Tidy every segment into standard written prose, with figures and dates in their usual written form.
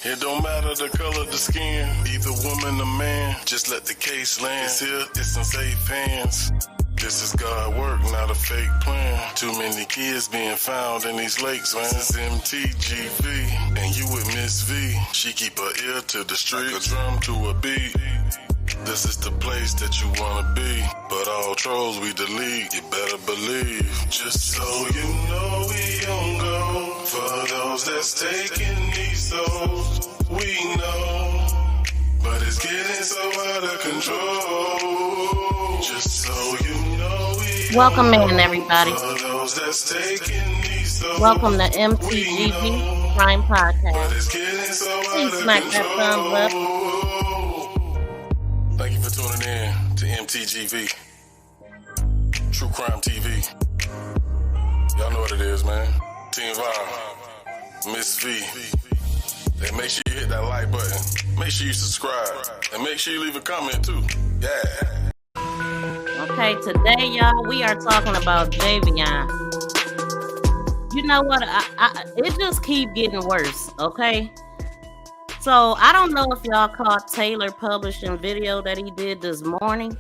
It don't matter the color of the skin, either woman or man. Just let the case land. It's here, it's in safe hands. This is God work, not a fake plan. Too many kids being found in these lakes, man. This is MTGV, and you with Miss V. She keep her ear to the street, like a drum to a beat. This is the place that you wanna be, but all trolls we delete, you better believe. Just so you know we on go, for those that's taking these souls, we know, but it's getting so out of control. Just so you know we welcome in, everybody. for those that's taking these souls, Welcome to MTGV Crime but Podcast. it's getting so out Please of smack that thumbs up. control. Thank you for tuning in to MTGV, True Crime TV. Y'all know what it is, man. Team Vibe, Miss V. And make sure you hit that like button. Make sure you subscribe. And make sure you leave a comment, too. Yeah. Okay, today, y'all, we are talking about Javion. You know what? It just keep getting worse, okay? So, I don't know if y'all caught Taylor publishing video that he did this morning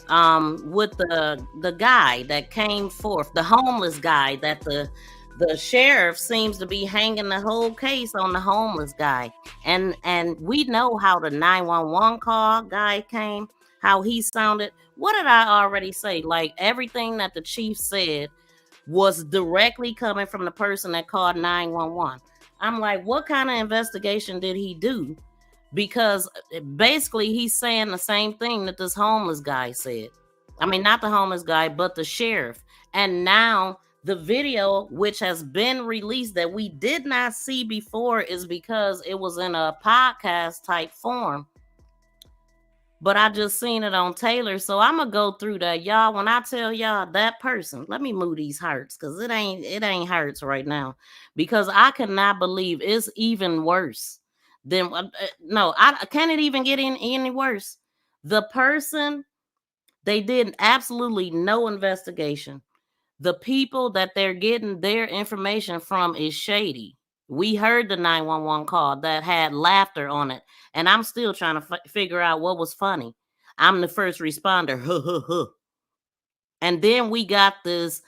with the guy that came forth, the homeless guy that the sheriff seems to be hanging the whole case on the homeless guy. And we know how the 911 call guy came, how he sounded. What did I already say? Like, everything that the chief said was directly coming from the person that called 911. I'm like, what kind of investigation did he do? Because basically he's saying the same thing that this homeless guy said. I mean, not the homeless guy, but the sheriff. And now the video, which has been released that we did not see before, is because it was in a podcast type form. But I just seen it on Taylor, so I'm gonna go through that, y'all. When I tell y'all that person, let me move these hearts, because it ain't hearts right now, because I cannot believe it's even worse than no. Can it even get any worse? The person, they did absolutely no investigation. The people that they're getting their information from is shady. We heard the 911 call that had laughter on it, and I'm still trying to figure out what was funny. I'm the first responder. And then we got this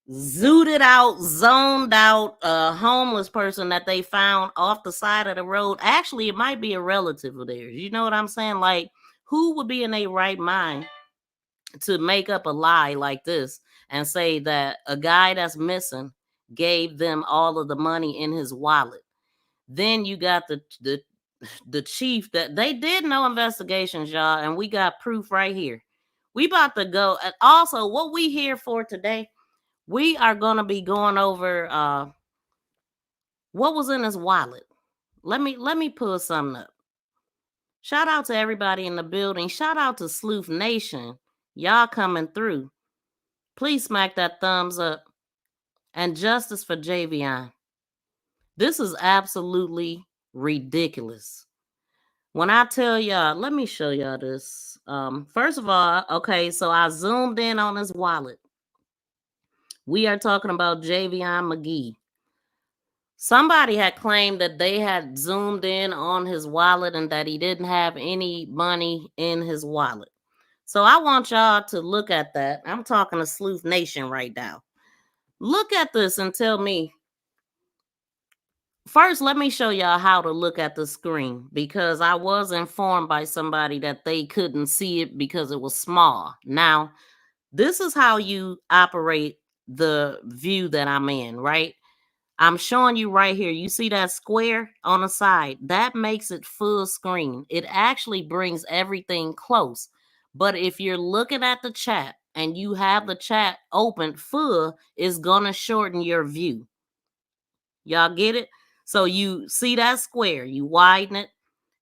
zooted out, zoned out homeless person that they found off the side of the road. Actually, it might be a relative of theirs. You know what I'm saying? Like, who would be in their right mind to make up a lie like this and say that a guy that's missing gave them all of the money in his wallet? Then you got the chief that they did no investigations, y'all, and we got proof right here. We about to go. And also, what we here for today, we are gonna be going over what was in his wallet. Let me pull something up. Shout out to everybody in the building. Shout out to Sleuth Nation. Y'all coming through. Please smack that thumbs up. And justice for Javion. This is absolutely ridiculous. When I tell y'all, let me show y'all this. First of all, okay, so I zoomed in on his wallet. We are talking about Javion Magee. Somebody had claimed that they had zoomed in on his wallet and that he didn't have any money in his wallet. So I want y'all to look at that. I'm talking to Sleuth Nation right now. Look at this and tell me. First, let me show y'all how to look at the screen, because I was informed by somebody that they couldn't see it because it was small. Now, this is how you operate the view that I'm in, right? I'm showing you right here. You see that square on the side? That makes it full screen. It actually brings everything close. But if you're looking at the chat and you have the chat open full, it's going to shorten your view. Y'all get it? So you see that square, you widen it.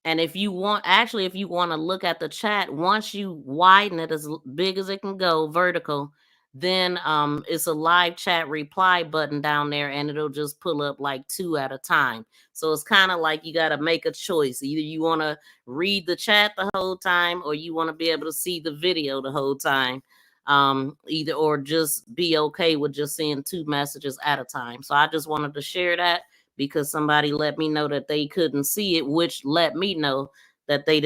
And if you want to look at the chat, once you widen it as big as it can go, vertical, then it's a live chat reply button down there, and it'll just pull up like 2 at a time. So it's kind of like you got to make a choice. Either you want to read the chat the whole time, or you want to be able to see the video the whole time. Either or just be okay with just seeing 2 messages at a time. So I just wanted to share that, because somebody let me know that they couldn't see it, which let me know that they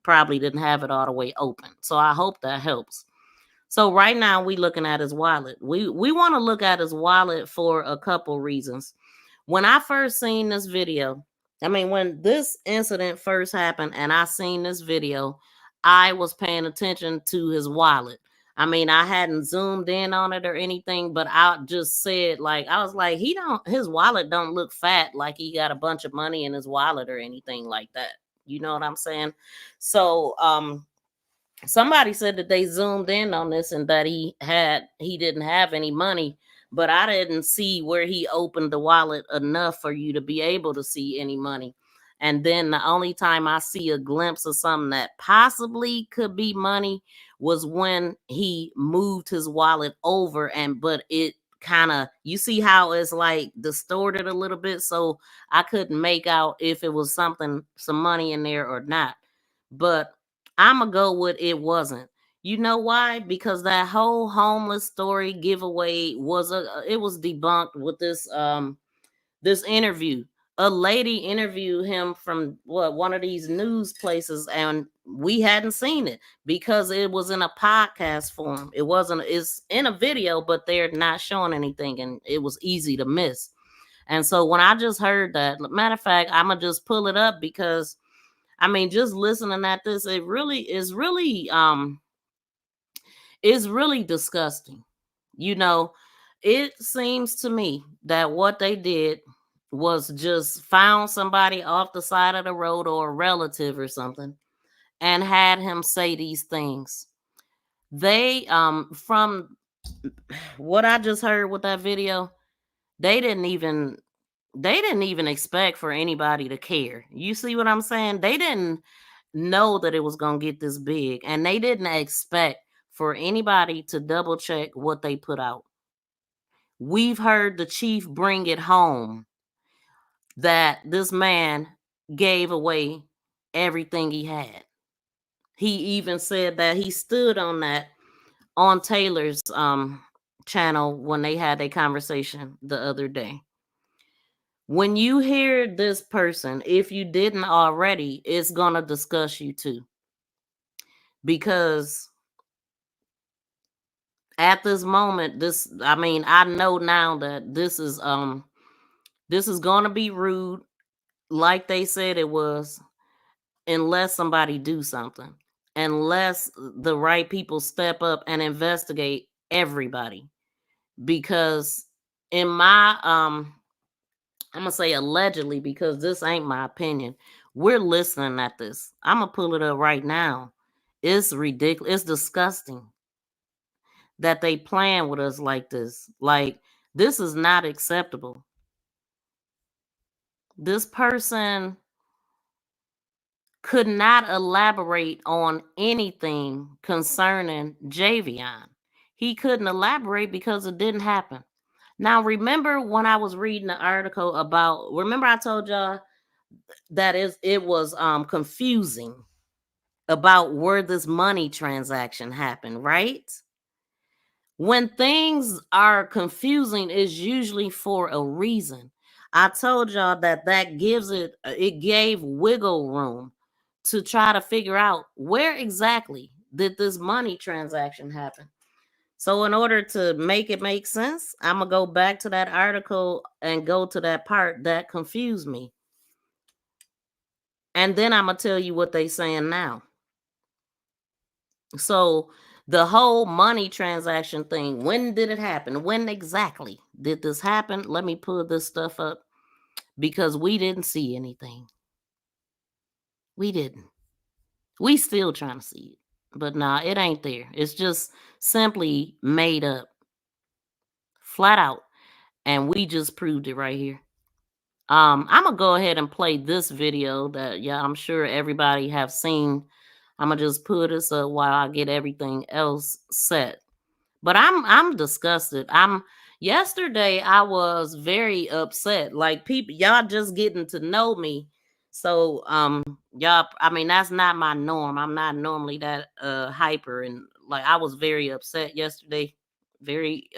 probably didn't have it all the way open. So I hope that helps. So right now we looking at his wallet. We want to look at his wallet for a couple reasons. When I first seen this video, when this incident first happened and I seen this video, I was paying attention to his wallet. I hadn't zoomed in on it or anything, but I just said, like, I was like, his wallet don't look fat, like he got a bunch of money in his wallet or anything like that. You know what I'm saying? So, somebody said that they zoomed in on this and that he didn't have any money, but I didn't see where he opened the wallet enough for you to be able to see any money. And then the only time I see a glimpse of something that possibly could be money was when he moved his wallet over, but it kind of, you see how it's like distorted a little bit, so I couldn't make out if it was some money in there or not. But I'm gonna go with it wasn't. You know why? Because that whole homeless story giveaway was debunked with this interview. A lady interviewed him from one of these news places, and we hadn't seen it because it was in a podcast form. It's in a video, but they're not showing anything, and it was easy to miss. And so when I just heard that, matter of fact, I'm gonna just pull it up because just listening at this, it really is really disgusting. It seems to me that what they did was just found somebody off the side of the road or a relative or something and had him say these things. They from what I just heard with that video, they didn't even expect for anybody to care. You see what I'm saying? They didn't know that it was going to get this big, and they didn't expect for anybody to double check what they put out. We've heard the chief bring it home that this man gave away everything he had. He even said that he stood on Taylor's channel when they had a conversation the other day. When you hear this person, if you didn't already, it's going to disgust you too. Because at this moment, I know now that this is going to be rude, like they said it was, unless somebody do something, unless the right people step up and investigate everybody. Because in my I'm gonna say allegedly, because this ain't my opinion, we're listening at this. I'm gonna pull it up right now. It's ridiculous. It's disgusting that they playing with us like this. Like, this is not acceptable. This person could not elaborate on anything concerning Javion. He couldn't elaborate because it didn't happen. Now, remember when I was reading the article remember I told y'all that it was confusing about where this money transaction happened, right? When things are confusing, is usually for a reason. I told y'all that it gave wiggle room to try to figure out where exactly did this money transaction happen. So in order to make it make sense, I'm going to go back to that article and go to that part that confused me. And then I'm going to tell you what they're saying now. So the whole money transaction thing, when did it happen? When exactly did this happen? Let me pull this stuff up because we didn't see anything. We didn't. We still trying to see it. But nah, it ain't there. It's just simply made up. Flat out. And we just proved it right here. I'm gonna go ahead and play this video that I'm sure everybody have seen. I'm gonna just put this up while I get everything else set. But I'm disgusted. Yesterday I was very upset. Like, people, y'all just getting to know me. So y'all, that's not my norm. I'm not normally that hyper, and like, I was very upset yesterday. Very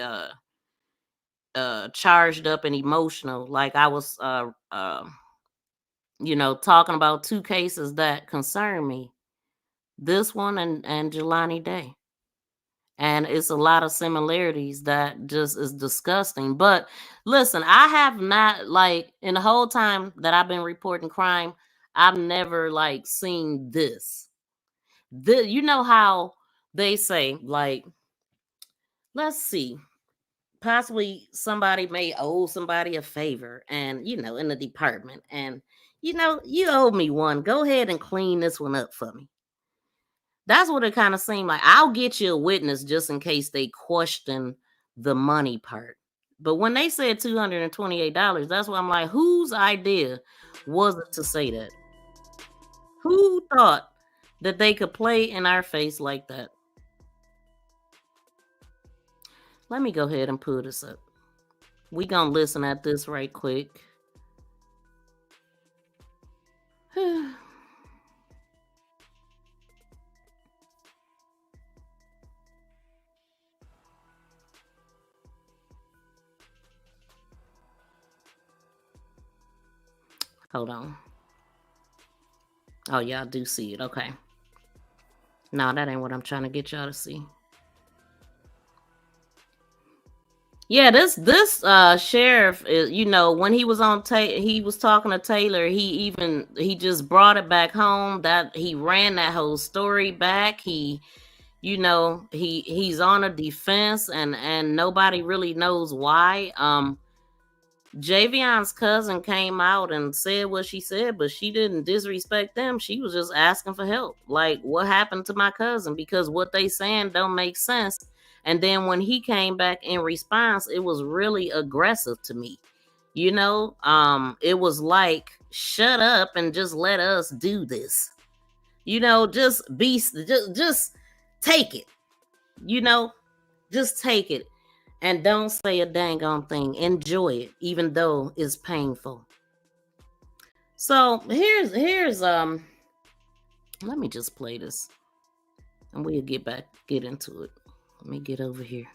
charged up and emotional, like I was talking about two cases that concern me. This one and Jelani Day. And it's a lot of similarities that just is disgusting. But listen, I have not, like, in the whole time that I've been reporting crime, I've never like seen this. You know how they say, like, let's see, possibly somebody may owe somebody a favor, and in the department, and you owe me one. Go ahead and clean this one up for me. That's what it kind of seemed like. I'll get you a witness just in case they question the money part. But when they said $228, that's why I'm like, whose idea was it to say that? Who thought that they could play in our face like that? Let me go ahead and pull this up. We gonna listen at this right quick. Hold on. Oh, y'all do see it. Okay. No, that ain't what I'm trying to get y'all to see. Yeah, this sheriff is, when he was on he was talking to Taylor, he just brought it back home, that he ran that whole story back. He's on a defense, and nobody really knows why. Javion's cousin came out and said what she said, but she didn't disrespect them. She was just asking for help. Like, what happened to my cousin? Because what they saying don't make sense. And then when he came back in response, it was really aggressive to me. It was like, shut up and just let us do this. Just take it. Just take it. And don't say a dang on thing. Enjoy it, even though it's painful. So here's let me just play this, and we'll get into it. Let me get over here.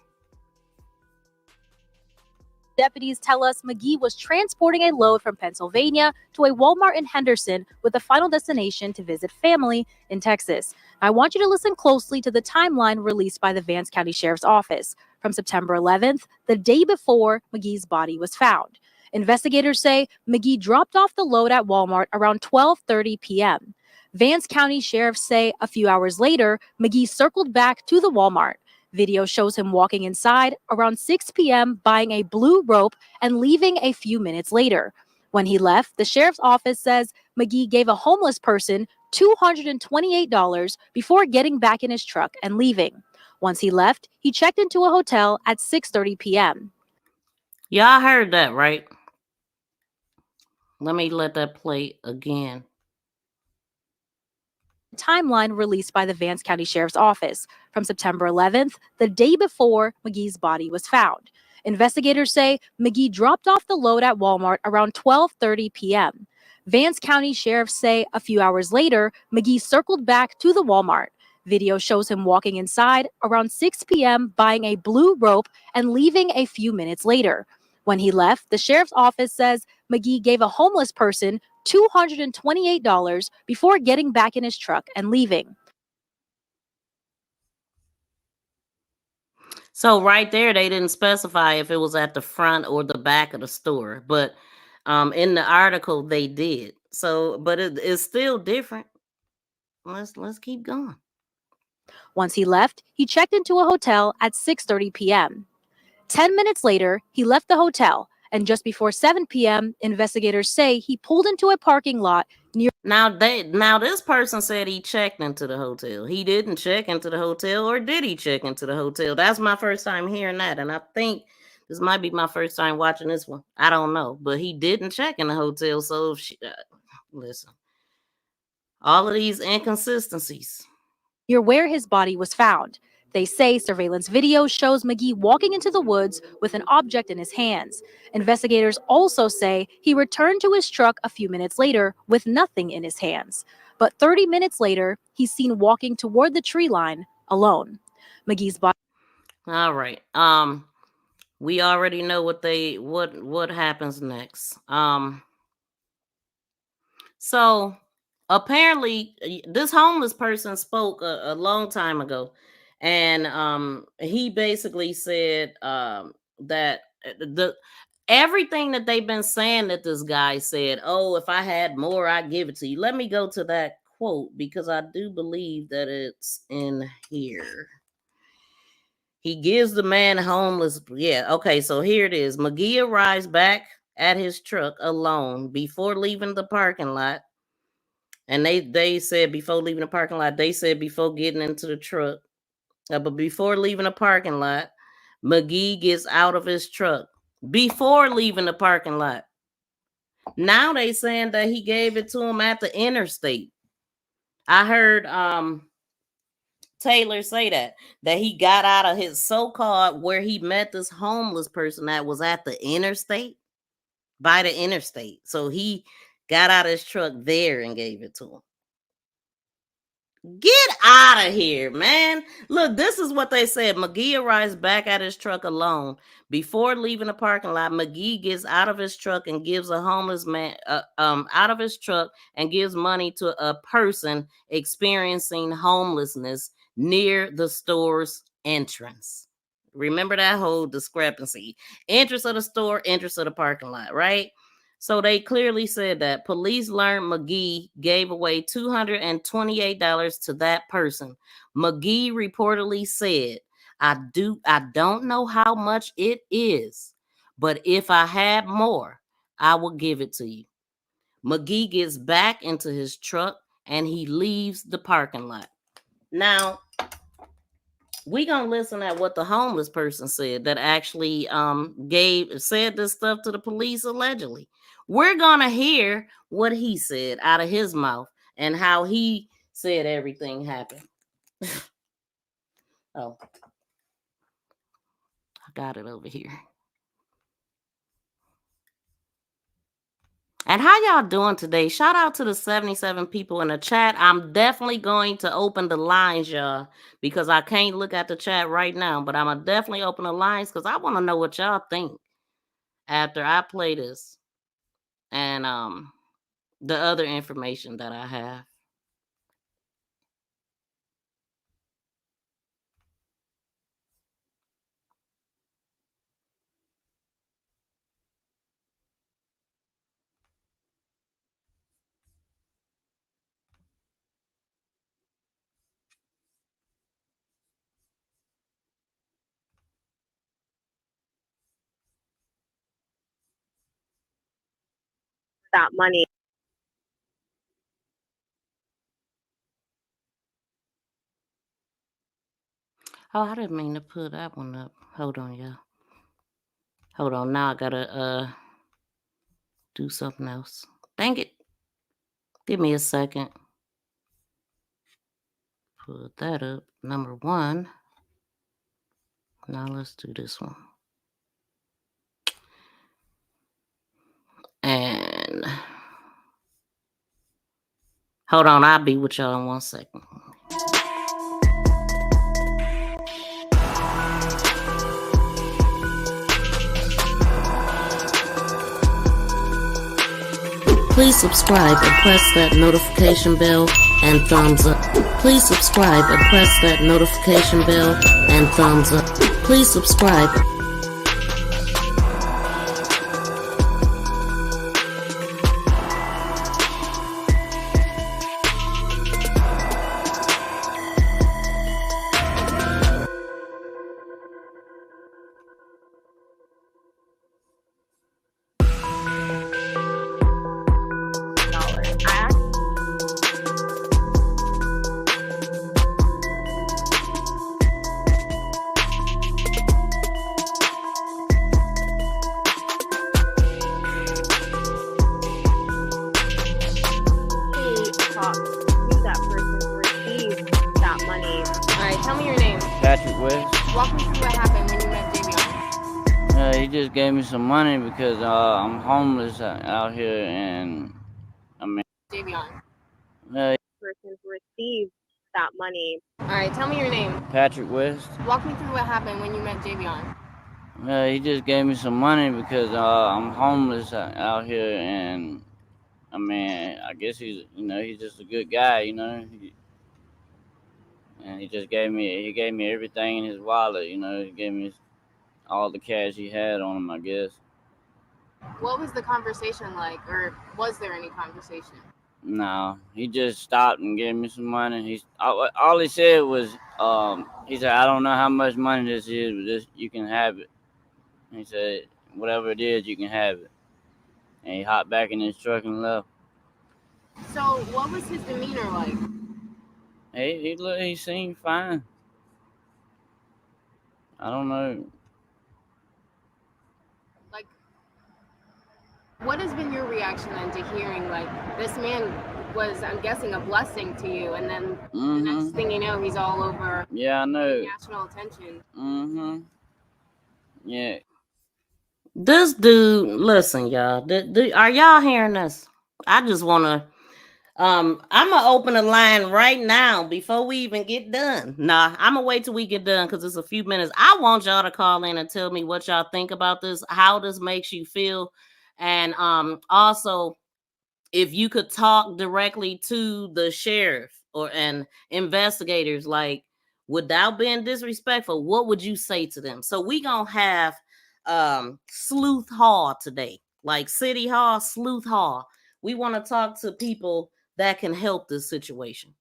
Deputies tell us Magee was transporting a load from Pennsylvania to a Walmart in Henderson with a final destination to visit family in Texas. I want you to listen closely to the timeline released by the Vance County Sheriff's Office. From September 11th, the day before Magee's body was found. Investigators say Magee dropped off the load at Walmart around 12:30 p.m. Vance County sheriffs say a few hours later, Magee circled back to the Walmart. Video shows him walking inside around 6 p.m., buying a blue rope and leaving a few minutes later. When he left, the sheriff's office says Magee gave a homeless person $228 before getting back in his truck and leaving. Once he left, he checked into a hotel at 6:30 p.m. Y'all heard that, right? Let me let that play again. Timeline released by the Vance County Sheriff's Office. From September 11th, the day before Magee's body was found. Investigators say Magee dropped off the load at Walmart around 12:30 p.m. Vance County sheriffs say a few hours later, Magee circled back to the Walmart. Video shows him walking inside around 6 p.m., buying a blue rope and leaving a few minutes later. When he left, the sheriff's office says Magee gave a homeless person $228 before getting back in his truck and leaving. So right there, they didn't specify if it was at the front or the back of the store, but in the article they did. So, but it's still different. Let's keep going. Once he left, he checked into a hotel at 6:30 p.m. 10 minutes later, he left the hotel, and just before 7 p.m., investigators say he pulled into a parking lot near. Now this person said he checked into the hotel. He didn't check into the hotel, or did he check into the hotel? That's my first time hearing that, and I think this might be my first time watching this one. I don't know, but he didn't check in the hotel. So listen, all of these inconsistencies. Near where his body was found. They say surveillance video shows Magee walking into the woods with an object in his hands. Investigators also say he returned to his truck a few minutes later with nothing in his hands. But 30 minutes later, he's seen walking toward the tree line alone. Magee's body. All right. We already know what happens next. So apparently this homeless person spoke a long time ago, and he basically said that the everything that they've been saying that this guy said, oh, if I had more, I'd give it to you. Let me go to that quote because I do believe that it's in here. He gives the man homeless. Yeah, okay, so here it is. Magee arrives back at his truck alone before leaving the parking lot. And they said before leaving the parking lot, they said before getting into the truck, but before leaving the parking lot, Magee gets out of his truck before leaving the parking lot. Now they saying that he gave it to him at the interstate. I heard Taylor say that he got out of his so-called where he met this homeless person that was at the interstate, by the interstate. So he got out of his truck there and gave it to him. Get out of here, man. Look, this is what they said. Magee arrives back at his truck alone. Before leaving the parking lot, Magee gets out of his truck and gives a homeless man out of his truck and gives money to a person experiencing homelessness near the store's entrance. Remember that whole discrepancy. Entrance of the store, entrance of the parking lot, right? So they clearly said that police learned Magee gave away $228 to that person. Magee reportedly said, I don't know how much it is, but if I had more, I will give it to you. Magee gets back into his truck and he leaves the parking lot. Now, we gonna listen at what the homeless person said that actually said this stuff to the police allegedly. We're gonna hear what he said out of his mouth and how he said everything happened. Oh, I got it over here. And how y'all doing today? Shout out to the 77 people in the chat. I'm definitely going to open the lines, y'all, because I can't look at the chat right now, but I'm going to definitely open the lines because I want to know what y'all think after I play this and the other information that I have. That money. Oh, I didn't mean to put that one up. Hold on, y'all. Hold on. Now I gotta do something else. Dang it. Give me a second. Put that up. Number one. Now let's do this one. And hold on, I'll be with y'all in 1 second. Please subscribe and press that notification bell and thumbs up. Please subscribe and press that notification bell and thumbs up. Please subscribe. Gave me some money because I'm homeless out here, and I mean, Javion. Person received that money. All right, tell me your name. Patrick West. Walk me through what happened when you met Javion. He just gave me some money because I'm homeless out here, and I mean, I guess he's just a good guy, and he gave me everything in his wallet, he gave me all the cash he had on him, I guess. What was the conversation like, or was there any conversation? No, he just stopped and gave me some money. All he said was, he said, I don't know how much money this is, but you can have it. He said, whatever it is, you can have it. And he hopped back in his truck and left. So, what was his demeanor like? He seemed fine. I don't know. Like, what has been your reaction then to hearing, like, this man was, I'm guessing, a blessing to you, and then the next thing you know, he's all over Yeah, I know. national attention. Yeah. This dude, listen, y'all. Are y'all hearing this? I just want to. I'm gonna open a line right now before we even get done. Nah, I'm gonna wait till we get done because it's a few minutes. I want y'all to call in and tell me what y'all think about this, how this makes you feel, and also if you could talk directly to the sheriff and investigators, like without being disrespectful, what would you say to them? So we gonna have sleuth hall today, like city hall, sleuth hall. We want to talk to people that can help this situation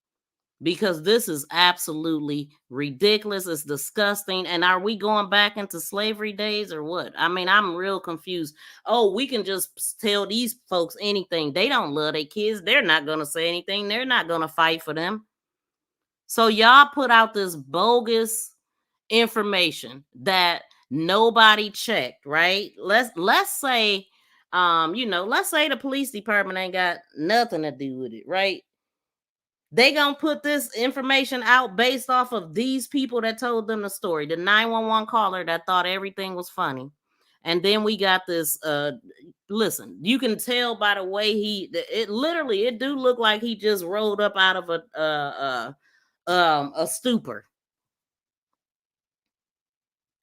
because this is absolutely ridiculous. It's disgusting. And are we going back into slavery days or what? I mean, I'm real confused. Oh, we can just tell these folks anything. They don't love their kids. They're not going to say anything. They're not going to fight for them. So y'all put out this bogus information that nobody checked, right? Let's say let's say the police department ain't got nothing to do with it, right? They gonna put this information out based off of these people that told them the story, the 911 caller that thought everything was funny. And then we got this listen, you can tell by the way it do look like he just rolled up out of a stupor.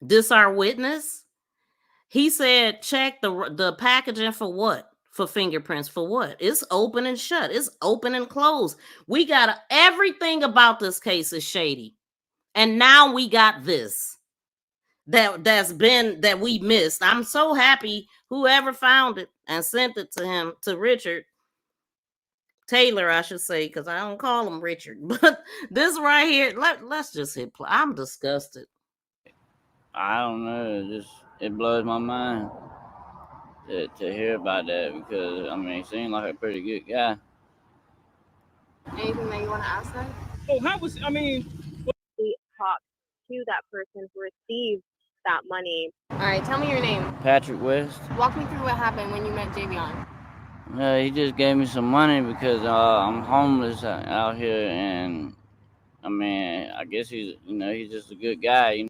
This our witness. He said, check the packaging for what? For fingerprints for what? It's open and shut. It's open and closed. We got everything about this case is shady. And now we got this that we missed. I'm so happy whoever found it and sent it to him, to Richard Taylor, I should say, because I don't call him Richard. But this right here, let's just hit play. I'm disgusted. I don't know. It blows my mind to hear about that because I mean, he seemed like a pretty good guy. Anything that you want to ask them? We talked to that person who received that money. All right, tell me your name. Patrick West. Walk me through what happened when you met Javion. He just gave me some money because I'm homeless out here, and I mean, I guess he's just a good guy,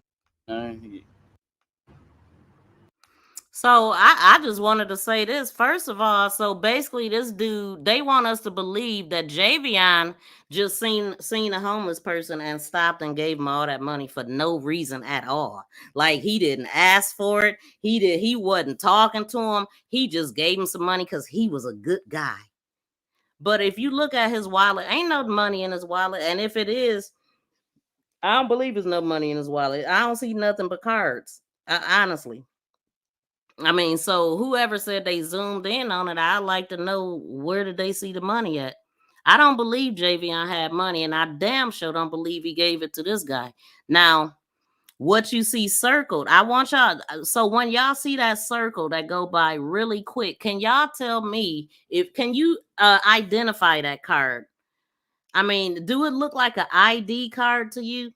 So I just wanted to say this. First of all, so basically this dude, they want us to believe that Javion just seen a homeless person and stopped and gave him all that money for no reason at all. Like he didn't ask for it. He wasn't talking to him. He just gave him some money because he was a good guy. But if you look at his wallet, ain't no money in his wallet. And if it is, I don't believe there's no money in his wallet. I don't see nothing but cards. Honestly. I mean, so whoever said they zoomed in on it, I'd like to know where did they see the money at? I don't believe Javion had money, and I damn sure don't believe he gave it to this guy. Now, what you see circled, I want y'all, so when y'all see that circle that go by really quick, can y'all tell me can you identify that card? I mean, do it look like an ID card to you?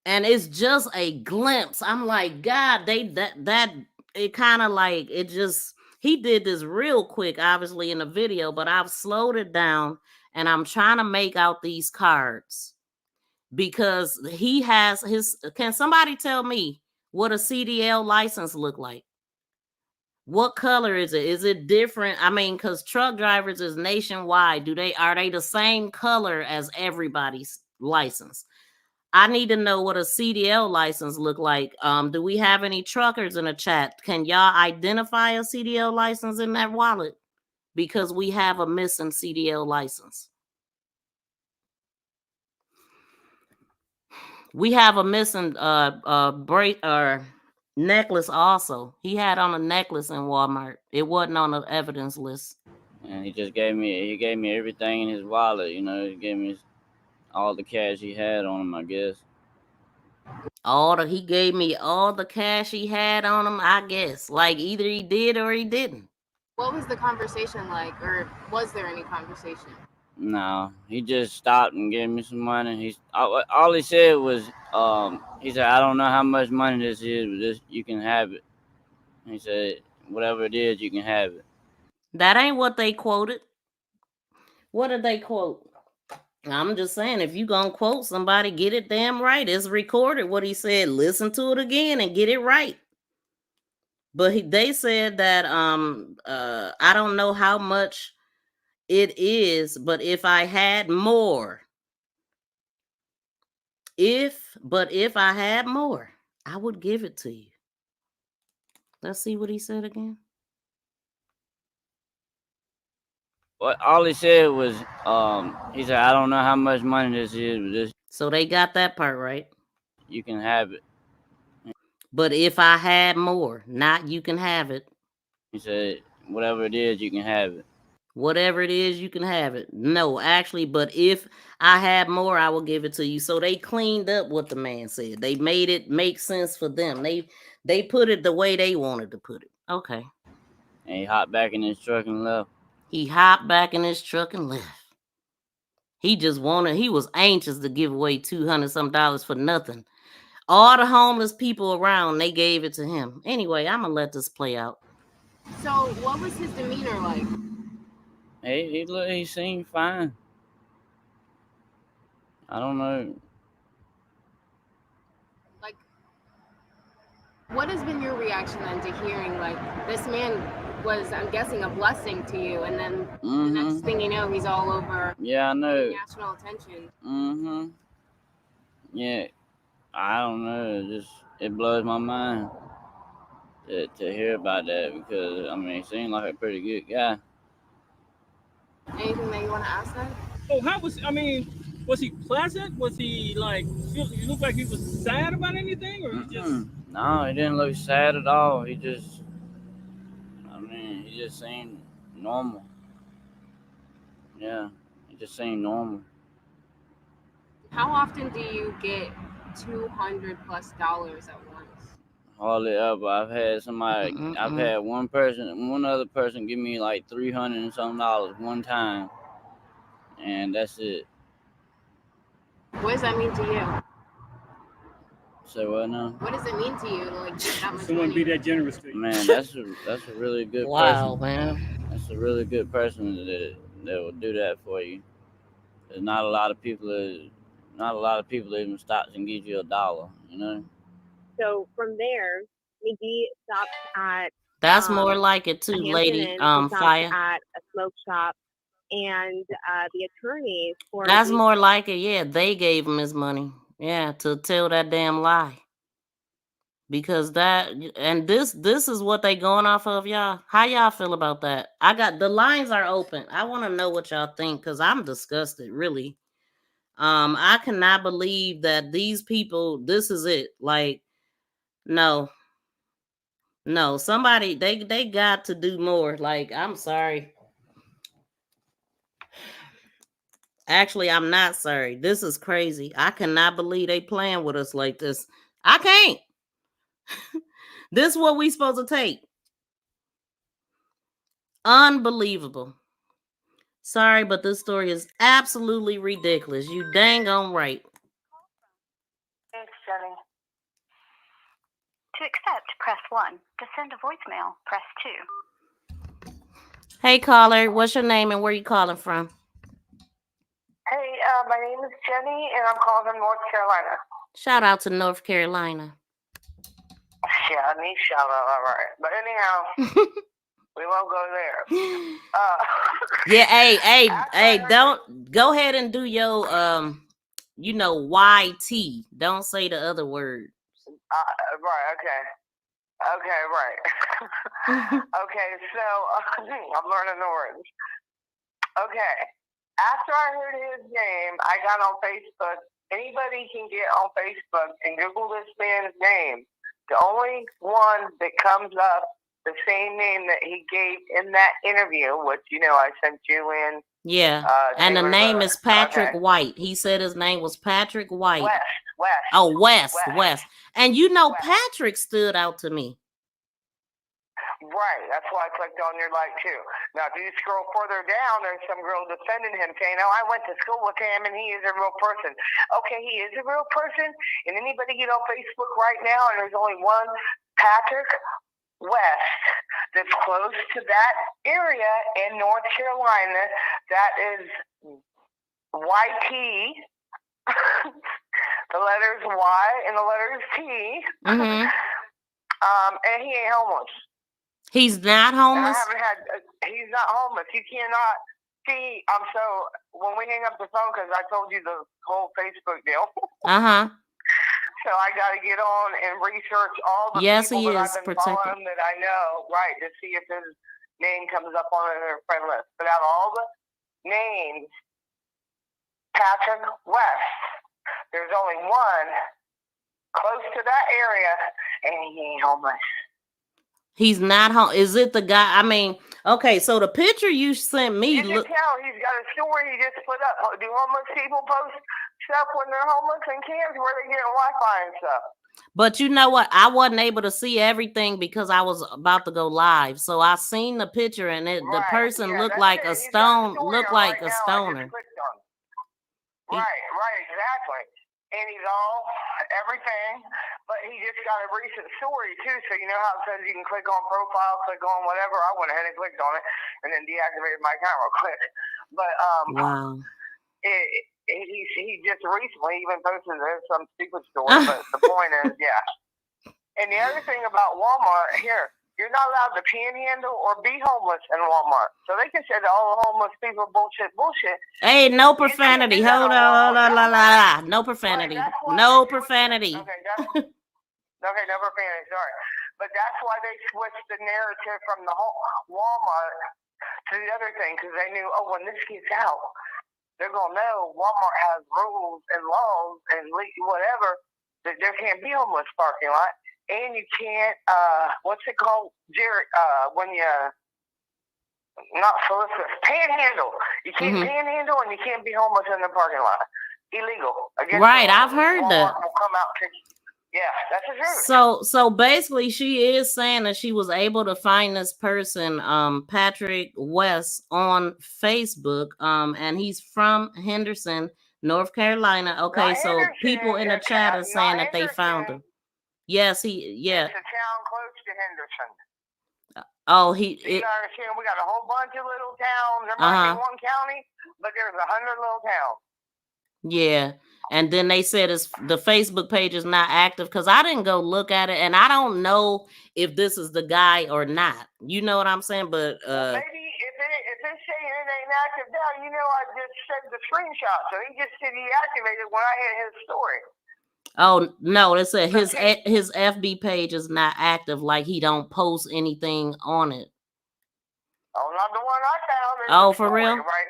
And it's just a glimpse. I'm like, God, it kind of like it just, he did this real quick, obviously in the video, but I've slowed it down and I'm trying to make out these cards because he has can somebody tell me what a CDL license look like? What color is it? Is it different? I mean, because truck drivers is nationwide. Are they the same color as everybody's license? I need to know what a CDL license look like. Do we have any truckers in the chat? Can y'all identify a CDL license in that wallet? Because we have a missing CDL license. We have a missing necklace also. He had on a necklace in Walmart. It wasn't on the evidence list. And he gave me everything in his wallet, you know. He gave me all the cash he had on him, I guess. He gave me all the cash he had on him, I guess. Like either he did or he didn't. What was the conversation like, or was there any conversation? No, he just stopped and gave me some money. All he said was, he said, I don't know how much money this is, but this, you can have it. He said, whatever it is, you can have it. That ain't what they quoted. What did they quote? I'm just saying, if you gonna quote somebody, get it damn right. It's recorded what he said. Listen to it again and get it right. But they said that I don't know how much it is, but if I had more, if I had more, I would give it to you. Let's see what he said again. All he said was, he said, I don't know how much money this is, but this. So they got that part right. You can have it. But if I had more, not you can have it. He said, whatever it is, you can have it. Whatever it is, you can have it. No, actually, but if I had more, I will give it to you. So they cleaned up what the man said. They made it make sense for them. They put it the way they wanted to put it. Okay. And he hopped back in his truck and left. He hopped back in his truck and left. He was anxious to give away $200 some for nothing. All the homeless people around, they gave it to him. Anyway, I'm gonna let this play out. So what was his demeanor like? He seemed fine. I don't know. Like, what has been your reaction then to hearing like this man was, I'm guessing, a blessing to you, and then the next thing you know, he's all over. Yeah, I know. National attention. Yeah, I don't know. It blows my mind to hear about that, because I mean, he seemed like a pretty good guy. Anything that you want to ask then? Oh, was he pleasant? Was he like, you look like he was sad about anything, or he just? No, he didn't look sad at all. He just seemed normal. Yeah, he just seemed normal. How often do you get $200+ at once? Hardly ever. I've had somebody. I've had one other person give me like $300 and something one time, and that's it. What does that mean to you? Say what now? What does it mean to you to like give that much Someone money? be that generous to you? Man, that's a really good person. Wow, man. That's a really good person that will do that for you. There's not a lot of people that even stops and gives you $1, you know? So from there, Magee stopped at That's more like it too, lady. Fire. At a smoke shop, and the attorneys for That's more like it. Yeah, they gave him his money. Yeah, to tell that damn lie. Because this is what they going off of, y'all. How y'all feel about that? The lines are open. I want to know what y'all think, because I'm disgusted, really. I cannot believe that these people, this is it. Like, no, somebody, they got to do more. Like, I'm sorry. Actually, I'm not sorry. This is crazy. I cannot believe they playing with us like this. I can't. This is what we supposed to take. Unbelievable. Sorry, but this story is absolutely ridiculous. You dang on right. Thanks, Jenny. To accept, press 1. To send a voicemail, press 2. Hey, caller, what's your name and where you calling from? Hey, my name is Jenny, and I'm calling from North Carolina. Shout out to North Carolina. Yeah, I need shout out, all right. But anyhow, we won't go there. Yeah, hey, don't go ahead and do your you know, YT. Don't say the other word. Right. Okay. Okay. Right. Okay. So I'm learning the words. Okay. After I heard his name, I got on Facebook. Anybody can get on Facebook and Google this man's name. The only one that comes up, the same name that he gave in that interview, which, you know, I sent you in. Yeah. And the name is Patrick White. He said his name was Patrick White. West. Oh, West. And you know, Patrick stood out to me. Right, that's why I clicked on your like too. Now, if you scroll further down, there's some girl defending him, saying, "Oh, I went to school with him, and he is a real person." Okay, he is a real person, and anybody get on Facebook right now, and there's only one Patrick West that's close to that area in North Carolina. That is YT. The letters Y and the letters T. Mm-hmm. And he ain't homeless. He's not homeless? He's not homeless. You cannot see. So when we hang up the phone, because I told you the whole Facebook deal. Uh-huh. So I got to get on and research all the people that I've been following that I know, right, to see if his name comes up on their friend list. But out of all the names, Patrick West, there's only one close to that area, and he ain't homeless. He's not home. Is it the guy? I mean, okay, so the picture you sent me. You can tell he's got a story he just put up. Do homeless people post stuff when they're homeless in camps where they get Wi-Fi and stuff? But you know what? I wasn't able to see everything because I was about to go live. So I seen the picture and the person looked like a stone. Looked like a stoner. Right, exactly. And he's all everything, but he just got a recent story too. So you know how it says you can click on profile, click on whatever. I went ahead and clicked on it, and then deactivated my account real quick. But wow, he just recently even posted some stupid story. But the point is, yeah. And the other thing about Walmart here, you're not allowed to panhandle or be homeless in Walmart. So they can say that all the homeless people are bullshit. Hey, no profanity. Hold on. No profanity. No profanity. Okay, no profanity. Sorry. But that's why they switched the narrative from the whole Walmart to the other thing, because they knew, when this gets out, they're going to know Walmart has rules and laws and whatever, that there can't be homeless parking lot. And you can't, what's it called, Jerry, when you, not solicit, panhandle. You can't panhandle and you can't be homeless in the parking lot. Illegal. Right, I've heard that. Will come out to, yeah, that's the truth. So basically she is saying that she was able to find this person, Patrick West, on Facebook, and he's from Henderson, North Carolina. Okay, so people in the chat are saying that they found him. Yes, It's a town close to Henderson. Oh, you understand? We got a whole bunch of little towns. There might be one county, but there's 100 little towns. Yeah, and then they said the Facebook page is not active because I didn't go look at it, and I don't know if this is the guy or not. You know what I'm saying? But maybe if it's saying it ain't active now, you know, I just sent the screenshot, so he just said he activated when I hit his story. Oh no, it said his FB page is not active, like he don't post anything on it. Oh, not the one I found. Oh, for real? Right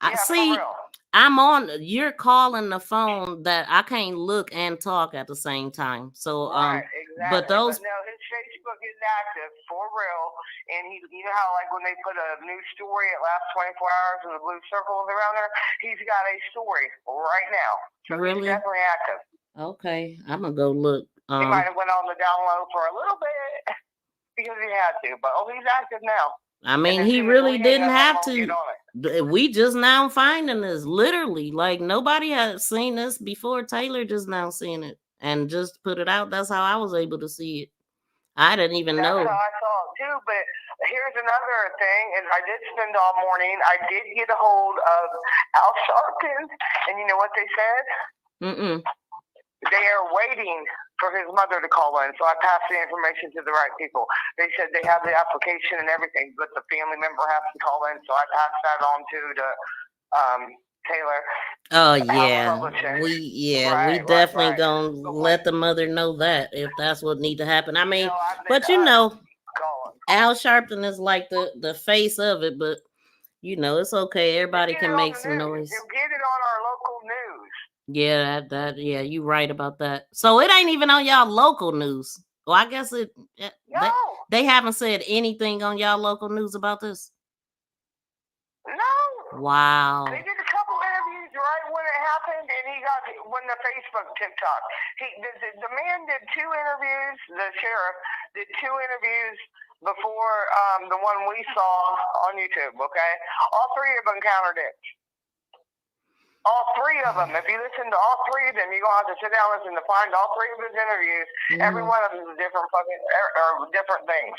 now see, for real. I'm on. You're calling the phone that I can't look and talk at the same time. So right, exactly. But those. But no, his Facebook is active for real, and you know how like when they put a new story, it lasts 24 hours with the blue circles around there. He's got a story right now. So really? He's definitely active. Okay, I'm gonna go look. He might have went on the down low for a little bit because he had to, but he's active now. I mean, he really didn't have to. We just now finding this, literally. Like nobody had seen this before. Taylor just now seeing it and just put it out. That's how I was able to see it. I didn't even know. That's how I saw it too. But here's another thing, and I did spend all morning. I did get a hold of Al Sharpton, and you know what they said? They are waiting for his mother to call in, so I passed the information to the right people. They said they have the application and everything, but the family member has to call in, so I passed that on to the Taylor. Oh yeah, Publishing. we definitely gonna let the mother know that if that's what need to happen. I mean, but Al Sharpton is like the face of it, but it's okay. Everybody can make some noise. You get it on our local news. Yeah, yeah, you right about that. So it ain't even on y'all local news. Well, I guess they haven't said anything on y'all local news about this. No. Wow. They did a couple interviews right when it happened, and when the Facebook TikTok. The man did 2 interviews. The sheriff did 2 interviews before the one we saw on YouTube. Okay, all 3 of them contradict. All 3 of them. If you listen to all 3 of them, you're gonna have to sit down and listen to find all 3 of his interviews. Every one of them is a different different things.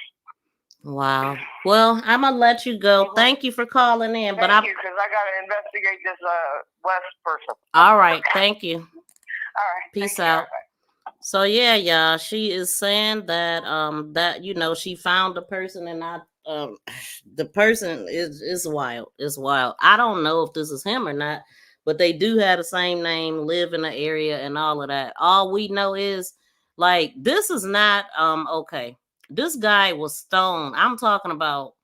Wow. Well, I'm gonna let you go. Thank you for calling in. Thank you, because I gotta investigate this West person. All right. Thank you. All right. Peace out. So yeah, y'all. She is saying that that she found the person and not the person is wild. It's wild. I don't know if this is him or not, but they do have the same name, live in the area, and all of that. All we know is like this is not okay. This guy was stoned. I'm talking about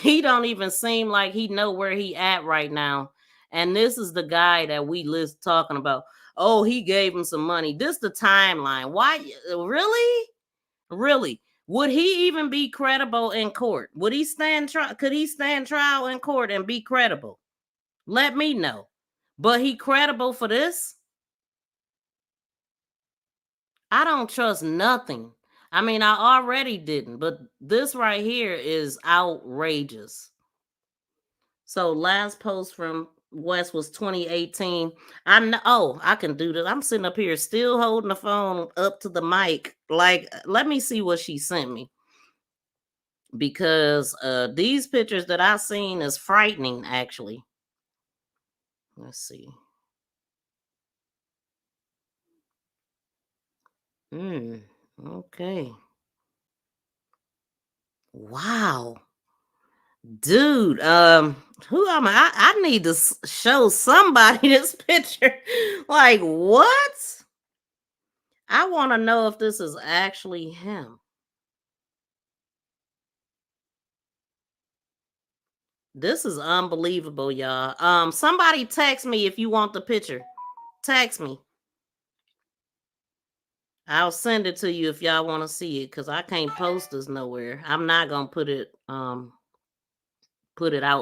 he don't even seem like he know where he at right now. And this is the guy that we list talking about. Oh, he gave him some money. This the timeline. Why? Really? Really? Would he even be credible in court? Would he stand trial? Could he stand trial in court and be credible? Let me know. But he credible for this? I don't trust nothing. I mean, I already didn't, but this right here is outrageous. So last post from West was 2018. I know. Oh, I can do this. I'm sitting up here still holding the phone up to the mic. Like, let me see what she sent me. Because these pictures that I seen is frightening, actually. Let's see. Okay. Wow. Dude, who am I? I need to show somebody this picture. Like, what? I want to know if this is actually him. This is unbelievable, y'all. Somebody text me if you want the picture. Text me. I'll send it to you if y'all want to see it, because I can't post this nowhere. I'm not gonna put it out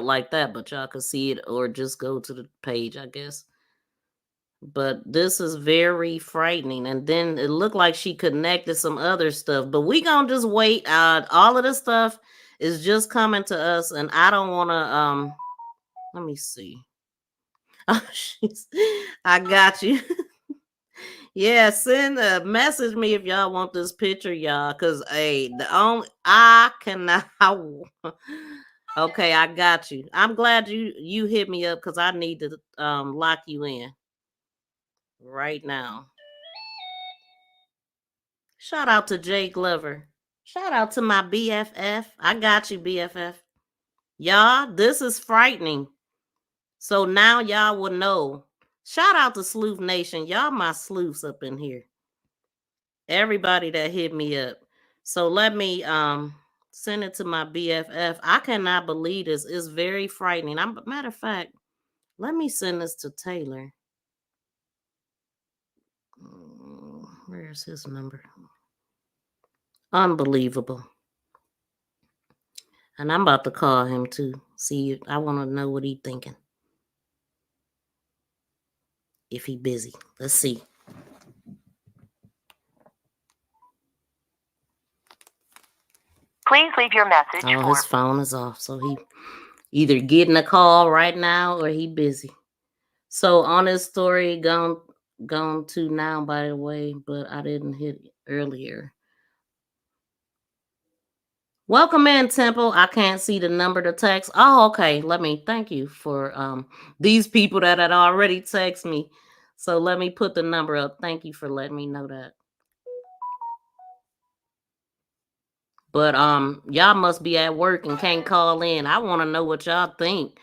like that, but y'all can see it or just go to the page, I guess. But this is very frightening. And then it looked like she connected some other stuff, but we gonna just wait. All of this stuff is just coming to us, and I don't want to let me see. Oh, I got you. Yeah, send a message me if y'all want this picture, y'all, because I cannot. Okay, I got you. I'm glad you hit me up, because I need to lock you in right now. Shout out to Jay Glover. Shout out to my BFF. I got you, BFF. Y'all, this is frightening. So now y'all will know. Shout out to Sleuth Nation. Y'all my sleuths up in here. Everybody that hit me up. So let me send it to my BFF. I cannot believe this. It's very frightening. Matter of fact, let me send this to Taylor. Where's his number? Unbelievable. And I'm about to call him too. See, I want to know what he's thinking. If he busy. Let's see. Please leave your message. Oh, his phone is off. So he either getting a call right now or he busy. So on his story, gone to now, by the way, but I didn't hit earlier. Welcome in, Temple. I can't see the number to text. Oh, okay. Thank you for these people that had already text me. So let me put the number up. Thank you for letting me know that. But y'all must be at work and can't call in. I want to know what y'all think.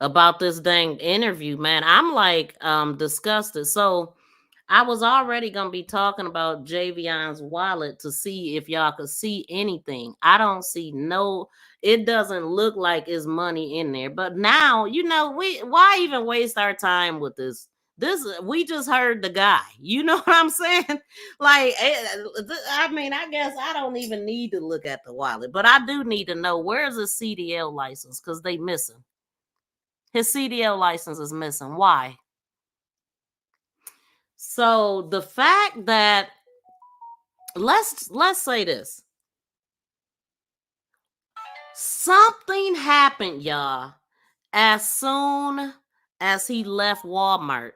about this dang interview, man. I'm like disgusted. So I was already gonna be talking about Javion's wallet to see if y'all could see anything. I don't see no. It doesn't look like it's money in there. But now, why even waste our time with this? We just heard the guy. You know what I'm saying? Like, I mean, I guess I don't even need to look at the wallet, but I do need to know where's his CDL license because they missing. His CDL license is missing. Why? So the fact that let's say this. Something happened, y'all, as soon as he left Walmart.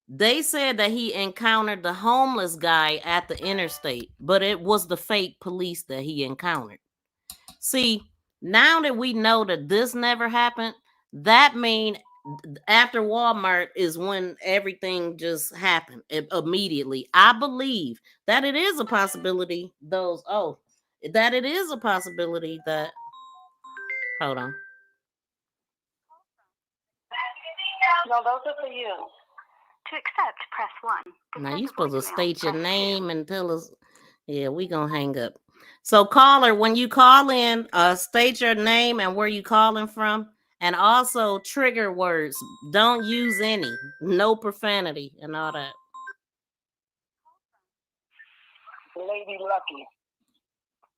They said that he encountered the homeless guy at the interstate, but it was the fake police that he encountered. See, now that we know that this never happened, that means after Walmart is when everything just happened immediately. I believe that it is a possibility that it is a possibility that hold on. No, those are for you. To accept, press 1. Now you're supposed to state your name and tell us. Yeah, we gonna hang up. So caller, when you call in, state your name and where you calling from, and also trigger words. Don't use any, no profanity and all that. Lady Lucky.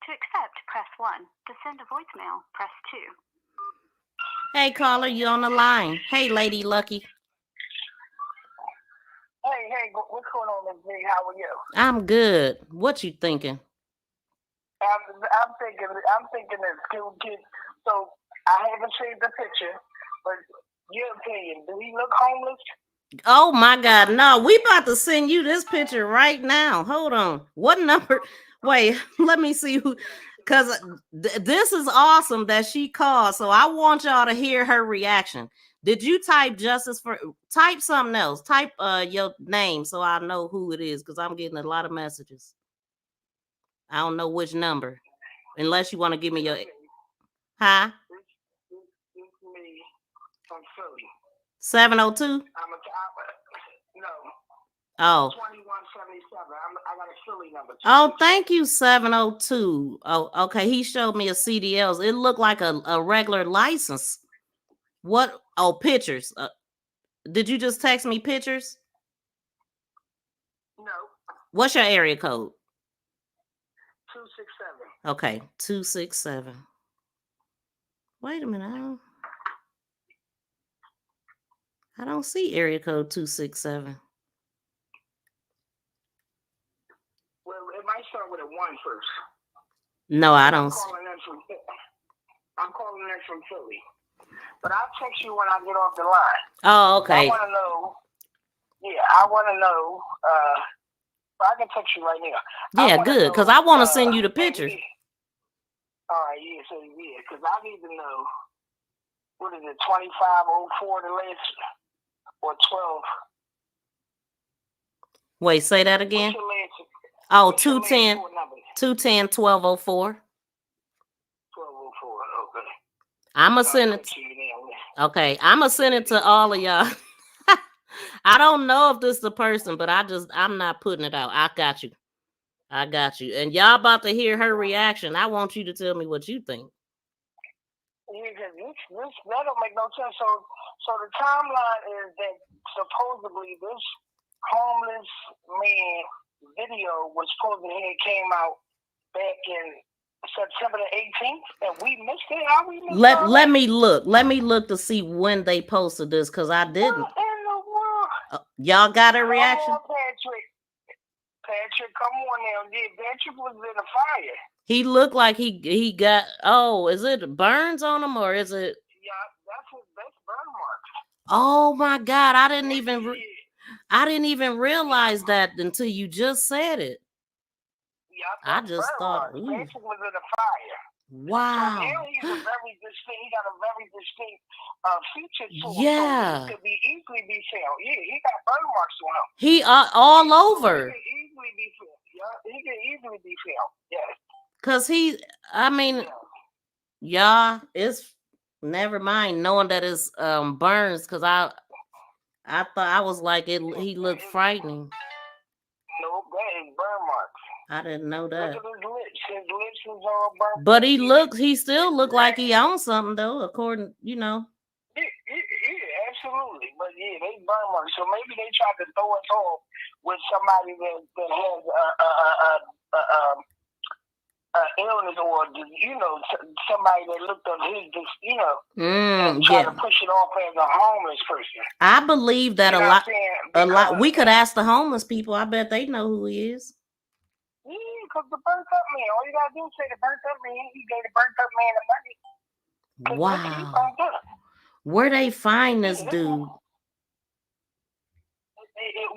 To accept, press 1. To send a voicemail, press 2. Hey caller, you on the line? Hey, Lady Lucky. Hey, what's going on, Ms. B? How are you? I'm good. What you thinking? I'm thinking that school kid. So I haven't seen the picture, but your opinion, do he look homeless? Oh my God, no, we about to send you this picture right now. Hold on. What number? Wait, let me see who, because this is awesome that she called. So I want y'all to hear her reaction. Did you type type something else? Type your name so I know who it is, because I'm getting a lot of messages. I don't know which number. Unless you want to give me your It's me from Philly. 702? No. Oh. 2177. I got a Philly number. Oh, thank you, 702. Oh, okay. He showed me a CDLs. It looked like a regular license. What? Oh, pictures. Did you just text me pictures? No. What's your area code? 267. Okay, 267. Wait a minute. I don't see area code 267. Well, it might start with a 1 first. No, I don't. I'm calling in from Philly. But I'll text you when I get off the line. Oh, okay. I want to know. I can text you right now. Yeah, good, because I want to send you the pictures. All right, because I need to know, what is it, 2504 the last, or 12? Wait, say that again. Oh, 210, 1204. 1204, okay. I'm going to send it. Okay, I'm going to send it to all of y'all. I don't know if this is the person, but I'm not putting it out. I got you. And y'all about to hear her reaction. I want you to tell me what you think. Yeah, because that don't make no sense. So the timeline is that supposedly this homeless man video was supposed to have came out back in September the 18th, and we missed it. How we missed it? Let me look. Let me look to see when they posted this, because I didn't. What in the world? Y'all got a reaction? Come on, Patrick, come on now. Yeah, Patrick was in the fire. He looked like he got. Oh, is it burns on him or is it? Yeah, that's burn marks. Oh my God! I didn't even realize that until you just said it. Yeah, I just thought. Patrick was in the fire. Wow. So now he got a very distinct feature to him. Yeah. So he could easily be found. Yeah, he got burn marks on him. He all over. He could easily be found. Yeah, he could easily be found. Yes. Cause y'all, Never mind knowing that it's burns, because I thought, I was like, it. He looked frightening. Nope, that is burn marks. I didn't know Look that. at his lips. His lips is all burnt. But he still looked like he owned something though, according, Yeah, absolutely. But yeah, they burn marks. So maybe they tried to throw us off with somebody that has illness, or somebody that looked up his, and try to push it off as a homeless person. I believe that a lot. We could ask the homeless people. I bet they know who he is. Yeah, because the burnt up man, all you gotta do is say the burnt up man. He gave the burnt up man the money. Wow. Where they find this dude?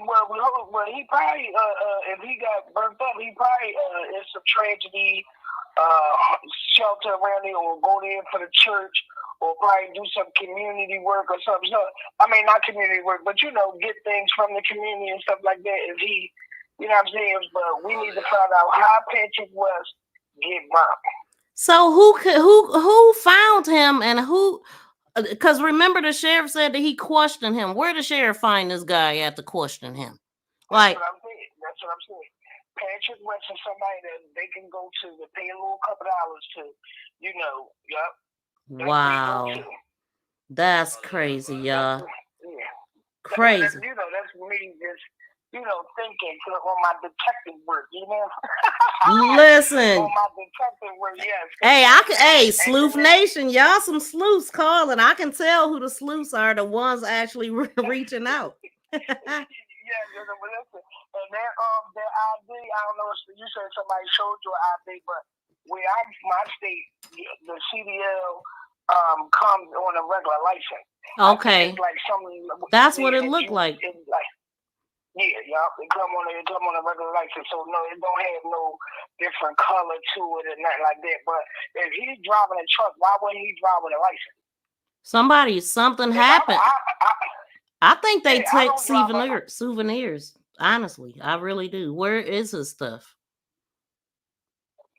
Well, he probably, if he got burnt up, he probably, it's a tragedy, shelter around there, or go there for the church, or probably do some community work or something. So, I mean, not community work, but, get things from the community and stuff like that. If he, you know what I'm saying? But we need to find out how Patrick West get burnt. So who found him, and who? Because remember, the sheriff said that he questioned him. Where the sheriff find this guy at to question him? Like, that's what I'm saying. Patrick West is somebody that they can go to pay a little couple dollars to, Wow, that's crazy, y'all. Crazy. That's me just, thinking on my detective work, Listen. On my detective work, yes. Hey, Sleuth Nation, y'all some sleuths calling. I can tell who the sleuths are, the ones actually reaching out. Yeah, but listen, and that ID, I don't know if you said somebody showed you an ID, but where my state, the CDL comes on a regular license. Okay. Like that's what it looked like. Yeah, it come on a regular license, so no, it don't have no different color to it and nothing like that. But if he's driving a truck, why wouldn't he drive with a license? Something happened. I think they take souvenirs. Honestly, I really do. Where is his stuff?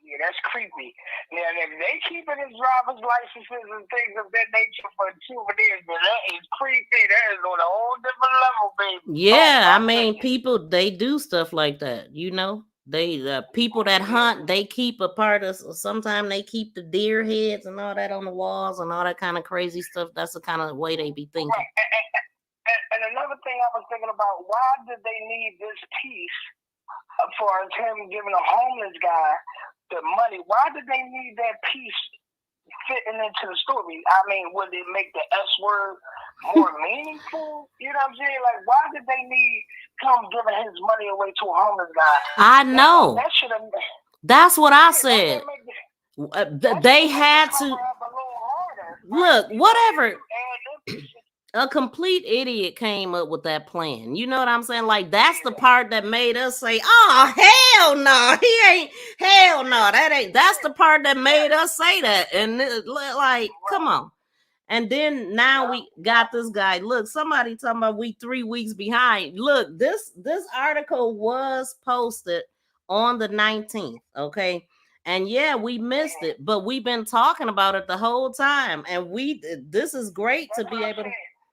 Yeah, that's creepy. Now, if they keeping his driver's licenses and things of that nature for souvenirs, then that is creepy. That is on a whole different level, baby. Yeah, I mean, people, they do stuff like that. They people that hunt, they keep a part of. Sometimes they keep the deer heads and all that on the walls and all that kind of crazy stuff. That's the kind of way they be thinking. Right. And another thing I was thinking about: why did they need this piece for him giving a homeless guy the money? Why did they need that piece fitting into the story? I mean, would it make the S word more meaningful? You know what I'm saying? Like, why did they need him giving his money away to a homeless guy? I know. That should have. That's what I said. They had to look. Whatever. A complete idiot came up with that plan. You know what I'm saying? Like, that's the part that made us say, oh, hell no, he ain't, hell no, that ain't, that's the part that made us say that. And like, come on. And then now we got this guy. Look, somebody talking about we 3 weeks behind. Look, this article was posted on the 19th, okay? And yeah, we missed it, but we've been talking about it the whole time. And this is great to be able to.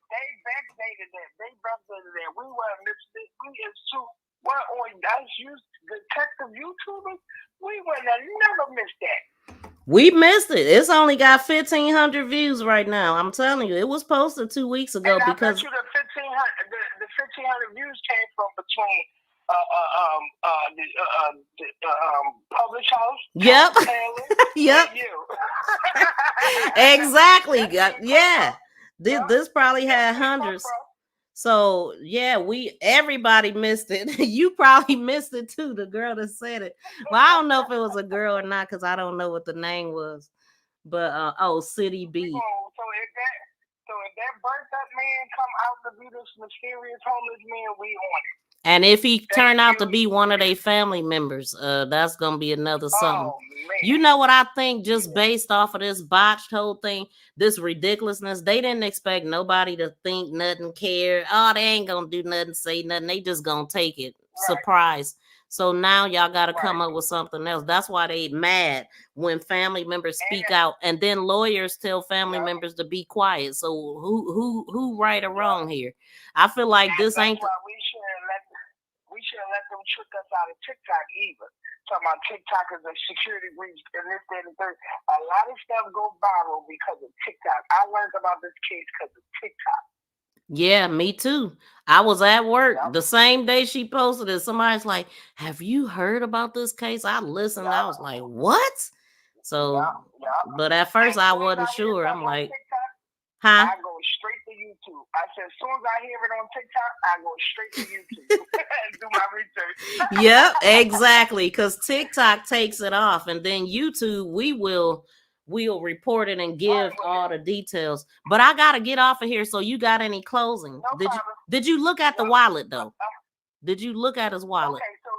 They backdated that. They backdated that. We weren't missing it. We is too. What on us detective YouTubers? We would have never missed that. We missed it. It's only got 1,500 views right now. I'm telling you, it was posted 2 weeks ago. And because I bet you the 1,500 views came from between Publish House. Yep. Yep. Exactly. Yeah. This probably had hundreds. So yeah, everybody missed it. You probably missed it too. The girl that said it. Well, I don't know if it was a girl or not because I don't know what the name was. But City B. So if that burnt up man come out to be this mysterious homeless man, we on it. And if he turned out to be one of their family members, that's gonna be another something. You know what I think? Just based off of this botched whole thing, this ridiculousness, they didn't expect nobody to think nothing, care. Oh, they ain't gonna do nothing, say nothing. They just gonna take it. Right. Surprise. So now y'all got to come up with something else. That's why they mad when family members speak out, and then lawyers tell family members to be quiet. So who right or wrong here? I feel like this ain't. Why we shouldn't let them trick us out of TikTok either. Talking about TikTok is a security breach and this, that, and third. A lot of stuff go viral because of TikTok. I learned about this case because of TikTok. Yeah, me too. I was at work the same day she posted it. Somebody's like, "Have you heard about this case?" I listened. I was like, "What?" So, but at first I wasn't sure. I'm like, I go straight to YouTube. I said, as soon as I hear it on TikTok, I go straight to YouTube and do my research. Yep, exactly. Because TikTok takes it off, and then YouTube, we'll report it and give all the details. But I gotta get off of here. So you got any closing? Did you look at the wallet though? Did you look at his wallet? Okay, so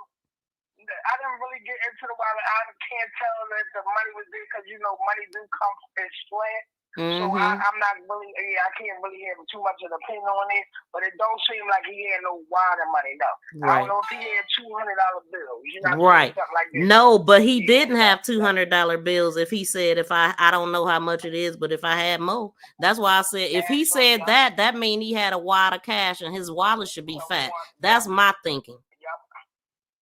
I didn't really get into the wallet. I can't tell that the money was there because money do come in flat. So I'm not really, I can't really have too much of an opinion on it, but it don't seem like he had no wider money, no. Right. I don't know if he had $200 bills. Right. Something like that. No, but he didn't have $200 bills. If he said, I don't know how much it is, but if I had more, that's why I said, if he said that means he had a wad of cash and his wallet should be fat. That's my thinking. Yep.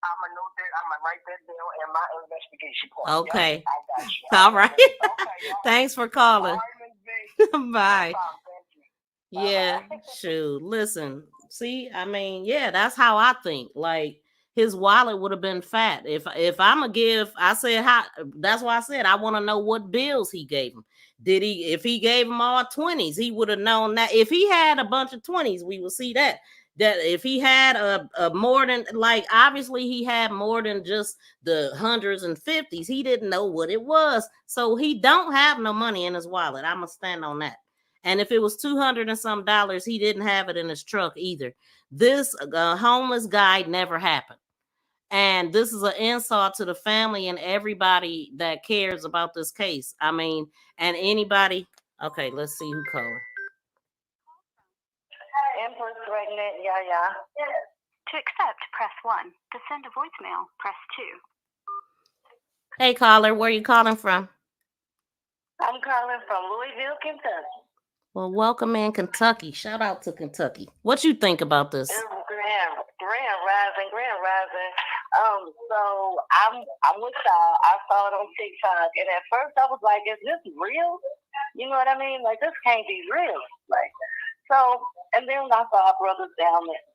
I'm going to note that. I'm going to write that down in my investigation point. Okay. Yep, I got you. All right. Okay, Thanks for calling. All right, Bye. Yeah, shoot. Listen, see, I mean, yeah, that's how I think. Like his wallet would have been fat. If I'm gonna give, I said that's why I said I want to know what bills he gave him. If he gave him all 20s, he would have known that. If he had a bunch of 20s, we will see that. That if he had a more than, like, obviously he had more than just the hundreds and 50s. He didn't know what it was. So he don't have no money in his wallet. I'm gonna stand on that. And if it was $200 and some, he didn't have it in his truck either. This homeless guy never happened. And this is an insult to the family and everybody that cares about this case. I mean, and anybody. Okay, let's see who called. Empress pregnant, yeah. To accept, press 1. To send a voicemail, press 2. Hey, caller, where you calling from? I'm calling from Louisville, Kentucky. Well, welcome in Kentucky. Shout out to Kentucky. What you think about this? Grand rising. So I'm with y'all. I saw it on TikTok, and at first I was like, "Is this real?" You know what I mean? Like, this can't be real. Like, so, and then I saw our brothers down there.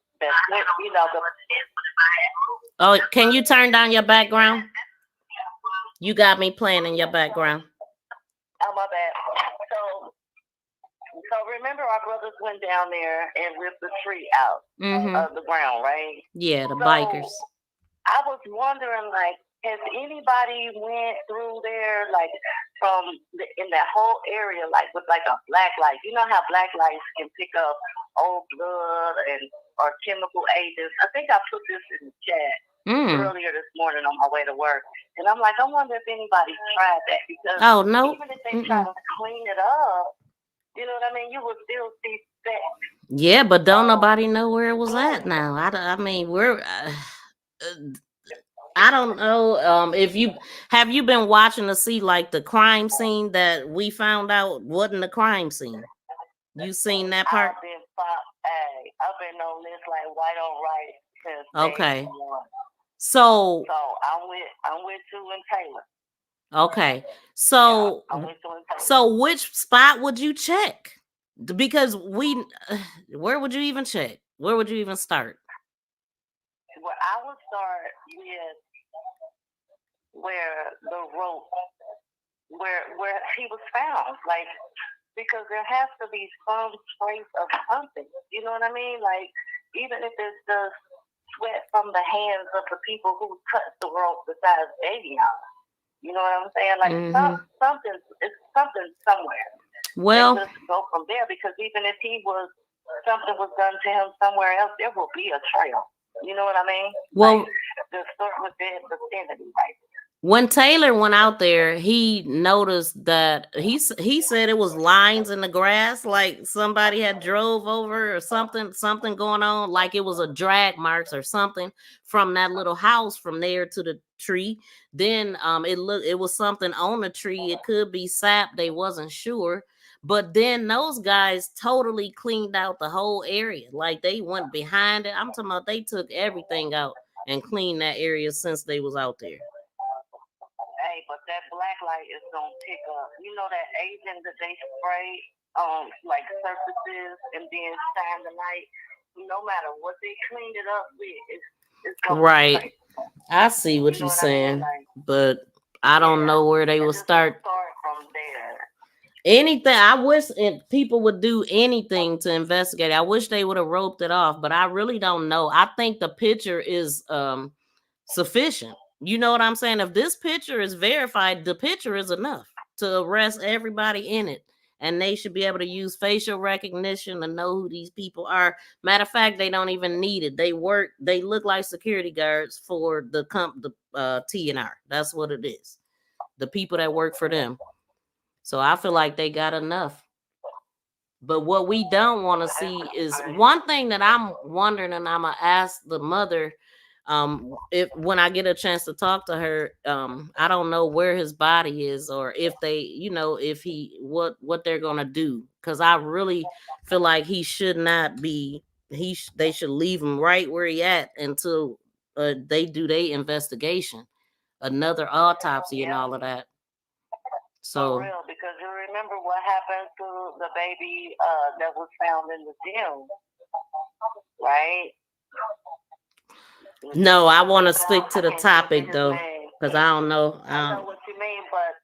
Oh, can you turn down your background? You got me playing in your background. Oh, my bad. So remember our brothers went down there and ripped the tree out of the ground, right? Yeah, the bikers. I was wondering, like, has anybody went through there, like, in that whole area, like, with, like, a black light? You know how black lights can pick up old blood or chemical agents? I think I put this in the chat earlier this morning on my way to work. And I'm like, I wonder if anybody tried that. Because even if they try to clean it up, you know what I mean? You would still see sex. Yeah, but don't nobody know where it was at now. I mean, I don't know if you have been watching to see like the crime scene that we found out wasn't the crime scene. You seen that part? I've been on this like white on right since okay. day one. So I'm with you and Taylor. Okay. So which spot would you check? Because where would you even check? Where would you even start? Well, I would start with where the rope, where he was found, like, because there has to be some trace of something. You know what I mean? Like, even if it's just sweat from the hands of the people who touched the rope besides Davion. You know what I'm saying? Like it's something somewhere. Well, just go from there, because even if something was done to him somewhere else, there will be a trail. You know what I mean? Well, like, the start with the vicinity right there. When Taylor went out there, he noticed that he said it was lines in the grass, like somebody had drove over or something going on, like it was a drag marks or something from that little house from there to the tree. Then it was something on the tree. It could be sap, they wasn't sure. But then those guys totally cleaned out the whole area. Like they went behind it. I'm talking about they took everything out and cleaned that area since they was out there. Hey, but that black light is gonna pick up. You know that agent that they spray like surfaces and then shine the light. No matter what they cleaned it up with, it's gonna right. I see what you're saying, but I don't know where they will start from there. Anything. I wish people would do anything to investigate. I wish they would have roped it off, but I really don't know. I think the picture is sufficient. You know what I'm saying? If this picture is verified, the picture is enough to arrest everybody in it. And they should be able to use facial recognition to know who these people are. Matter of fact, they don't even need it. They look like security guards for the TNR. That's what it is. The people that work for them. So I feel like they got enough. But what we don't want to see is one thing that I'm wondering, and I'm gonna ask the mother, if when I get a chance to talk to her, I don't know where his body is, or if they, if he what they're gonna do, because I really feel like he should not be. They should leave him right where he at until they do their investigation, another autopsy and all of that. So. For real, because you remember what happened to the baby that was found in the gym, right? No, I want to stick to the topic though, because I don't know. I know what you mean, but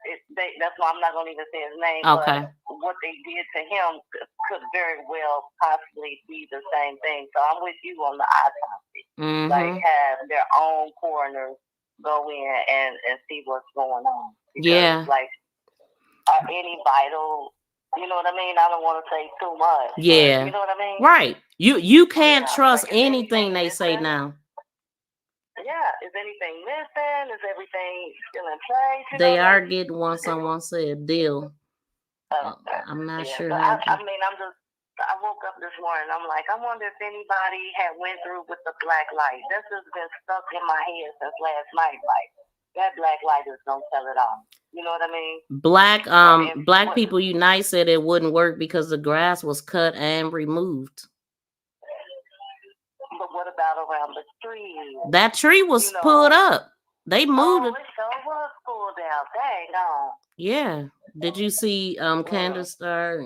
that's why I'm not going to even say his name. Okay. But what they did to him could very well possibly be the same thing. So I'm with you on the autopsy. Mm-hmm. Like have their own coroners go in and see what's going on. Because, like, any vital, you know what I mean? I don't want to say too much. Yeah. You know what I mean? Right. You can't trust anything they say now. Yeah. Is anything missing? Is everything still in place? They are getting one. Someone said deal. I'm not sure. I woke up this morning. I'm like, I wonder if anybody had went through with the black light. This has been stuck in my head since last night. Like that black light is gonna tell it all. You know what I mean? Black People Unite said it wouldn't work because the grass was cut and removed. But what about around the tree? That tree was pulled up. They moved it. It sure was pulled out. Dang on. Yeah. Did you see Candace Star?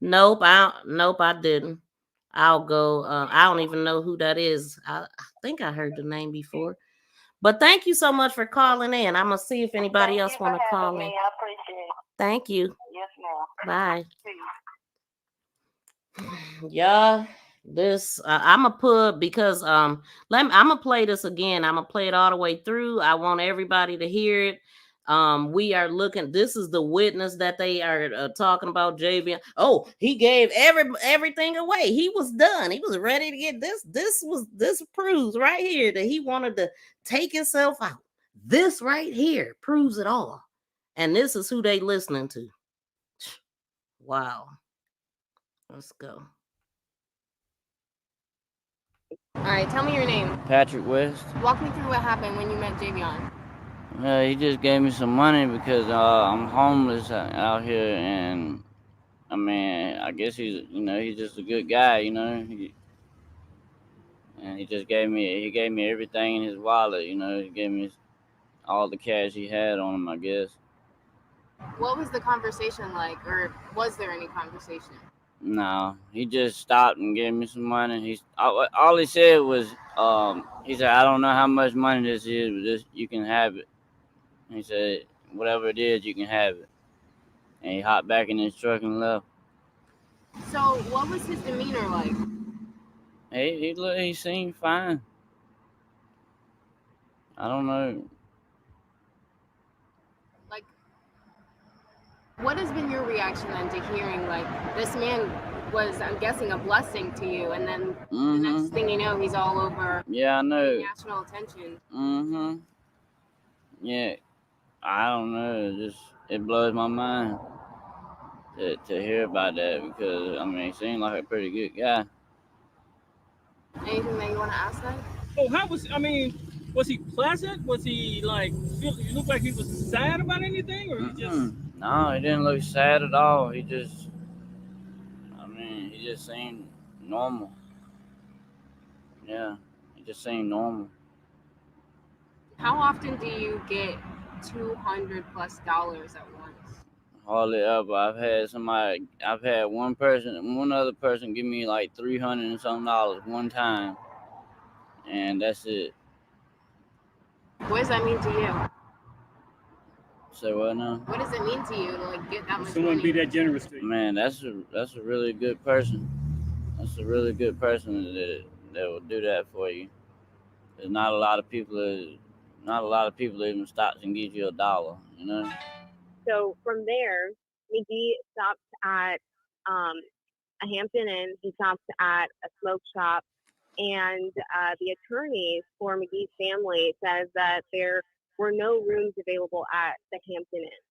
Nope, I didn't. I'll go. I don't even know who that is. I think I heard the name before. But thank you so much for calling in. I'm gonna see if anybody else want to call in. I appreciate it. Thank you. Yes, ma'am. Bye. Y'all, this I'm gonna put because I'm gonna play this again. I'm gonna play it all the way through. I want everybody to hear it. We are looking. This is the witness that they are talking about. JAVION. Oh, he gave everything away. He was done. He was ready to get this. This proves right here that he wanted to take himself out. This right here proves it all. And this is who they listening to. Wow. Let's go. All right, tell me your name. Patrick West. Walk me through what happened when you met JAVION. He just gave me some money because I'm homeless out here, and I mean, I guess he's just a good guy, and he just gave me everything in his wallet, he gave me all the cash he had on him, I guess. What was the conversation like, or was there any conversation? No, he just stopped and gave me some money. All he said was, he said, I don't know how much money this is, but you can have it. He said, whatever it is, you can have it. And he hopped back in his truck and left. So what was his demeanor like? He seemed fine. I don't know. Like, what has been your reaction then to hearing, like, this man was, I'm guessing, a blessing to you, and then the next thing you know, he's all over I know. national attention. Yeah. I don't know. It blows my mind to hear about that because I mean, he seemed like a pretty good guy. Anything that you want to ask them? Oh, was he pleasant? Was he like, you look like he was sad about anything, or he just? No, he didn't look sad at all. He just seemed normal. Yeah, he just seemed normal. How often do you get $200+ at once? Hardly ever. I've had one other person give me like $300 and something one time, and that's it. What does that mean to you? Say what now? What does it mean to you to like get that much Someone money? be that generous to you? Man, that's a really good person. That's a really good person that will do that for you. There's not a lot of people that even stops and gives you $1, you know. So from there, Magee stopped at a Hampton Inn. He stopped at a smoke shop, and the attorneys for Magee's family says that there were no rooms available at the Hampton Inn.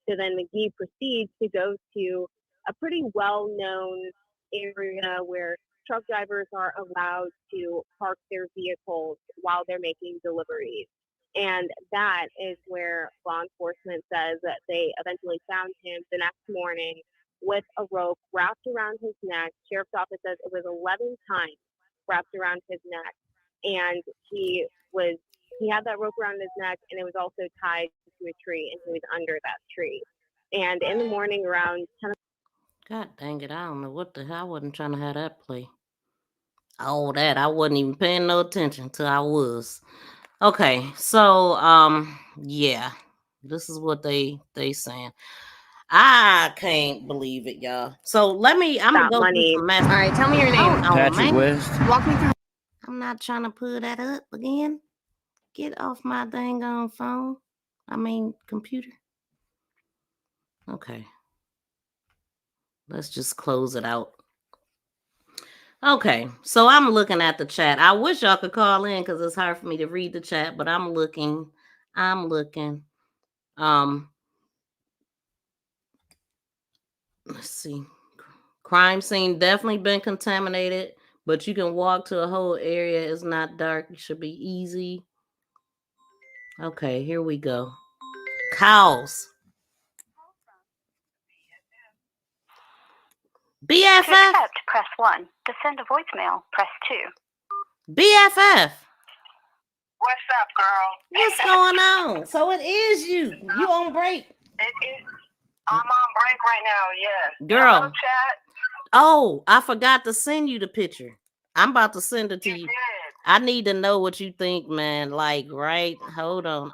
So then Magee proceeds to go to a pretty well-known area where truck drivers are allowed to park their vehicles while they're making deliveries. And that is where law enforcement says that they eventually found him the next morning with a rope wrapped around his neck. Sheriff's office says it was 11 times wrapped around his neck. And he had that rope around his neck, and it was also tied to a tree, and he was under that tree. And in the morning around 10 God dang it, I don't know what the hell. I wasn't trying to have that play. All that, I wasn't even paying no attention till I was. Okay, so yeah, this is what they saying. I can't believe it, y'all. So I'm gonna go money. through some messages. All right, tell me your name. Patrick West. Walk me through. I'm not trying to pull that up again. Get off my dang on phone. Computer. Okay. Let's just close it out. Okay, so I'm looking at the chat. I wish y'all could call in because it's hard for me to read the chat, but I'm looking. Let's see. Crime scene definitely been contaminated, but you can walk to a whole area. It's not dark. It should be easy. Okay, here we go. Cows. BFF. To accept, press 1. To send a voicemail, press 2. BFF. What's up, girl? What's going on? So it is you. You on break. I'm on break right now, yes. Girl. Hello, chat. Oh, I forgot to send you the picture. I'm about to send it to you. Did. I need to know what you think, man. Like, right? Hold on.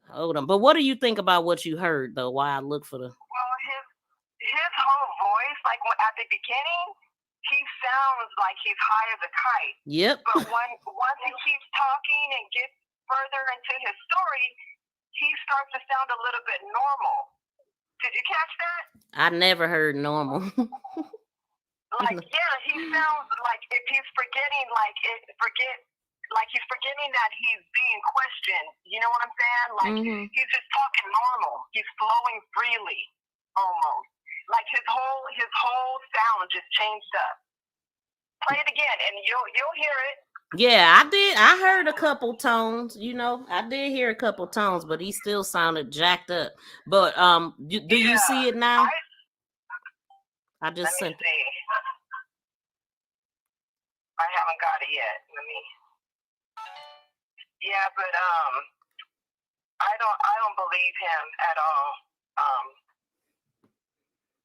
Hold on. But what do you think about what you heard, though? Why I look for the... Well, his whole voice, like at the beginning, he sounds like he's high as a kite. Yep. But once he keeps talking and gets further into his story, he starts to sound a little bit normal. Did you catch that? I never heard normal. Like, yeah, he sounds like if he's forgetting, he's forgetting that he's being questioned. You know what I'm saying? Like, he's just talking normal. He's flowing freely, almost. Like his whole sound just changed up. Play it again, and you'll hear it. Yeah, I did. I heard a couple tones. I did hear a couple tones, but he still sounded jacked up. But do you see it now? I just sent it. I haven't got it yet. Yeah, but I don't believe him at all.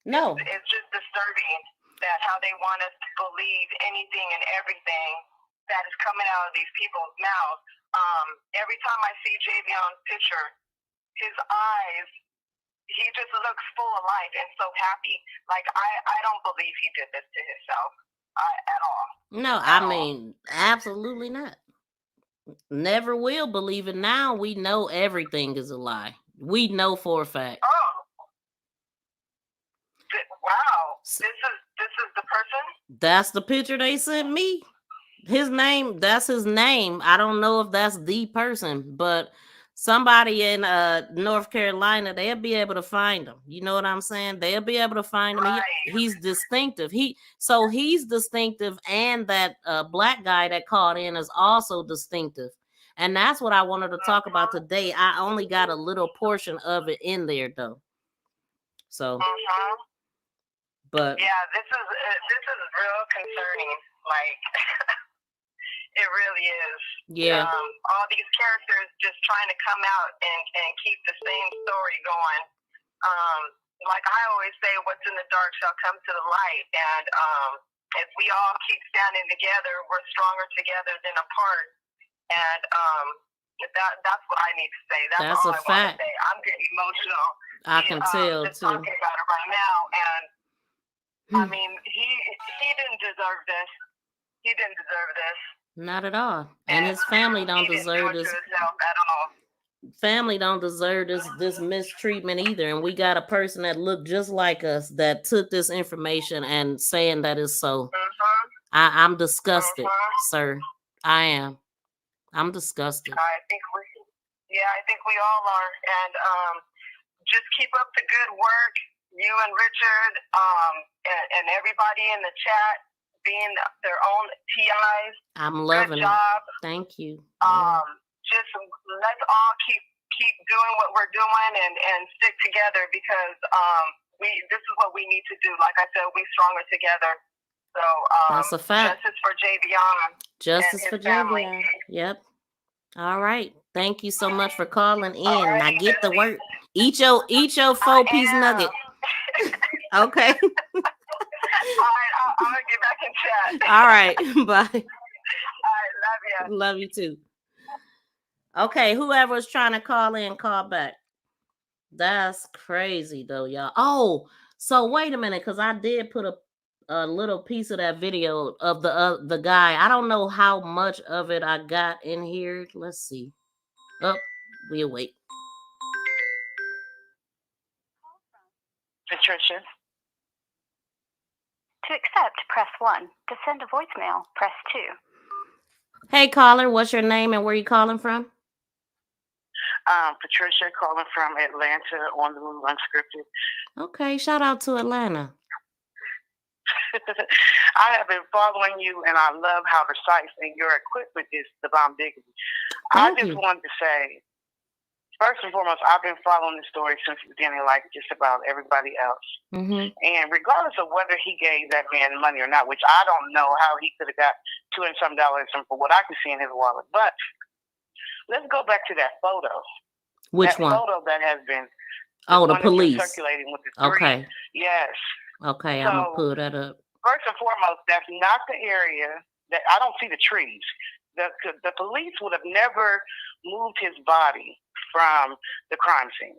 No. It's just disturbing that how they want us to believe anything and everything that is coming out of these people's mouths. Every time I see Javion's picture, his eyes, he just looks full of life and so happy. Like, I don't believe he did this to himself at all. No, absolutely not. Never will believe it. Now we know everything is a lie. We know for a fact. Oh. Wow. This is the person? That's the picture they sent me. That's his name. I don't know if that's the person, but somebody in North Carolina, they'll be able to find him. You know what I'm saying? They'll be able to find him. Right. He's distinctive. He's distinctive, and that black guy that called in is also distinctive. And that's what I wanted to talk about today. I only got a little portion of it in there though. So but yeah, this is real concerning. Like it really is. Yeah. All these characters just trying to come out and keep the same story going. Like I always say, what's in the dark shall come to the light. And if we all keep standing together, we're stronger together than apart. And that's what I need to say. That's all a I fact. want to say. I'm getting emotional. I can tell just too. talking about it right now. And I mean, he didn't deserve this. He didn't deserve this. Not at all. And his family don't deserve this. At all. Family don't deserve this mistreatment either. And we got a person that looked just like us that took this information and saying that is so. I'm disgusted, sir. I am. I'm disgusted. I think we all are. And just keep up the good work, you and Richard, and everybody in the chat being their own TIs. I'm loving Good job. it. Thank you. Just let's all keep doing what we're doing and stick together because this is what we need to do. Like I said, we stronger together. So that's a fact. Justice for JAVION. Justice for JAVION. Yep. All right. Thank you so much for calling in. Right, now get to work. Eat your 4-piece nugget. Okay. All right, I'm gonna get back in chat. All right. Bye. All right, love you. Love you too. Okay, whoever's trying to call in, call back. That's crazy though, y'all. Oh, so wait a minute, because I did put a little piece of that video of the guy. I don't know how much of it I got in here. Let's see. Oh, we'll wait. Patricia. To accept, press 1. To send a voicemail, press 2. Hey, caller, what's your name and where you calling from? Patricia, calling from Atlanta on the Move Unscripted. Okay, shout out to Atlanta. I have been following you, and I love how precise and your equipment is the bomb diggity. I just wanted to say, first and foremost, I've been following the story since the beginning, like just about everybody else. And regardless of whether he gave that man money or not, which I don't know how he could have got $200 some from what I can see in his wallet, but let's go back to that photo. Which one? Photo that has been the police circulating with the three. Okay. Yes. Okay, so, I'm gonna pull that up. First and foremost, that's not the area that I don't see the trees. The police would have never moved his body from the crime scene.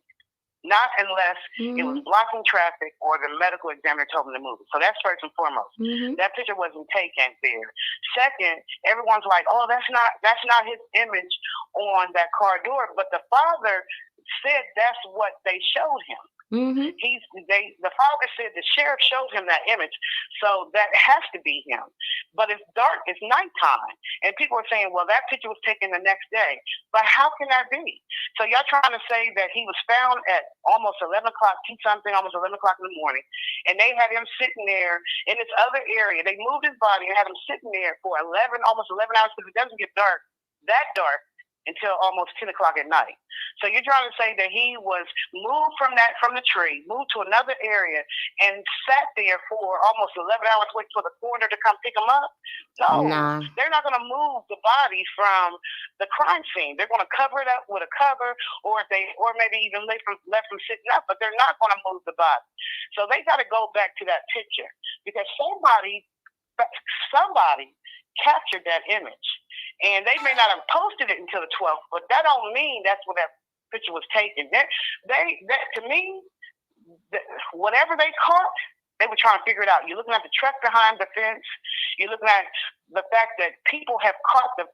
Not unless it was blocking traffic or the medical examiner told him to move it. So that's first and foremost. That picture wasn't taken there. Second, everyone's like, "Oh, that's not his image on that car door." But the father said that's what they showed him. The father said the sheriff showed him that image, so that has to be him. But it's dark, it's nighttime, and people are saying, "Well, that picture was taken the next day." But how can that be? So y'all trying to say that he was found at almost 11 o'clock, almost 11 o'clock in the morning, and they had him sitting there in this other area. They moved his body and had him sitting there for almost 11 hours because it doesn't get that dark until almost 10 o'clock at night. So you're trying to say that he was moved from the tree, moved to another area, and sat there for almost 11 hours waiting for the coroner to come pick him up? No. They're not going to move the body from the crime scene. They're going to cover it up with a cover, or maybe even left him sitting up, but they're not going to move the body. So they got to go back to that picture because somebody captured that image. And they may not have posted it until the 12th, but that don't mean that's where that picture was taken. To me, whatever they caught, they were trying to figure it out. You're looking at the truck behind the fence. You're looking at the fact that people have caught the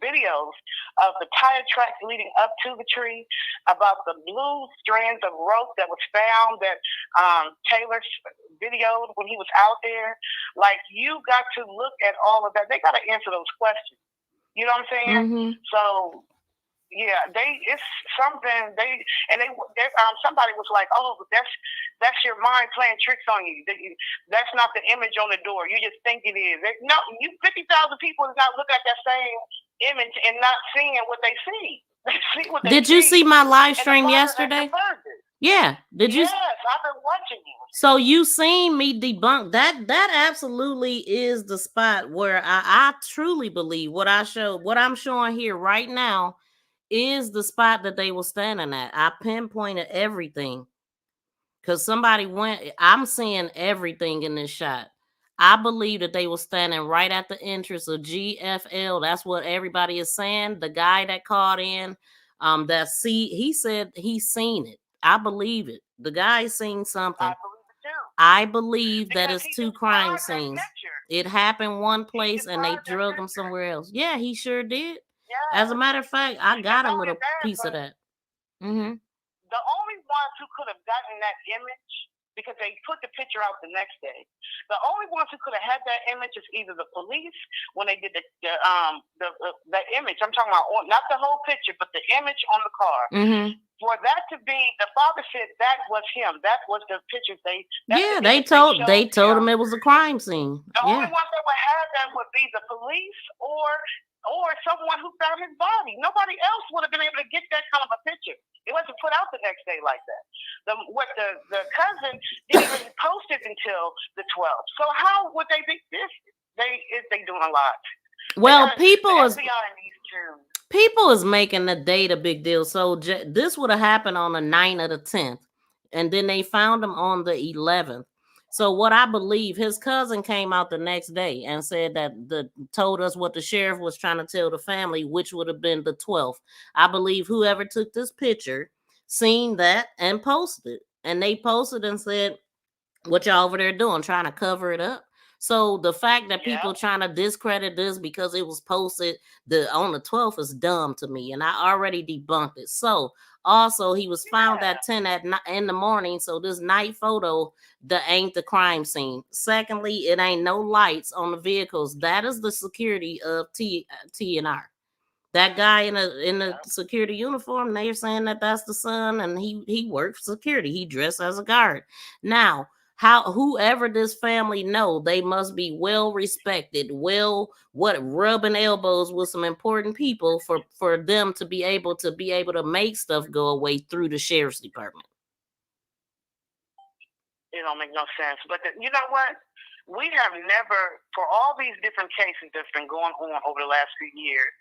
videos of the tire tracks leading up to the tree, about the blue strands of rope that was found that Taylor videoed when he was out there. Like, you got to look at all of that. They got to answer those questions. You know what I'm saying? So Yeah, it's something somebody was like, oh, that's your mind playing tricks on you. That's not the image on the door. You just think it is. No, 50,000 people is not looking at that same image and not seeing what they see. They see what they Did you see my live stream yesterday? Yeah. Did you? Yes, I've been watching you. So you seen me debunk that? That absolutely is the spot where I truly believe what I'm showing here right now is the spot that they were standing at. I pinpointed everything because somebody I'm seeing everything in this shot. I believe that they were standing right at the entrance of GFL. That's what everybody is saying. The guy that called in, he said he's seen it. I believe it. The guy seen something. I believe it too. I believe that it's two crime scenes. It happened one place and they drug him somewhere else. Yeah, he sure did. Yeah. As a matter of fact, I got a little piece of that. Mm-hmm. The only ones who could have gotten that image, because they put the picture out the next day, the only ones who could have had that image is either the police when they did the image. I'm talking about not the whole picture, but the image on the car. Mm-hmm. For that to be, the father said that was him. That was the pictures they told him it was a crime scene. The only ones that would have that would be the police or someone who found his body. Nobody else would have been able to get that kind of a picture. It wasn't put out the next day like that. The cousin didn't even post it until the 12th. So how would they be this? They doing a lot. Well, people is making the date a big deal. So this would have happened on the 9th or the 10th, and then they found him on the 11th. So what I believe, his cousin came out the next day and said that told us what the sheriff was trying to tell the family, which would have been the 12th. I believe whoever took this picture seen that and posted it, and they posted and said, "What y'all over there doing? Trying to cover it up?" So the fact that people trying to discredit this because it was posted on the 12th is dumb to me, and I already debunked it. So also he was found at 10 in the morning. So this night photo ain't the crime scene. Secondly, it ain't no lights on the vehicles. That is the security of TNR. That guy in the security uniform, they're saying that that's the son, and he works security. He dressed as a guard. Now, whoever this family know, they must be well respected, rubbing elbows with some important people for them to be able to make stuff go away through the sheriff's department. It don't make no sense. But you know what? We have never, for all these different cases that's been going on over the last few years,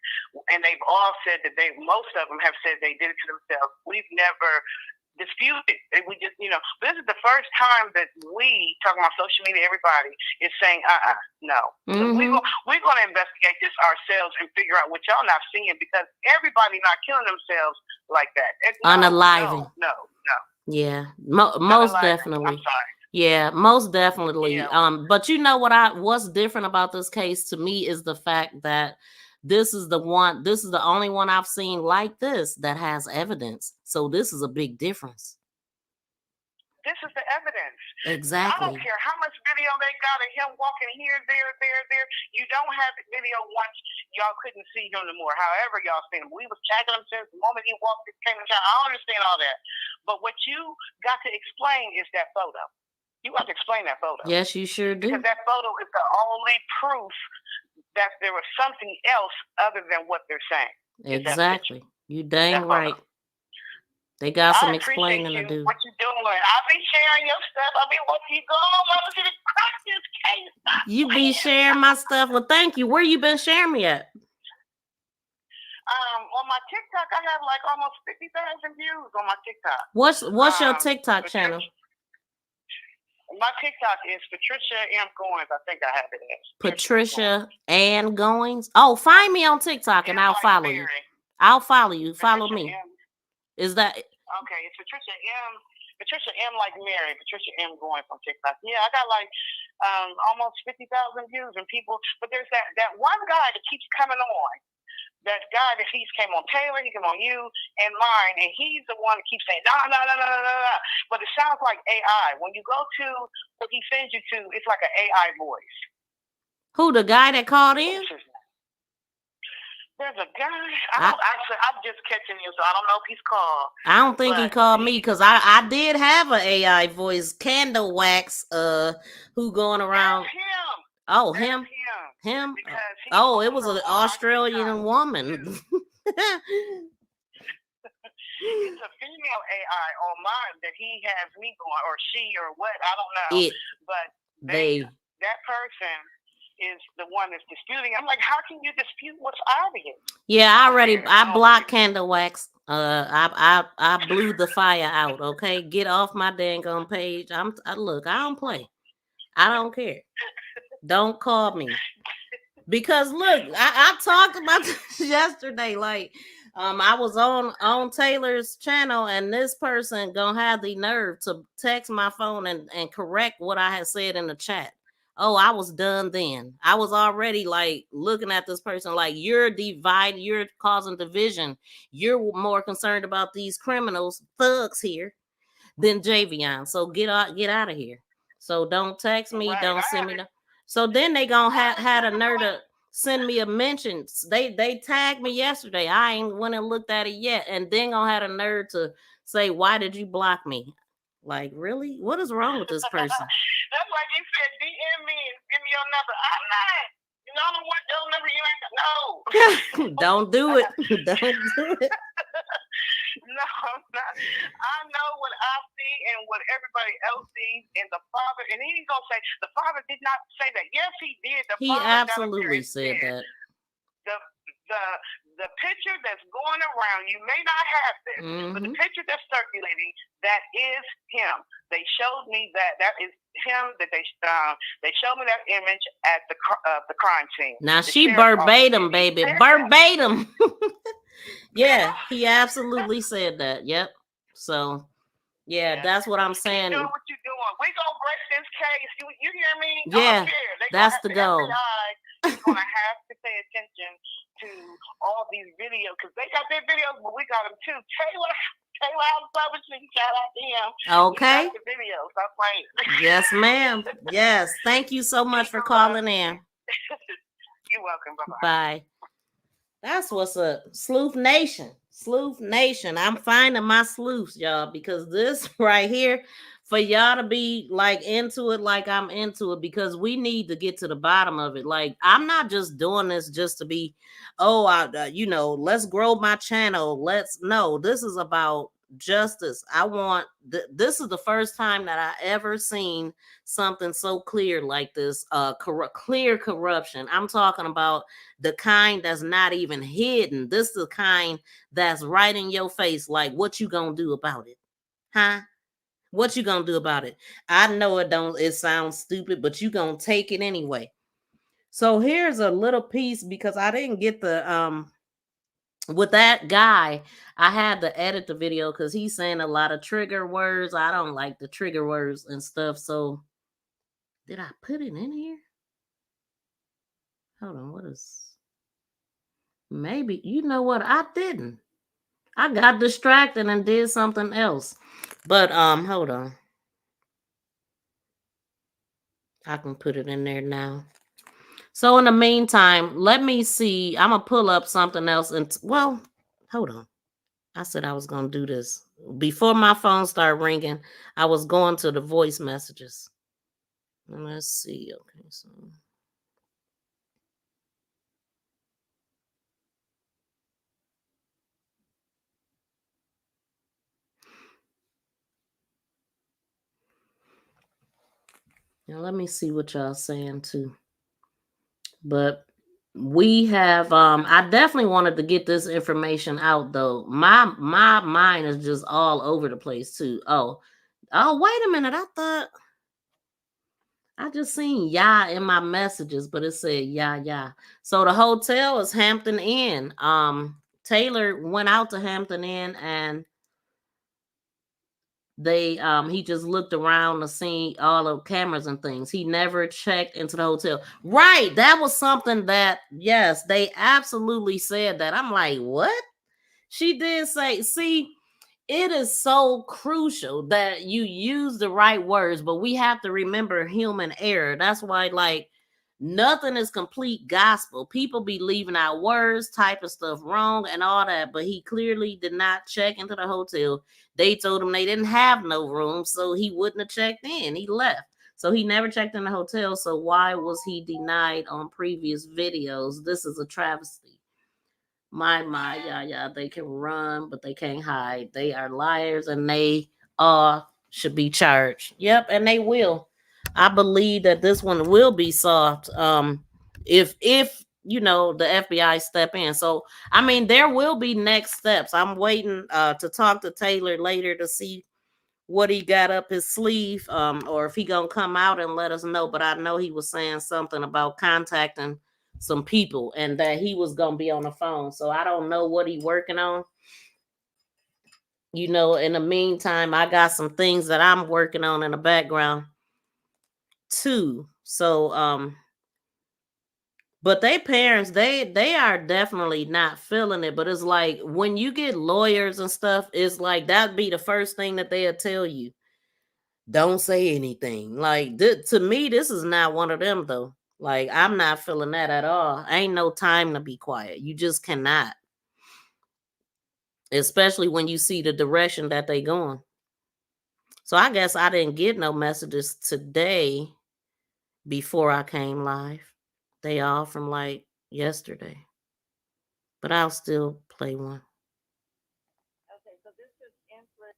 and they've all said that most of them have said they did it to themselves. We've never disputed. We just, this is the first time that we, talking about social media, everybody is saying, no. Mm-hmm. We're going to investigate this ourselves and figure out what y'all not seeing, because everybody not killing themselves like that. Unaliving. No. Yeah, most definitely. I'm sorry. Yeah, most definitely. Yeah. But you know what's different about this case to me is the fact that this is the only one I've seen like this that has evidence. So this is a big difference. This is the evidence. Exactly. I don't care how much video they got of him walking here, there. You don't have the video once y'all couldn't see him no more. However y'all seen him. We was tagging him since the moment he walked, came in town. I understand all that. But what you got to explain is that photo. You got to explain that photo. Yes, you sure do. Because that photo is the only proof that there was something else other than what they're saying. Exactly. You dang right. They got some explaining to do. What you doing? I'll be sharing your stuff. I'll be watching you go on to the crack this case. You be sharing my stuff. Well, thank you. Where you been sharing me at? On my TikTok, I have like almost 50,000 views on my TikTok. What's your TikTok channel? My TikTok is Patricia M. Goins. I think I have it as Patricia Ann Goins. Oh, find me on TikTok and I'll follow you. I'll follow you. Follow me. Is that okay? It's Patricia M. like Mary. Patricia M. Goins on TikTok. Yeah, I got like almost 50,000 views and people. But there's that one guy that keeps coming on. That guy that came on Taylor, he came on you and mine, and he's the one that keeps saying, no. But it sounds like AI. When you go to what he sends you to, it's like an AI voice. Who, the guy that called in? There's a guy. I'm just catching you, so I don't know if he's called. I don't think he called me because I did have an AI voice, Candle Wax, who going around. That's him. Oh, That's him. Him. Oh, it was an Australian woman. It's a female AI on mine that he has me going, or she, or what, I don't know. But that person is the one that's disputing. I'm like, how can you dispute what's obvious? Yeah, I blocked Candle Wax. I blew the fire out. Okay, get off my dang on page. Look, I don't play. I don't care. Don't call me. Because look, I talked about this yesterday. Like, I was on Taylor's channel, and this person gonna have the nerve to text my phone and correct what I had said in the chat. Oh, I was done then. I was already like looking at this person like, you're divided, you're causing division. You're more concerned about these criminals, thugs here, than Javion. So get out of here. So don't text me, don't send me. So then they gonna had a nerve to send me a mention. They tagged me yesterday. I ain't went and looked at it yet, and then gonna have a nerve to say, why did you block me? Like, really? What is wrong with this person? That's like you said, DM me and give me your number. I'm not. You know, I don't want your number. You ain't. No. Don't do it. Don't do it. No, I'm not. I know what I see and what everybody else sees, and the father. And he's gonna say the father did not say that. Yes, he did. He absolutely said that. The picture that's going around, you may not have this, but the picture that's circulating, that is him. They showed me that is him. That they showed me that image at the crime scene. Now she verbatim, baby, verbatim. Yeah, he absolutely said that. Yep. So, yeah, that's what I'm saying. You're doing what you're doing. We're gonna break this case. You hear me? Yeah, that's the goal. We're gonna have to pay attention to all these videos because they got their videos, but we got them too. Taylor House Publishing, shout out to him. Okay. The videos. I'm playing. Yes, ma'am. Yes. Thank you so much for calling in. You're welcome. Bye-bye. Bye. That's what's up. Sleuth Nation. Sleuth Nation. I'm finding my sleuths, y'all, because this right here, for y'all to be like into it like I'm into it, because we need to get to the bottom of it. Like, I'm not just doing this just to be, let's grow my channel. No, this is about justice. I want, this is the first time that I ever seen something so clear like this, clear corruption. I'm talking about the kind that's not even hidden. This is the kind that's right in your face. Like, what you gonna do about it? Huh? What you gonna do about it? I know it sounds stupid, but you gonna take it anyway. So here's a little piece, because I didn't get the with that guy, I had to edit the video because he's saying a lot of trigger words. I don't like the trigger words and stuff. So did I put it in here? Hold on, maybe, you know what? I didn't. I got distracted and did something else. But hold on. I can put it in there now. So in the meantime, let me see. I'm gonna pull up something else. And well, hold on. I said I was gonna do this before my phone started ringing. I was going to the voice messages. Let's see. Okay, so. Now let me see what y'all saying too. But we have I definitely wanted to get this information out though. My mind is just all over the place too. Oh, wait a minute. I thought I just seen in my messages, but it said yeah. So the hotel is Hampton Inn. Taylor went out to Hampton Inn and he just looked around to see all the cameras and things. He never checked into the hotel. Right. That was something that, yes, they absolutely said that. I'm like, what? She did say, see, it is so crucial that you use the right words, but we have to remember human error. That's why, like, Nothing is complete gospel. People be leaving out words, typing stuff wrong and all that, but he clearly did not check into the hotel. They told him they didn't have no room, so he wouldn't have checked in. He left. So he never checked in the hotel, so why was he denied on previous videos? This is a travesty. Yeah, they can run, but they can't hide. They are liars, and they should be charged. Yep, and they will. I believe that this one will be solved. If you know the FBI step in. So I mean, there will be next steps. I'm waiting to talk to Taylor later to see what he got up his sleeve, or if he gonna come out and let us know. But I know he was saying something about contacting some people and that he was gonna be on the phone. So I don't know what he working on. You know, in the meantime, I got some things that I'm working on in the background too. So but they parents, they are definitely not feeling it. But it's like when you get lawyers and stuff, it's like that'd be the first thing that they'll tell you. Don't say anything. Like to me, this is not one of them though. Like I'm not feeling that at all. Ain't no time to be quiet. You just cannot. Especially when you see the direction that they going. So I guess I didn't get no messages today before I came live. They all from like yesterday. But I'll still play one. Okay, so this is Empress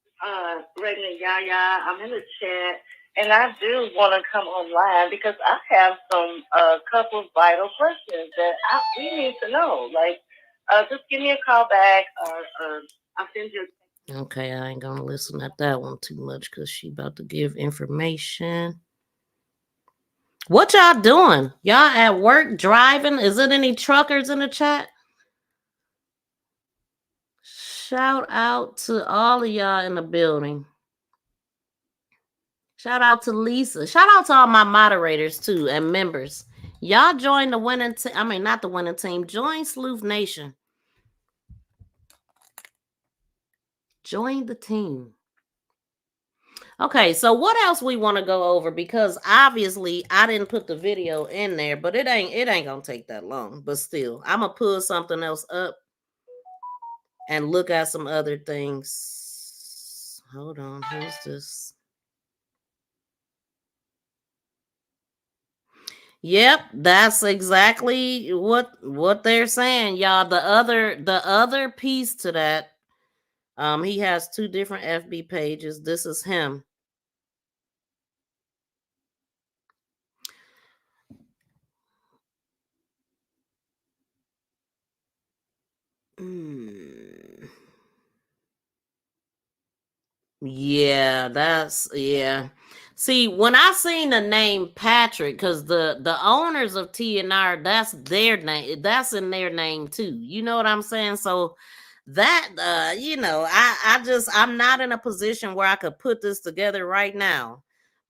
Regular Yaya. I'm in the chat, and I do want to come online because I have some couple vital questions that we need to know. Like, just give me a call back, or I'll send you. Okay, I ain't gonna listen at that one too much because she about to give information. What y'all doing? Y'all at work driving? Is it any truckers in the chat? Shout out to all of y'all in the building. Shout out to Lisa. Shout out to all my moderators too and members. Y'all join the winning team. I mean, not the winning team. Join Sleuth Nation. Join the team. Okay, so what else we want to go over? Because obviously I didn't put the video in there, but it ain't gonna take that long. But still, I'm gonna pull something else up and look at some other things. Hold on, who's this? Yep, that's exactly what they're saying, y'all. The other piece to that, he has two different FB pages. This is him. Yeah. See, when I seen the name Patrick, because the owners of TNR, that's their name, that's in their name too. You know what I'm saying? So that you know, I'm not in a position where I could put this together right now.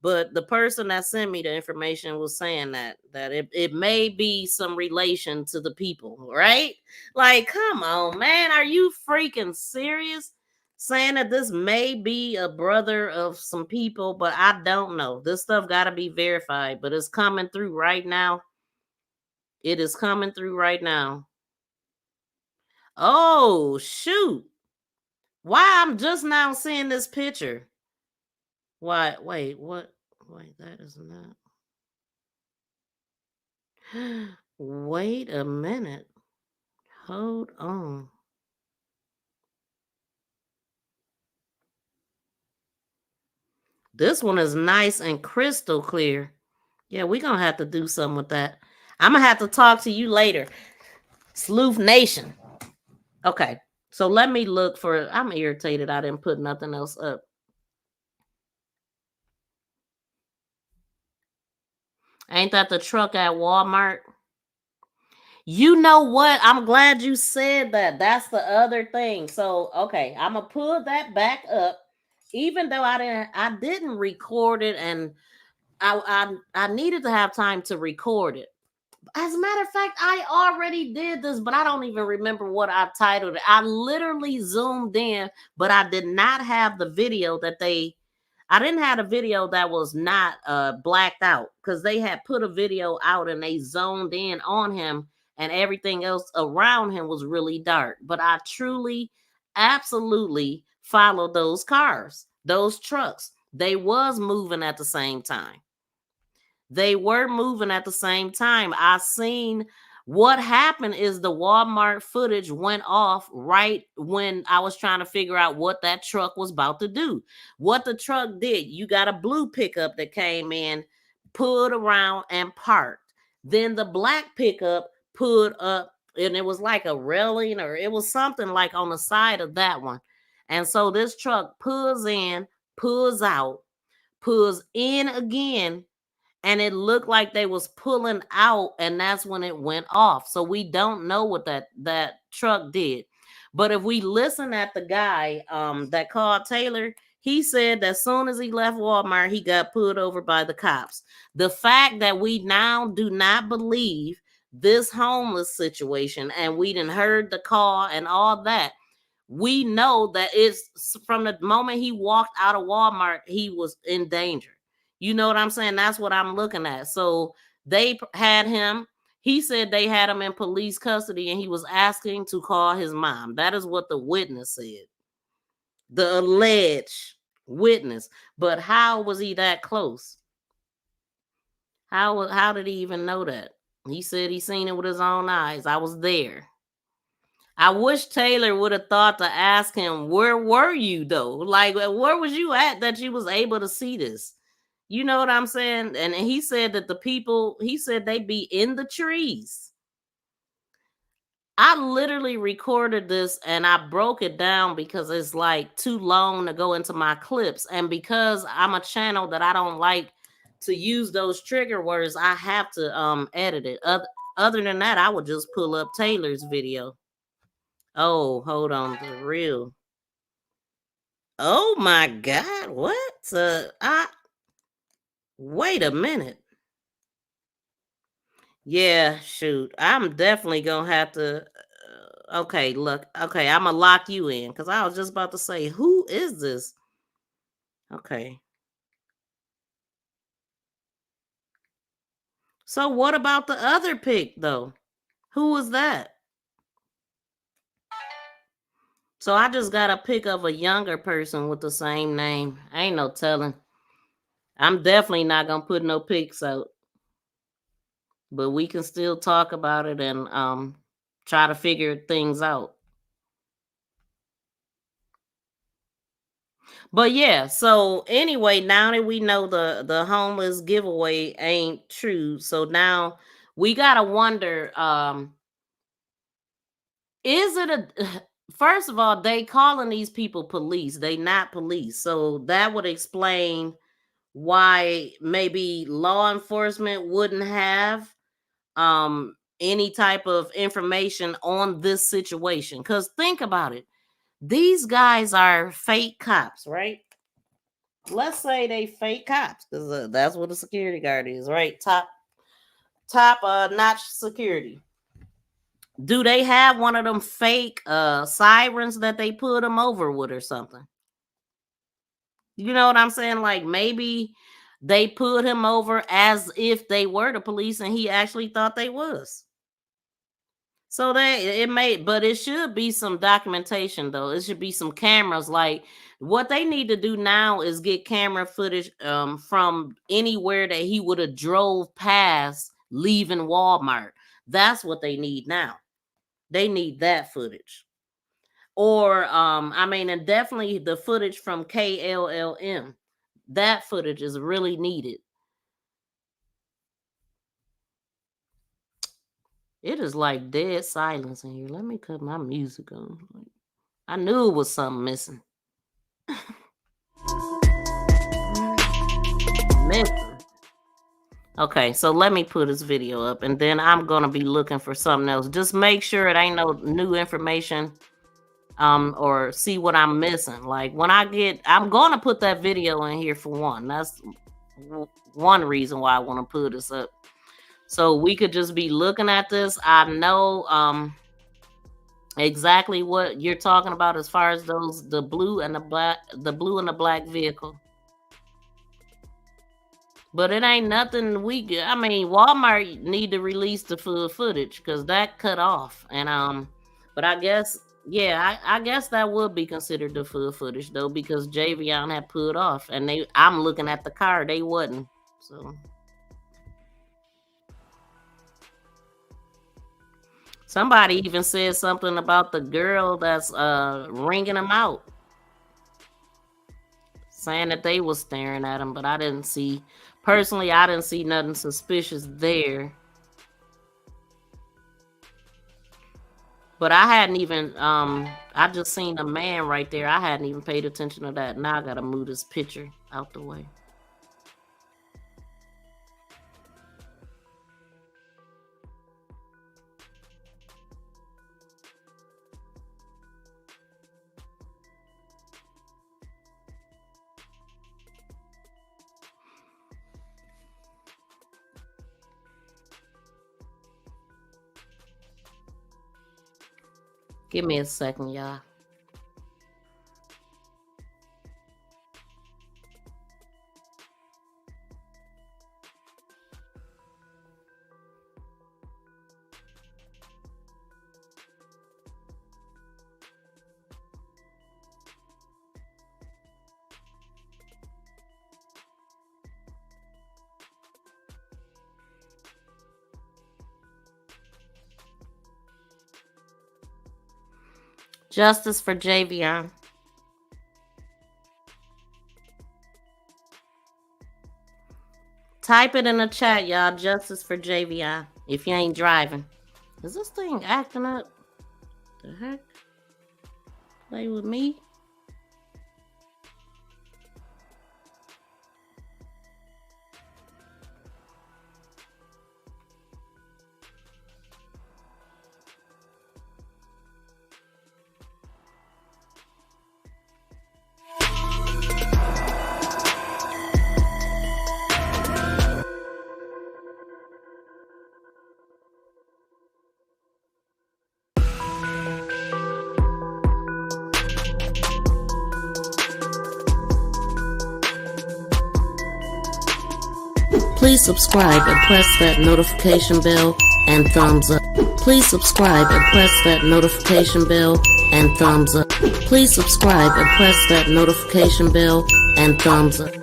But the person that sent me the information was saying that it may be some relation to the people, right? Like, come on, man, are you freaking serious? Saying that this may be a brother of some people, but I don't know. This stuff got to be verified, but it's coming through right now. It is coming through right now. Oh, shoot. Why I'm just now seeing this picture? Why? Wait, what? Wait, that is not. Wait a minute. Hold on. This one is nice and crystal clear. Yeah, we're going to have to do something with that. I'm going to have to talk to you later. Sleuth Nation. Okay, so let me look for, I'm irritated I didn't put nothing else up. Ain't that the truck at Walmart? You know what? I'm glad you said that. That's the other thing. So, okay, I'm going to pull that back up. Even though I didn't record it, and I needed to have time to record it. As a matter of fact, I already did this, but I don't even remember what I titled it. I literally zoomed in, but I did not have the video that I didn't have a video that was not blacked out, because they had put a video out and they zoned in on him and everything else around him was really dark. But I truly, absolutely followed those cars, those trucks. They was moving at the same time. They were moving at the same time. I seen what happened is the Walmart footage went off right when I was trying to figure out what that truck was about to do. What the truck did, you got a blue pickup that came in, pulled around and parked. Then the black pickup pulled up, and it was like a railing, or it was something like on the side of that one. And so this truck pulls in, pulls out, pulls in again, and it looked like they was pulling out, and that's when it went off. So we don't know what that truck did. But if we listen at the guy that called Taylor, he said that as soon as he left Walmart, he got pulled over by the cops. The fact that we now do not believe this homeless situation, and we done heard the call and all that, we know that it's from the moment he walked out of Walmart, he was in danger. You know what I'm saying? That's what I'm looking at. So they had him. He said they had him in police custody, and he was asking to call his mom. That is what the witness said. The alleged witness. But how was he that close? How did he even know that? He said he seen it with his own eyes. I was there. I wish Taylor would have thought to ask him, where were you though? Like, where was you at that you was able to see this? You know what I'm saying? And he said that the people, he said they be in the trees. I literally recorded this and I broke it down because it's like too long to go into my clips. And because I'm a channel that I don't like to use those trigger words, I have to edit it. Other than that, I would just pull up Taylor's video. Oh, hold on, the real. Oh my God, what? Wait a minute. Yeah, shoot. I'm definitely gonna have to. Okay, look. Okay, I'm gonna lock you in because I was just about to say, who is this? Okay. So what about the other pic though? Who was that? So I just got a pic of a younger person with the same name. Ain't no telling. I'm definitely not gonna put no pics out. But we can still talk about it and try to figure things out. But yeah, so anyway, now that we know the homeless giveaway ain't true, so now we gotta wonder, is it a first of all, they calling these people police, they not police, so that would explain why maybe law enforcement wouldn't have any type of information on this situation. Because think about it, these guys are fake cops, right? Let's say they fake cops, because that's what a security guard is, right? Top notch security. Do they have one of them fake sirens that they put them over with or something? You know what I'm saying? Like maybe they put him over as if they were the police and he actually thought they was. So but it should be some documentation though. It should be some cameras. Like what they need to do now is get camera footage from anywhere that he would have drove past leaving Walmart. That's what they need now. They need that footage. Or and definitely the footage from KLLM. That footage is really needed. It is like dead silence in here. Let me cut my music on. I knew it was something missing. Missing. Okay, so let me put this video up and then I'm gonna be looking for something else. Just make sure it ain't no new information or see what I'm missing. Like when I'm gonna put that video in here for one. That's one reason why I want to put this up. So we could just be looking at this. I know exactly what you're talking about as far as the blue and the black vehicle. But it ain't nothing I mean, Walmart need to release the full footage because that cut off. And but I guess I guess that would be considered the full footage though, because Javion had pulled off and I'm looking at the car, they wasn't. So somebody even said something about the girl that's ringing him out, saying that they was staring at him, but I didn't see nothing suspicious there. But I hadn't even I just seen a man right there. I hadn't even paid attention to that. Now I gotta move this picture out the way. Give me a second, y'all. Justice for Javion. Type it in the chat, y'all. Justice for Javion. If you ain't driving. Is this thing acting up? The heck? Play with me? Please subscribe and press that notification bell and thumbs up. Please subscribe and press that notification bell and thumbs up. Please subscribe and press that notification bell and thumbs up.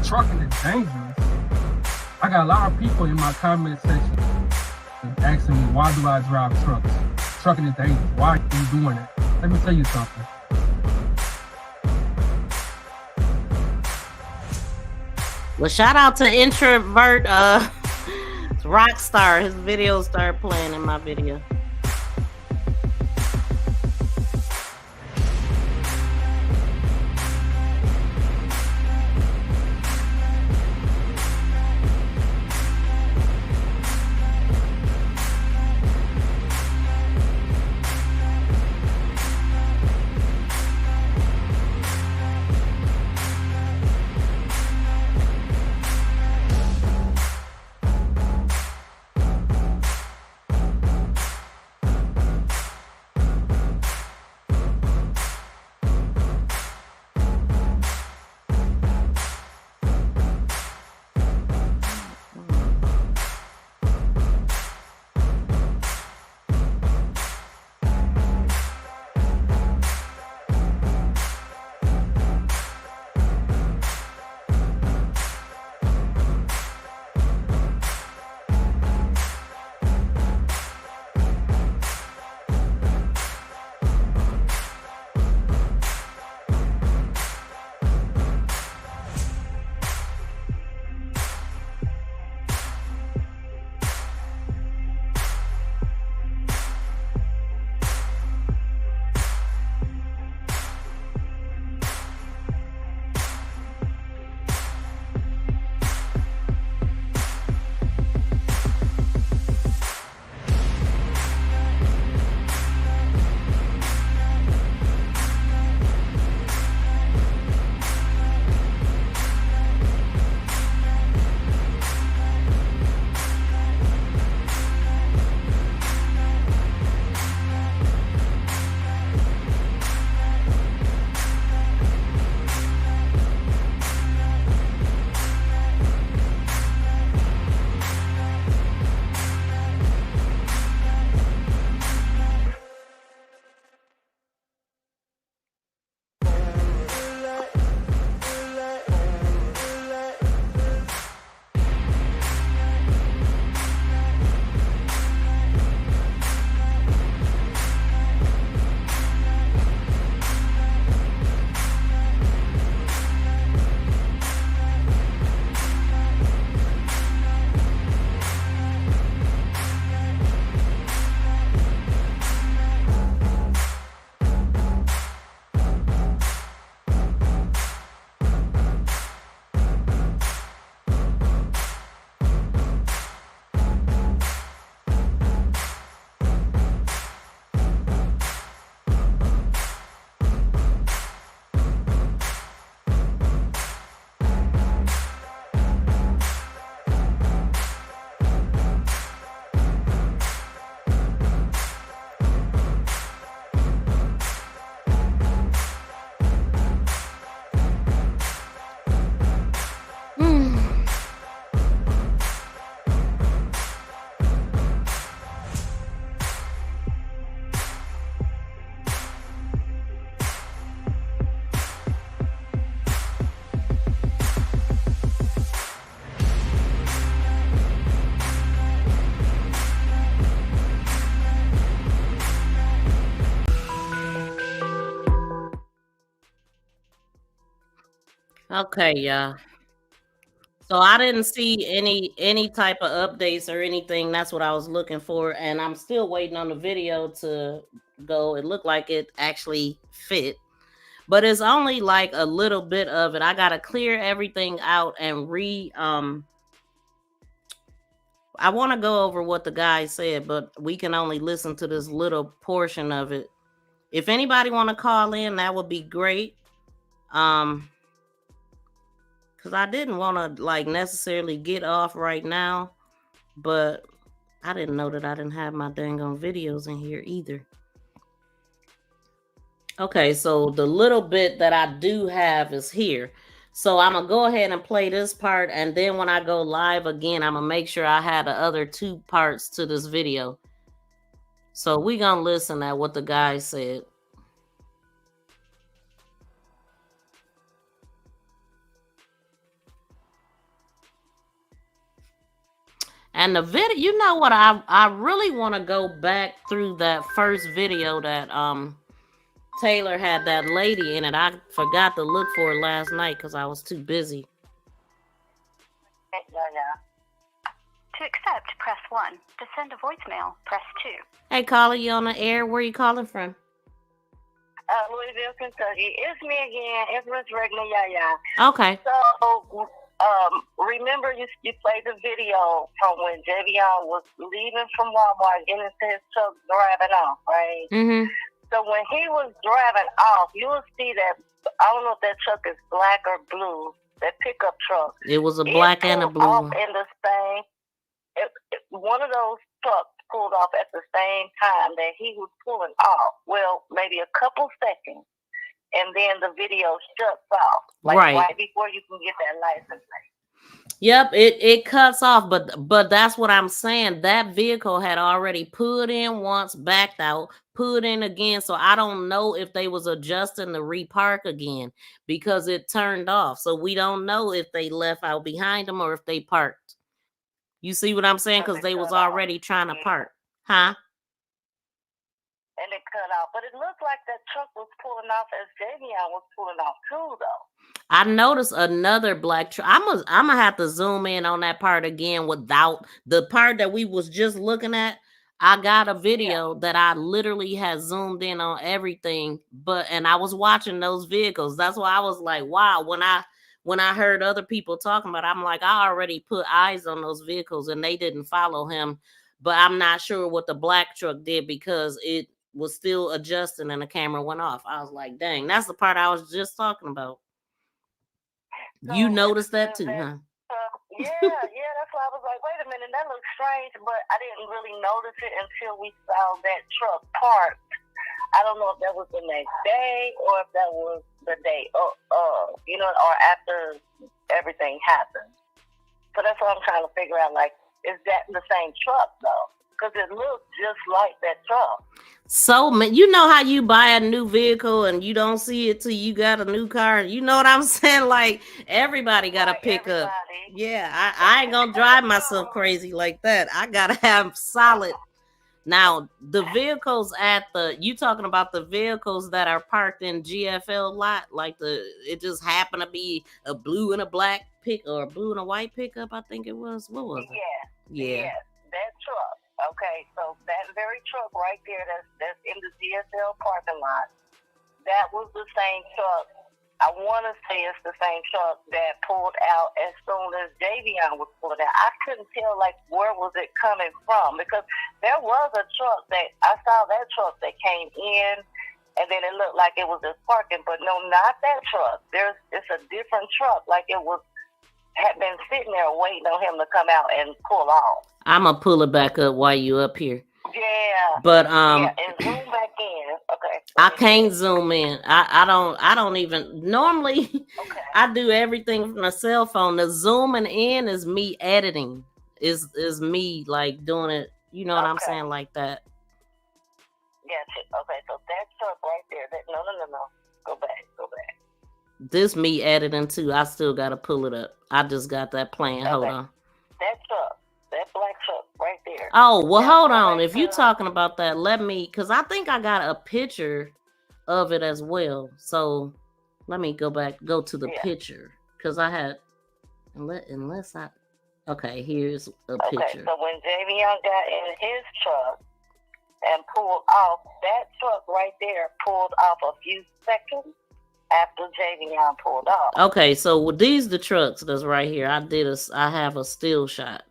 Trucking is dangerous. I got a lot of people in my comment section asking me, why do I drive trucks? Trucking is dangerous. Why are you doing it? Let me tell you something. Well, shout out to Introvert Rockstar. His videos started playing in my video. Okay, yeah. So I didn't see any type of updates or anything. That's what I was looking for, and I'm still waiting on the video to go. It looked like it actually fit, but it's only like a little bit of it. I gotta clear everything out and I want to go over what the guy said, but we can only listen to this little portion of it. If anybody want to call in, that would be great. Because I didn't want to like necessarily get off right now, but I didn't know that I didn't have my dang on videos in here either. Okay, so the little bit that I do have is here. So I'm gonna go ahead and play this part, and then when I go live again, I'm gonna make sure I have the other 2 parts to this video. So we gonna listen at what the guy said. And the video, you know what? I really want to go back through that first video that Taylor had that lady in it. I forgot to look for it last night because I was too busy. To accept, press 1. To send a voicemail, press 2. Hey, caller, you on the air? Where you calling from? Louisville, Kentucky. It's me again. It's Miss Regna Yaya. Okay. So, remember you played the video from when Javion was leaving from Walmart, getting into his truck, driving off, right? Mm-hmm. So when he was driving off, you will see that, I don't know if that truck is black or blue, that pickup truck. It was a black and a blue one. In the same, one of those trucks pulled off at the same time that he was pulling off. Well, maybe a couple seconds, and then the video shuts off. Like right before you can get that license plate. Yep, it cuts off, but that's what I'm saying. That vehicle had already pulled in once, backed out, pulled in again. So I don't know if they was adjusting the repark again because it turned off. So we don't know if they left out behind them or if they parked. You see what I'm saying? Because they was already trying to park. Huh? And it cut off. But it looked like that truck was pulling off as Javion was pulling off too, though. I noticed another black truck. I'm gonna have to zoom in on that part again without the part that we was just looking at. I got a video that I literally had zoomed in on everything, and I was watching those vehicles. That's why I was like, wow, when I heard other people talking about it, I'm like, I already put eyes on those vehicles and they didn't follow him. But I'm not sure what the black truck did because it was still adjusting and the camera went off. I was like, dang, that's the part I was just talking about. So you noticed that too, huh? Yeah, that's why I was like, wait a minute, that looks strange, but I didn't really notice it until we saw that truck parked. I don't know if that was the next day or if that was the day, or after everything happened. So that's what I'm trying to figure out, like, is that the same truck, though? Because it looks just like that truck. So, you know how you buy a new vehicle and you don't see it till you got a new car? You know what I'm saying? Like, everybody got to pick up. Yeah, I ain't going to drive myself crazy like that. I got to have solid. Now, the vehicles you talking about the vehicles that are parked in GFL lot, like it just happened to be a blue and a black or a blue and a white pickup, I think it was. What was it? Yeah, that truck. Okay, so that very truck right there that's in the GFL parking lot, that was the same truck. I want to say it's the same truck that pulled out as soon as Javion was pulled out. I couldn't tell, like, where was it coming from, because there was a truck I saw that truck that came in, and then it looked like it was just parking, but no, not that truck. It's a different truck, like it had been sitting there waiting on him to come out and pull off. I'm gonna pull it back up while you up here. Yeah. But and zoom back in. Okay. I can't zoom in. I don't even normally. Okay. I do everything from the cell phone. The zooming in is me editing. Is me like doing it. You know what I'm saying, like that. Gotcha. Okay, so that truck right there. No. Go back. This me editing too. I still gotta pull it up. I just got that playing. Okay. Hold on. That truck. That black truck right there. Oh, well, hold on. If you're talking about that, because I think I got a picture of it as well. So let me go to the picture, because I had, okay, here's a picture. Okay, so when Javion got in his truck and pulled off, that truck right there pulled off a few seconds after Javion pulled off. Okay, so these the trucks that's right here. I have a still shot.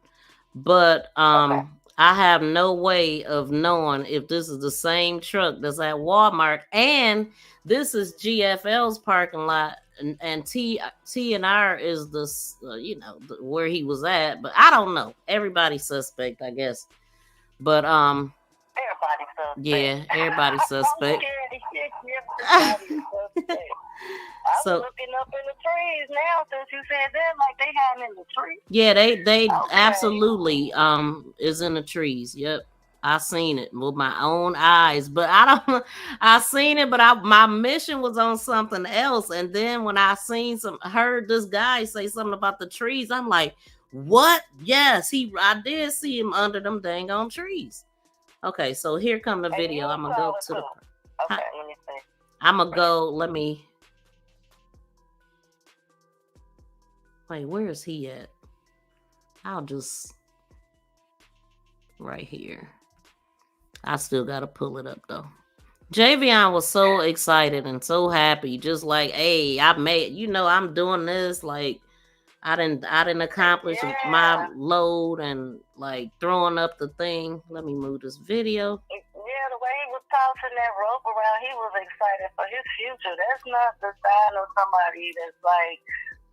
But I have no way of knowing if this is the same truck that's at Walmart, and this is GFL's parking lot, and T&R is where he was at. But I don't know. Everybody's suspect, I guess. But everybody's suspect. Yeah, everybody's suspect. I'm looking up in the trees now since you said that, like they hiding in the trees. Yeah, they absolutely is in the trees. Yep. I seen it with my own eyes, but I seen it, but my mission was on something else. And then when I heard this guy say something about the trees, I'm like, What? Yes, I did see him under them dang on trees. Okay, so here come the video. I'm gonna go to the. Okay, let me see. I'm gonna go. Let me. Wait, where is he at? I'll just right here. I still gotta pull it up though. Javion was so excited and so happy, just like, hey, I made, I'm doing this. Like, I didn't accomplish my load and like throwing up the thing. Let me move this video. Yeah, the way he was tossing that rope around, he was excited for his future. That's not the sign of somebody that's like,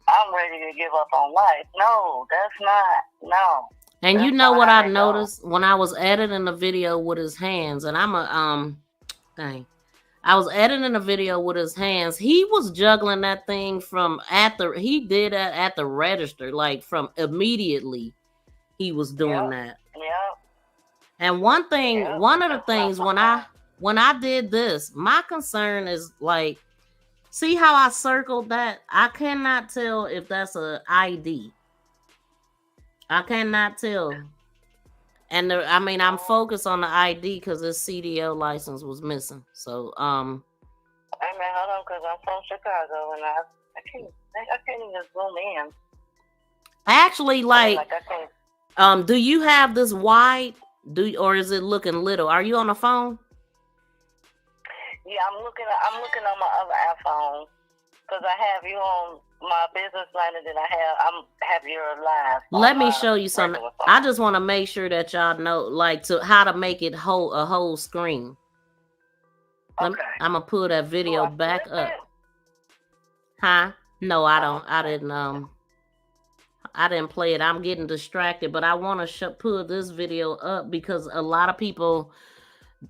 I'm ready to give up on life. No, that's not. No. And you know what I noticed when I was editing the video with his hands, and I was editing a video with his hands. He was juggling that thing he did that at the register, like from immediately he was doing that. Yeah. And one of the things when I did this, my concern is like, see how I circled that? I cannot tell if that's a ID. I cannot tell. And I'm focused on the ID because this CDL license was missing. So, Hey man, hold on, because I'm from Chicago and I can't even zoom in. Actually, do you have this wide? Or is it looking little? Are you on the phone? Yeah, I'm looking on my other iPhone because I have you on my business line, and then I have your live. Let me show you something. I just want to make sure that y'all know, like, how to make it a whole screen. Okay. I'm gonna pull that video back up. Huh? No, I don't. I didn't play it. I'm getting distracted, but I want to pull this video up because a lot of people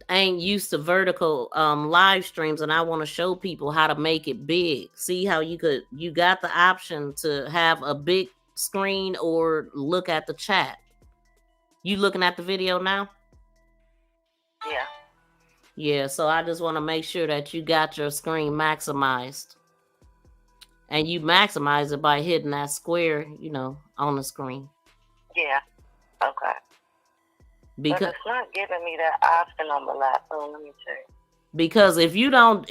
ain't used to vertical live streams, and I want to show people how to make it big. See how you got the option to have a big screen or look at the chat. You looking at the video now? Yeah. Yeah, so I just want to make sure that you got your screen maximized. And you maximize it by hitting that square, on the screen. Yeah. Okay. But it's not giving me that option on the laptop. Let me check. Because if you don't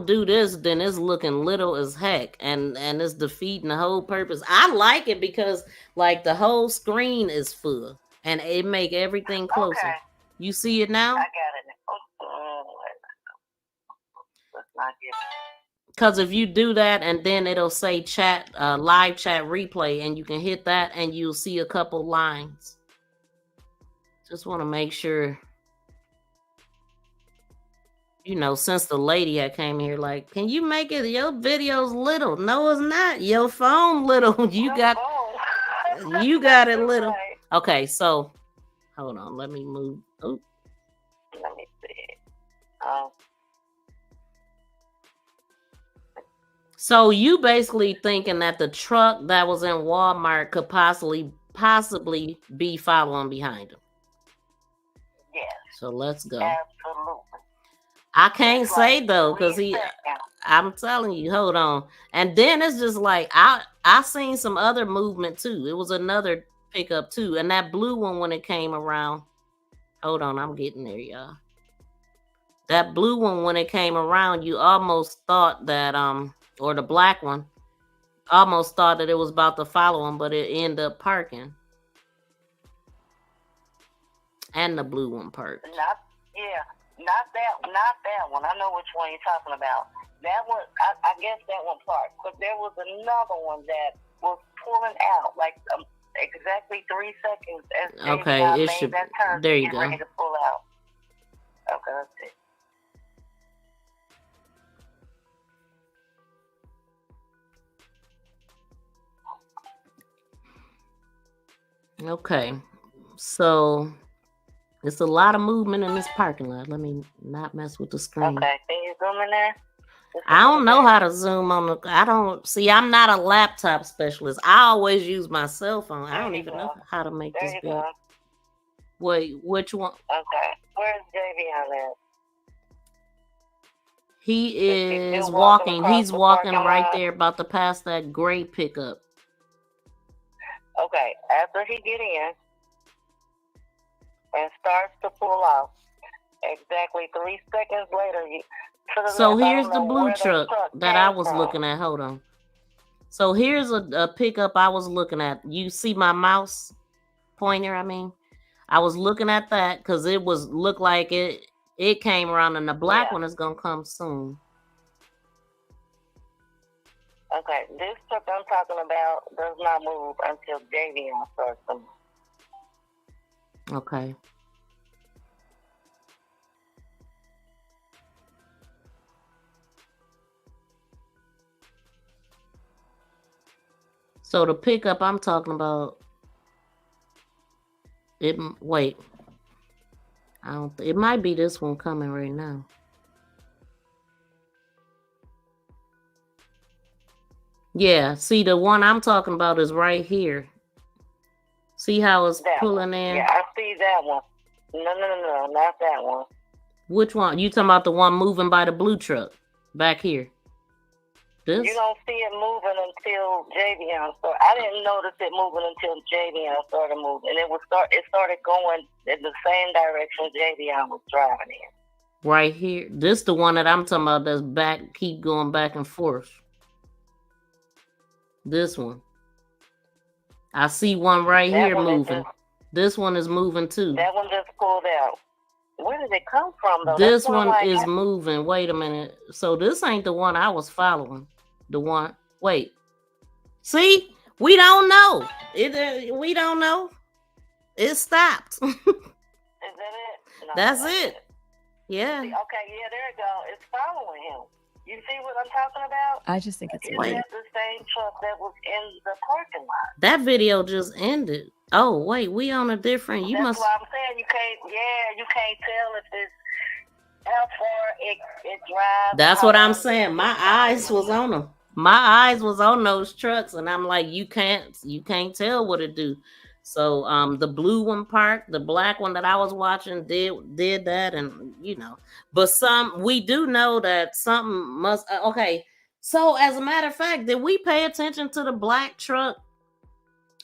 do this, then it's looking little as heck, and it's defeating the whole purpose. I like it because like the whole screen is full, and it make everything closer. Okay. You see it now? I got it. Let's not get it. Because if you do that, and then it'll say chat, live chat replay, and you can hit that, and you'll see a couple lines. Just want to make sure, since the lady that came here, like, can you make it your videos little? No, it's not. Your phone little. You got it little. Okay, so hold on. Let me move. Oh, let me see. So you basically thinking that the truck that was in Walmart could possibly be following behind him? Yes. So let's go. Absolutely. I can't say though, because I'm telling you, hold on. And then it's just like I seen some other movement too. It was another pickup too. And that blue one when it came around. Hold on, I'm getting there, y'all. That blue one when it came around, you almost thought that or the black one, almost thought that it was about to follow him, but it ended up parking. And the blue one parked. Not that one. I know which one you're talking about. That one, I guess that one parked. But there was another one that was pulling out, like exactly 3 seconds as okay, it should. That turn there you go. Ready to pull out. Okay, let's see. Okay, so it's a lot of movement in this parking lot. Let me not mess with the screen. Okay, can you zoom in there? I don't know how to zoom on the. I'm not a laptop specialist. I always use my cell phone. I don't even know how to make this big. Wait, which one? Okay, where's Javion at? He is walking. He's walking right there, about to pass that gray pickup. Okay, after he get in and starts to pull off, exactly 3 seconds later, to the So left, I here's don't the know blue where truck that I was looking at. Hold on. So here's a pickup I was looking at. You see my mouse pointer? I mean, I was looking at that because it looked like it came around, and the black one is gonna come soon. Okay, this truck I'm talking about does not move until JAVION starts to move. Okay. So the pickup I'm talking about, wait. It might be this one coming right now. Yeah, see, the one I'm talking about is right here. See how it's pulling in? Yeah, I see that one. No, not that one. Which one? You talking about the one moving by the blue truck back here? This? You don't see it moving until JAVION. So I didn't notice it moving until JAVION started moving. And it started going in the same direction JAVION was driving in. Right here. This the one that I'm talking about that's keep going back and forth. This one. I see one right here moving. This one is moving too. That one just pulled out. Where did it come from though? This one is moving. Wait a minute. So this ain't the one I was following. The one. Wait. See? We don't know. We don't know. It stopped. Is that it? No, that's it. Yeah. Okay, yeah, there it go. It's following him. You see what I'm talking about? I just think it's weird. It's the same truck that was in the parking lot. That video just ended. Oh, wait, we on a different. That's why I'm saying you can't tell if it's how far it drives. That's what I'm saying. My eyes was on them. My eyes was on those trucks, and I'm like, you can't tell what it do. So the blue one parked, the black one that I was watching did that, and but we do know that something must okay. So as a matter of fact, did we pay attention to the black truck?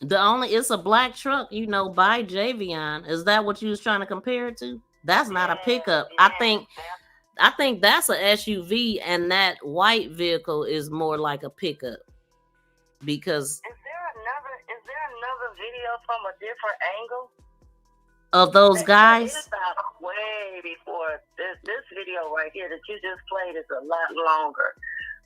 It's a black truck, by JAVION. Is that what you was trying to compare it to? That's not a pickup. I think that's a SUV, and that white vehicle is more like a pickup. Because is there another video from a different angle of those guys? It's about way before this video right here that you just played is a lot longer.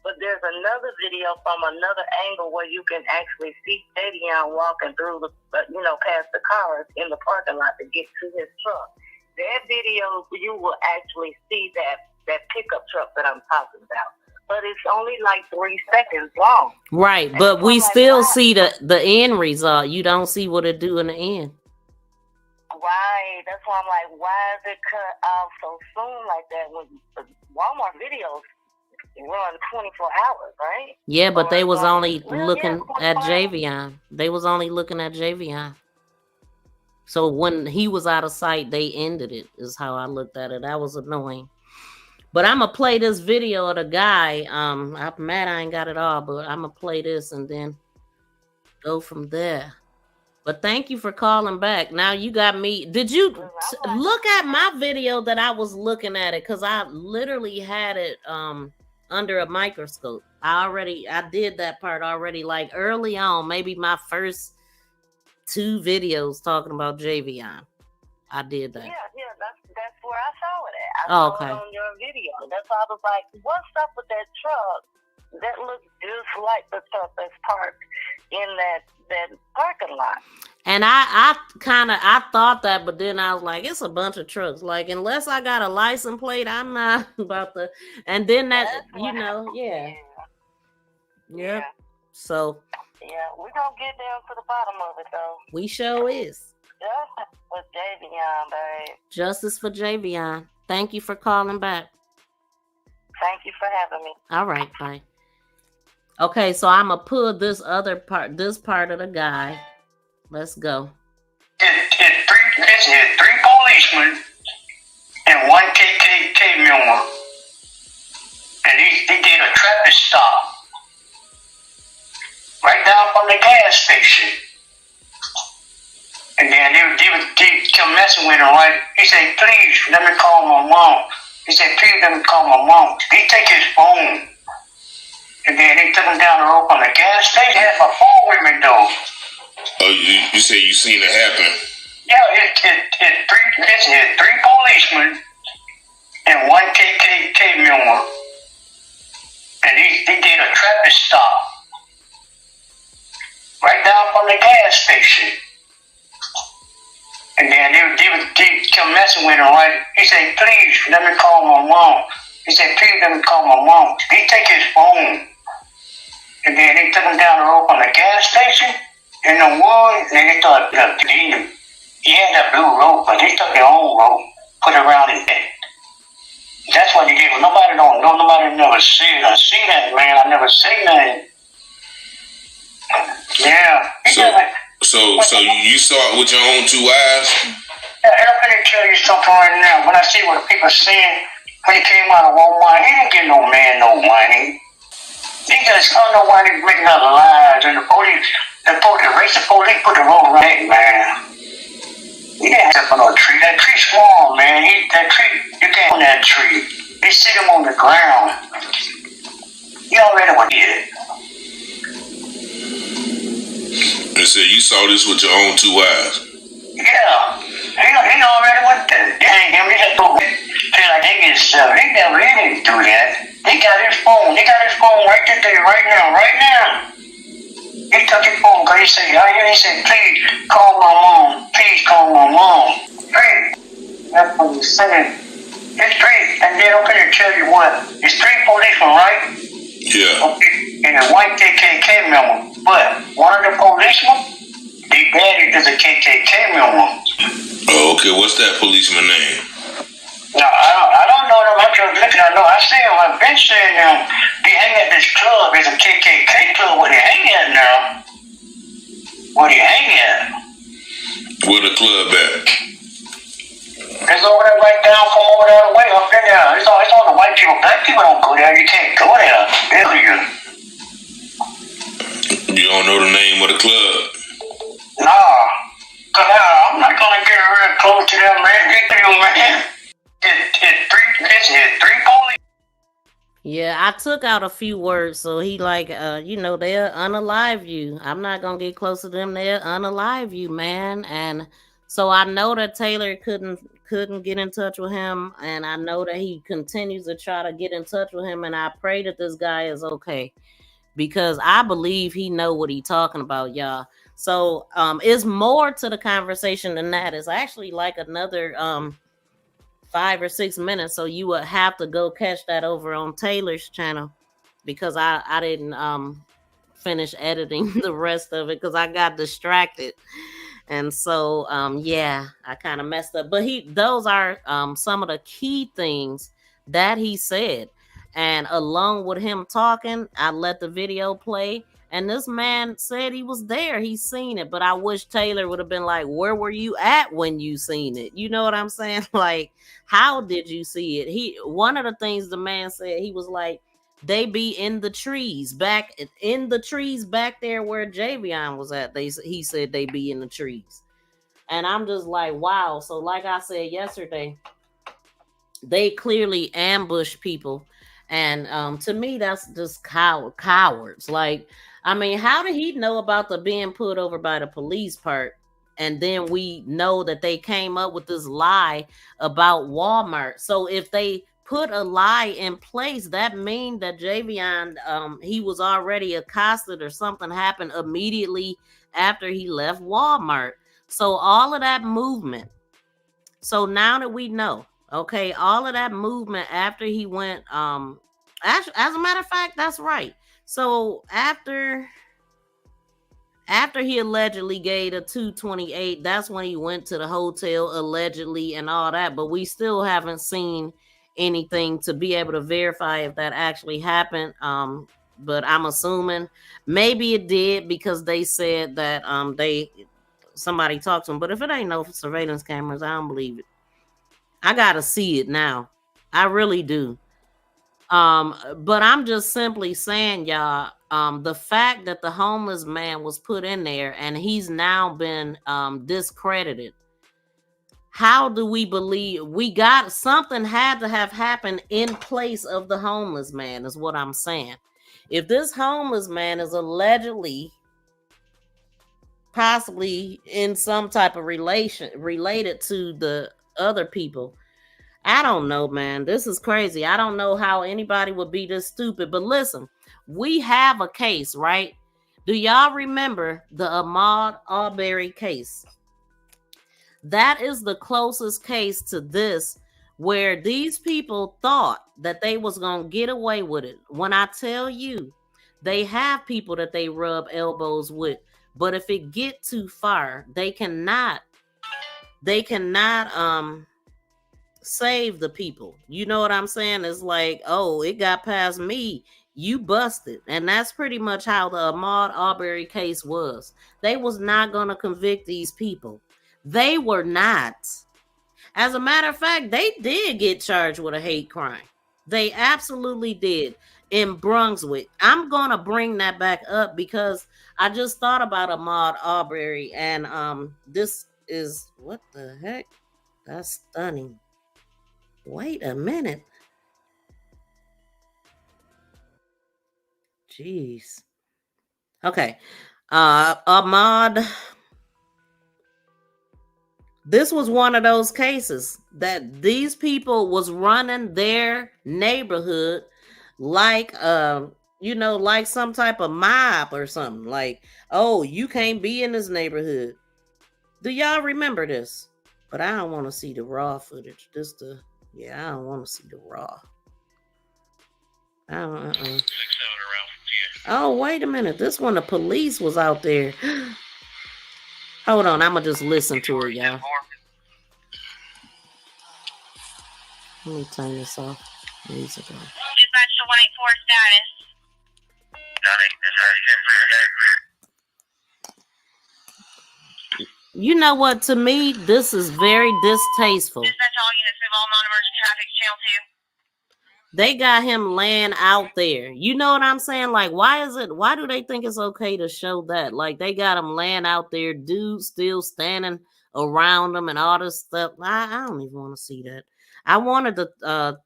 But there's another video from another angle where you can actually see JAVION walking through past the cars in the parking lot to get to his truck. That video, you will actually see that pickup truck that I'm talking about. But it's only like 3 seconds long. Right, but we still see the end result. You don't see what it do in the end. Right, that's why I'm like, why is it cut off so soon like that? When the Walmart videos run 24 hours, right? Yeah, but they was only looking at JAVION. They was only looking at JAVION. So when he was out of sight, they ended it, is how I looked at it. That was annoying. But I'm going to play this video of the guy. I'm mad I ain't got it all, but I'm going to play this and then go from there. But thank you for calling back. Now you got me. Did you look at my video that I was looking at it? Because I literally had it under a microscope. I did that part already, like early on, maybe my first 2 videos talking about JAVION. I did that. Yeah, that's where I saw it at. I saw it on your video. That's why I was like, what's up with that truck that looks just like the truck that's parked in that parking lot? And I thought that, but then I was like, it's a bunch of trucks. Like, unless I got a license plate, I'm not about to. And then yeah. Yep. So. Yeah, we're going to get down to the bottom of it, though. We sure is. Justice for JAVION, babe. Justice for JAVION. Thank you for calling back. Thank you for having me. All right, bye. Okay, so I'm going to pull this part of the guy. Let's go. It's 3 policemen and 1 KKK member. And they did a traffic stop right down from the gas station. kept messing with him, right? He said, please, let me call my mom. He said, please, let me call my mom. He take his phone. And then he took him down the road from the gas station. He had my phone with me, though. Oh, you say you seen it happen? Yeah, it's three policemen and one KKK member. And he did a traffic stop right down from the gas station. And then they kept messing with him, right? He said, please, let me call my mom. He said, please, let me call my mom. He take his phone. And then they took him down the road from the gas station in the woods. And they thought, he had that blue rope, but they took their own rope, put it around his neck. That's what they did. Nobody don't know. Nobody never see it. I see that, man. I never seen that. Yeah. So you saw it with your own 2 eyes? Yeah, I'm gonna tell you something right now. When I see what people saying, when he came out of Walmart, he didn't give no man no money. He just, I don't know why they making up lies. And the racist police put the road right, man. He didn't have on no tree. That tree small, man. That tree, you can't on that tree. They sit him on the ground. He already what he did. And so you saw this with your own 2 eyes? Yeah. He already went there. They ain't him. He just feel like they get stuff. He didn't do that. He got his phone. He got his phone right there, right now. He took his phone because he said, please call my mom. Please call my mom. Please. That's what he said. It's 3. And then I'm going to tell you what. It's 3 policemen, right? Yeah. Okay. And a white KKK member. But one of the policemen, they daddy is a KKK member. Oh, okay. What's that policeman name? No, I don't know them. I'm just looking. I know. I see them. I've been seeing them. They hang at this club. It's a KKK club where they hang at now. Where they hang at? Where the club at? It's over there right down from over there way up in there. It's all the white people. Black people don't go there. You can't go there. You don't know the name of the club? Nah. Cause I'm not gonna get real close to them, man. Get to you, man. It's 3 police. Yeah, I took out a few words, so he like, they'll unalive you. I'm not gonna get close to them. They'll unalive you, man. And so I know that Taylor couldn't get in touch with him, and I know that he continues to try to get in touch with him. And I pray that this guy is okay, because I believe he know what he talking about, y'all. So it's more to the conversation than that. It's actually like another 5 or 6 minutes, so you would have to go catch that over on Taylor's channel, because I didn't finish editing the rest of it because I got distracted. And so I kind of messed up, but those are some of the key things that he said. And along with him talking, I let the video play. And this man said he was there. He's seen it. But I wish Taylor would have been like, where were you at when you seen it? You know what I'm saying? Like, how did you see it? One of the things the man said, he was like, they be in the trees back there where Javion was at. He said they be in the trees. And I'm just like, wow. So like I said yesterday, they clearly ambush people. And to me, that's just cowards. Like, I mean, how did he know about the being put over by the police part? And then we know that they came up with this lie about Walmart. So if they put a lie in place, that means that Javion, he was already accosted or something happened immediately after he left Walmart. So all of that movement. So now that we know, okay, all of that movement after he went, as a matter of fact, that's right. So after he allegedly gave a 228, that's when he went to the hotel allegedly and all that. But we still haven't seen anything to be able to verify if that actually happened. But I'm assuming maybe it did, because they said that somebody talked to him. But if it ain't no surveillance cameras, I don't believe it. I gotta see it now. I really do. But I'm just simply saying, y'all, the fact that the homeless man was put in there and he's now been discredited. how do we believe we got something had to have happened in place of the homeless man is what I'm saying. If this homeless man is allegedly possibly in some type of relation related to the other people, I don't know, man. This is crazy. I don't know how anybody would be this stupid. But listen, we have a case, right? Do y'all remember the Ahmaud Arbery case? That is the closest case to this where these people thought that they was going to get away with it. When I tell you, they have people that they rub elbows with, but if it get too far, they cannot save the people. You know what I'm saying? It's like, oh, it got past me, you busted. And that's pretty much how the Ahmaud Arbery case was. They was not going to convict these people. They were not. As a matter of fact, they did get charged with a hate crime. They absolutely did in Brunswick. I'm going to bring that back up because I just thought about Ahmaud Arbery, and this is, what the heck? That's stunning. Wait a minute. Jeez. Okay. Ahmaud. This was one of those cases that these people was running their neighborhood like like some type of mob or something. Like, oh, you can't be in this neighborhood. Do y'all remember this? But I don't want to see the raw footage. I don't want to see the raw. Oh, wait a minute. This one, the police was out there. Hold on, I'm gonna just listen to it, y'all. Let me turn this off. Music on. Dispatch to 184 status. You know what? To me, this is very distasteful. Dispatch all units, move all non-emergent traffic to channel 2. They got him laying out there. You know what I'm saying? Like, why do they think it's okay to show that? Like, they got him laying out there, dudes still standing around them and all this stuff. I don't even want to see that. I wanted to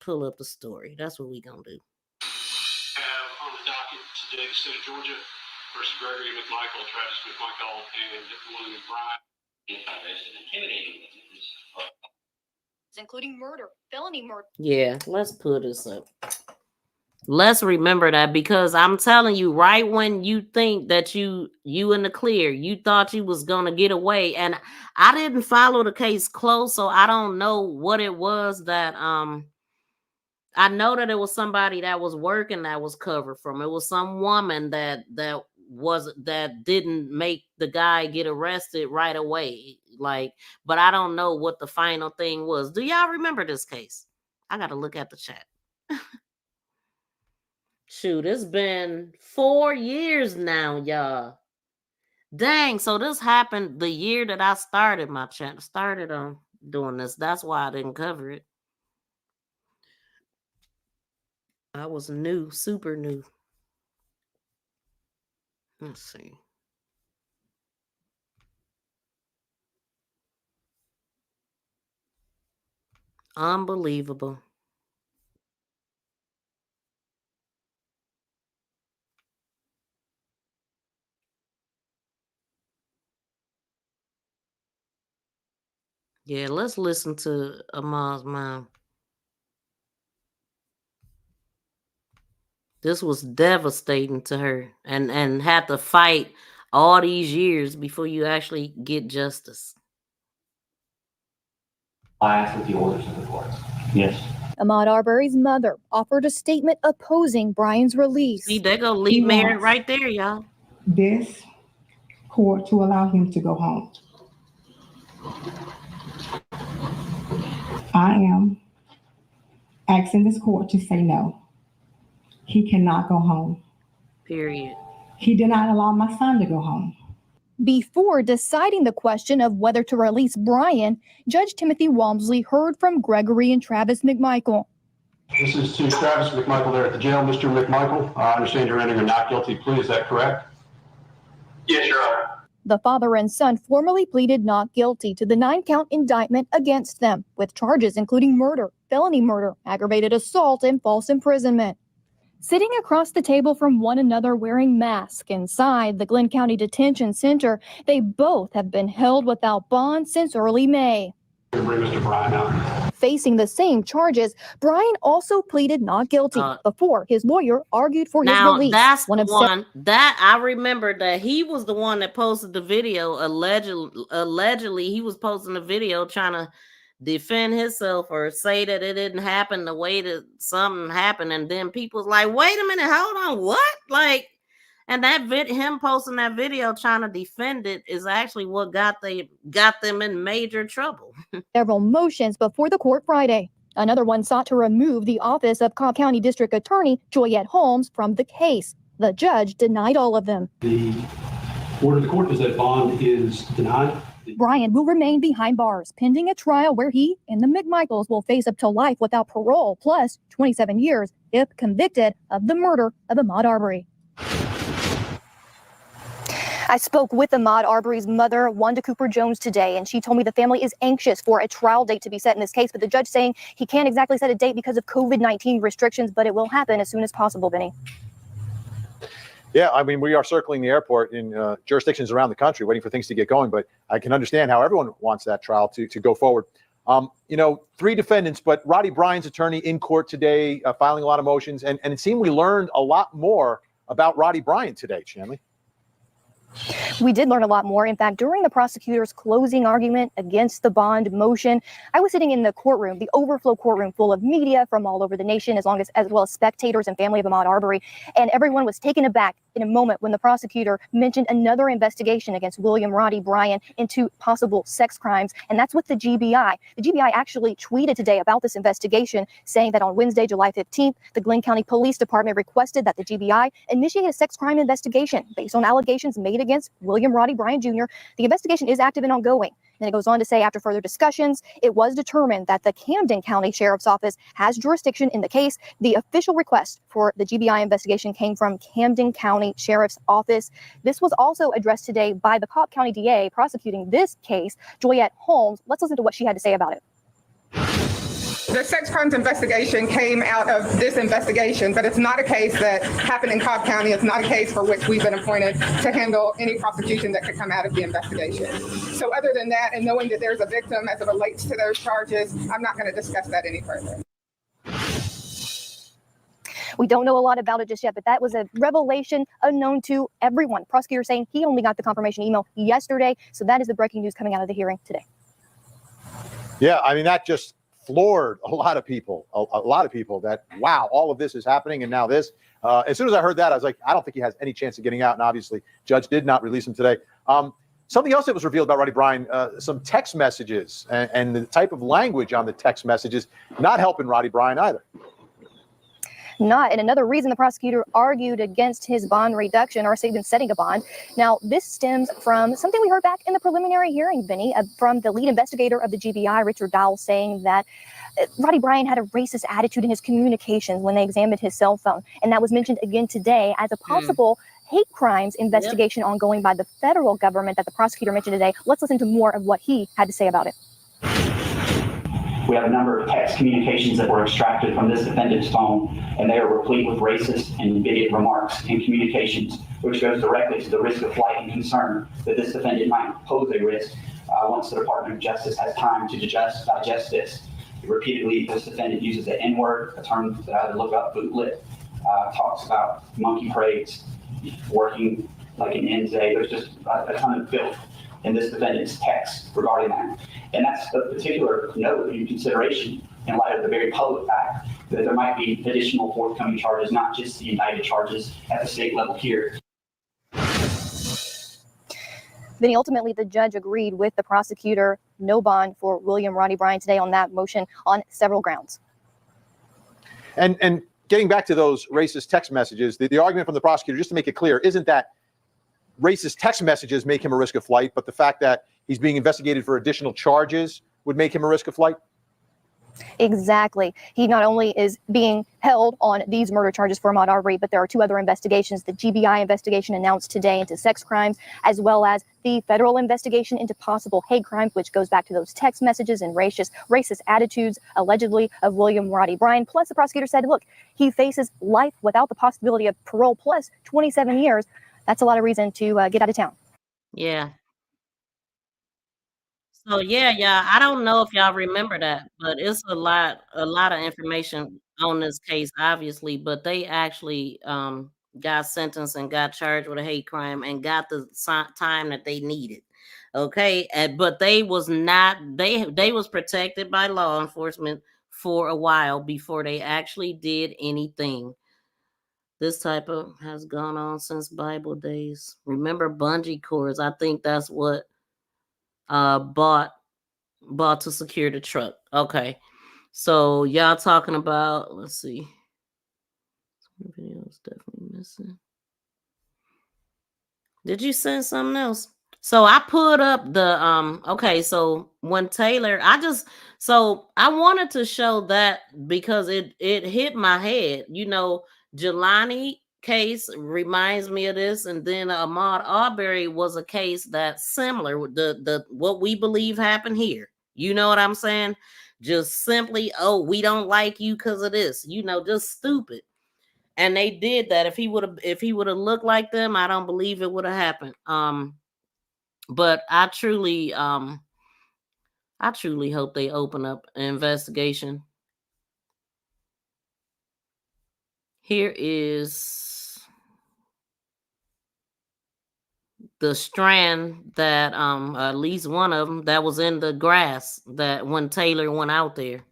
pull up the story. That's what we gonna do. Have on the docket today the state of Georgia versus Gregory McMichael, Travis McMichael, and William Bryant. Intimidating witnesses. Including murder, felony murder. Yeah, let's pull this up. Let's remember that, because I'm telling you, right when you think that you in the clear, you thought you was gonna get away. And I didn't follow the case close, so I don't know what it was that I know that it was somebody that was working that was covered from. It was some woman that didn't make the guy get arrested right away. Like, but I don't know what the final thing was. Do y'all remember this case? I gotta look at the chat. Shoot, it's been 4 years now, y'all. Dang, so this happened the year that I started my channel, doing this. That's why I didn't cover it. I was new, super new. Let's see. Unbelievable. Yeah, let's listen to Ahmaud's mom. This was devastating to her, and had to fight all these years before you actually get justice. Compliance with the orders of the court. Yes. Ahmaud Arbery's mother offered a statement opposing Brian's release. See, they're gonna leave Mary right there, y'all. This court to allow him to go home. I am asking this court to say no. He cannot go home. Period. He did not allow my son to go home. Before deciding the question of whether to release Brian, Judge Timothy Walmsley heard from Gregory and Travis McMichael. This is to Travis McMichael there at the jail. Mr. McMichael, I understand you're entering a not guilty plea. Is that correct? Yes, Your Honor. The father and son formally pleaded not guilty to the 9-count indictment against them, with charges including murder, felony murder, aggravated assault, and false imprisonment. Sitting across the table from one another wearing masks inside the Glenn County Detention Center, they both have been held without bond since early May. Bring Mr. Bryan out. Facing the same charges, Bryan also pleaded not guilty before his lawyer argued for his release. That's the one that I remember that he was the one that posted the video. Allegedly, he was posting the video trying to defend himself or say that it didn't happen the way that something happened, and then people's like, "Wait a minute, hold on, what?" Like, and that him posting that video trying to defend it is actually what got them in major trouble. Several motions before the court Friday. Another one sought to remove the office of Cobb County District Attorney Joyette Holmes from the case. The judge denied all of them. The order of the court is that bond is denied. Bryan will remain behind bars pending a trial where he and the McMichaels will face up to life without parole, plus 27 years if convicted of the murder of Ahmaud Arbery. I spoke with Ahmaud Arbery's mother, Wanda Cooper Jones, today, and she told me the family is anxious for a trial date to be set in this case, but the judge saying he can't exactly set a date because of COVID-19 restrictions, but it will happen as soon as possible, Benny. Yeah, I mean, we are circling the airport in jurisdictions around the country waiting for things to get going, but I can understand how everyone wants that trial to go forward. 3 defendants, but Roddy Bryan's attorney in court today filing a lot of motions, and it seemed we learned a lot more about Roddy Bryan today, Shanley. We did learn a lot more. In fact, during the prosecutor's closing argument against the bond motion, I was sitting in the courtroom, the overflow courtroom full of media from all over the nation, as well as spectators and family of Ahmaud Arbery. And everyone was taken aback in a moment when the prosecutor mentioned another investigation against William Roddy Bryan into possible sex crimes. And that's with the GBI. The GBI actually tweeted today about this investigation, saying that on Wednesday, July 15th, the Glenn County Police Department requested that the GBI initiate a sex crime investigation based on allegations made against William Roddy Bryan Jr. The investigation is active and ongoing. Then it goes on to say, after further discussions, it was determined that the Camden County Sheriff's Office has jurisdiction in the case. The official request for the GBI investigation came from Camden County Sheriff's Office. This was also addressed today by the Cobb County DA prosecuting this case, Joyette Holmes. Let's listen to what she had to say about it. The sex crimes investigation came out of this investigation, but it's not a case that happened in Cobb County. It's not a case for which we've been appointed to handle any prosecution that could come out of the investigation. So other than that, and knowing that there's a victim as it relates to those charges, I'm not going to discuss that any further. We don't know a lot about it just yet, but that was a revelation unknown to everyone. Prosecutor saying he only got the confirmation email yesterday. So that is the breaking news coming out of the hearing today. Yeah, I mean, that just floored a lot of people, a lot of people that, wow, all of this is happening and now this. As soon as I heard that, I was like, I don't think he has any chance of getting out. And obviously, judge did not release him today. Something else that was revealed about Roddy Bryan, some text messages and the type of language on the text messages, not helping Roddy Bryan either. Not. And another reason the prosecutor argued against his bond reduction, or even setting a bond. Now, this stems from something we heard back in the preliminary hearing, Benny, from the lead investigator of the GBI, Richard Dowell, saying that Roddy Bryan had a racist attitude in his communications when they examined his cell phone. And that was mentioned again today as a possible hate crimes investigation ongoing by the federal government that the prosecutor mentioned today. Let's listen to more of what he had to say about it. We have a number of text communications that were extracted from this defendant's phone, and they are replete with racist and bigoted remarks and communications, which goes directly to the risk of flight and concern that this defendant might pose a risk once the Department of Justice has time to digest this. Repeatedly, this defendant uses the N-word, a term that I had to look up, bootlit, talks about monkey parades, working like an NZ. There's just a ton of filth in this defendant's text regarding that. And that's a particular note in consideration in light of the very public fact that there might be additional forthcoming charges, not just the indicted charges at the state level here. Then ultimately, the judge agreed with the prosecutor, no bond for William Roddy Bryan today on that motion on several grounds. And getting back to those racist text messages, the argument from the prosecutor, just to make it clear, isn't that racist text messages make him a risk of flight, but the fact that he's being investigated for additional charges would make him a risk of flight? Exactly. He not only is being held on these murder charges for Ahmaud Arbery, but there are 2 other investigations. The GBI investigation announced today into sex crimes, as well as the federal investigation into possible hate crimes, which goes back to those text messages and racist attitudes, allegedly, of William Roddy Bryan. Plus, the prosecutor said, look, he faces life without the possibility of parole plus 27 years. That's a lot of reason to get out of town. Yeah. So yeah, I don't know if y'all remember that, but it's a lot of information on this case, obviously. But they actually got sentenced and got charged with a hate crime and got the time that they needed. Okay, but they was not they was protected by law enforcement for a while before they actually did anything. This type of has gone on since Bible days. Remember bungee cords? I think that's what bought to secure the truck. Okay. So y'all talking about, let's see. Some videos definitely missing. Did you send something else? So I put up the okay, so when Taylor, I wanted to show that because it hit my head. You know, Jelani case reminds me of this, and then Ahmaud Arbery was a case that's similar with the what we believe happened here. You know what I'm saying? Just simply, oh, we don't like you because of this, you know, just stupid. And they did that. If he would have looked like them, I don't believe it would have happened. But I truly hope they open up an investigation. Here is the strand that at least one of them that was in the grass that when Taylor went out there.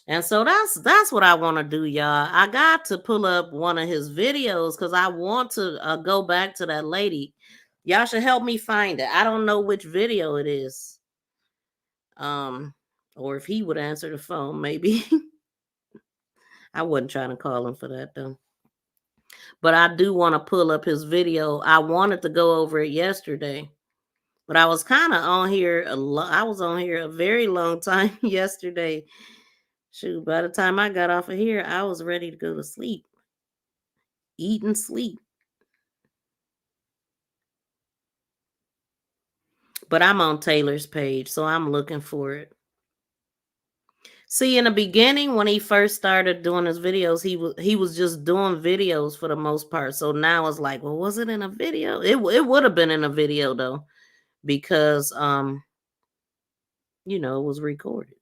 And so that's what I want to do, y'all. I got to pull up one of his videos because I want to go back to that lady. Y'all should help me find it. I don't know which video it is. Or if he would answer the phone, maybe. I wasn't trying to call him for that though. But I do want to pull up his video. I wanted to go over it yesterday, but I was kind of on here I was on here a very long time yesterday. Shoot, by the time I got off of here, I was ready to go to sleep. Eat and sleep. But I'm on Taylor's page, so I'm looking for it. See, in the beginning, when he first started doing his videos, he was just doing videos for the most part. So now it's like, well, was it in a video? It would have been in a video though, because you know, it was recorded.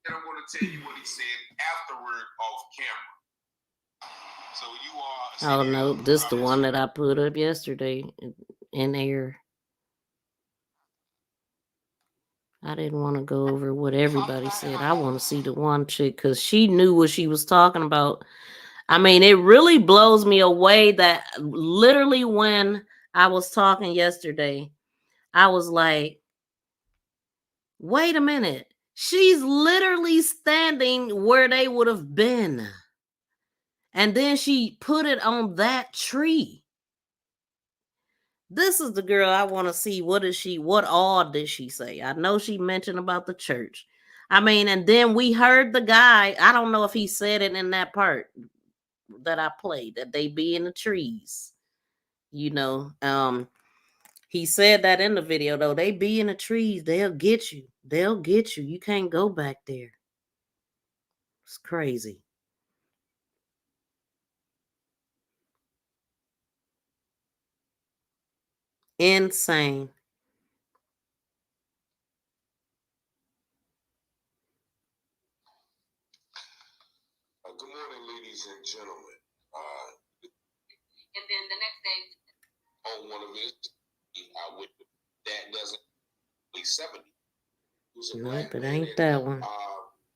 And I'm going to tell you what he said afterward off camera. So you are. Oh no, this is the one that I put up yesterday in air. I didn't want to go over what everybody said. I want to see the one chick because she knew what she was talking about. I mean, it really blows me away that literally when I was talking yesterday, I was like, wait a minute. She's literally standing where they would have been. And then she put it on that tree. This is the girl I want to see. What all did she say? I know she mentioned about the church. I mean, and then we heard the guy. I don't know if he said it in that part that I played, that they be in the trees. You know, he said that in the video, though. They be in the trees. They'll get you. They'll get you. You can't go back there. It's crazy. Insane. Good morning, ladies and gentlemen. And then the next day, on one of his, that doesn't be 70. Nope, it ain't that one.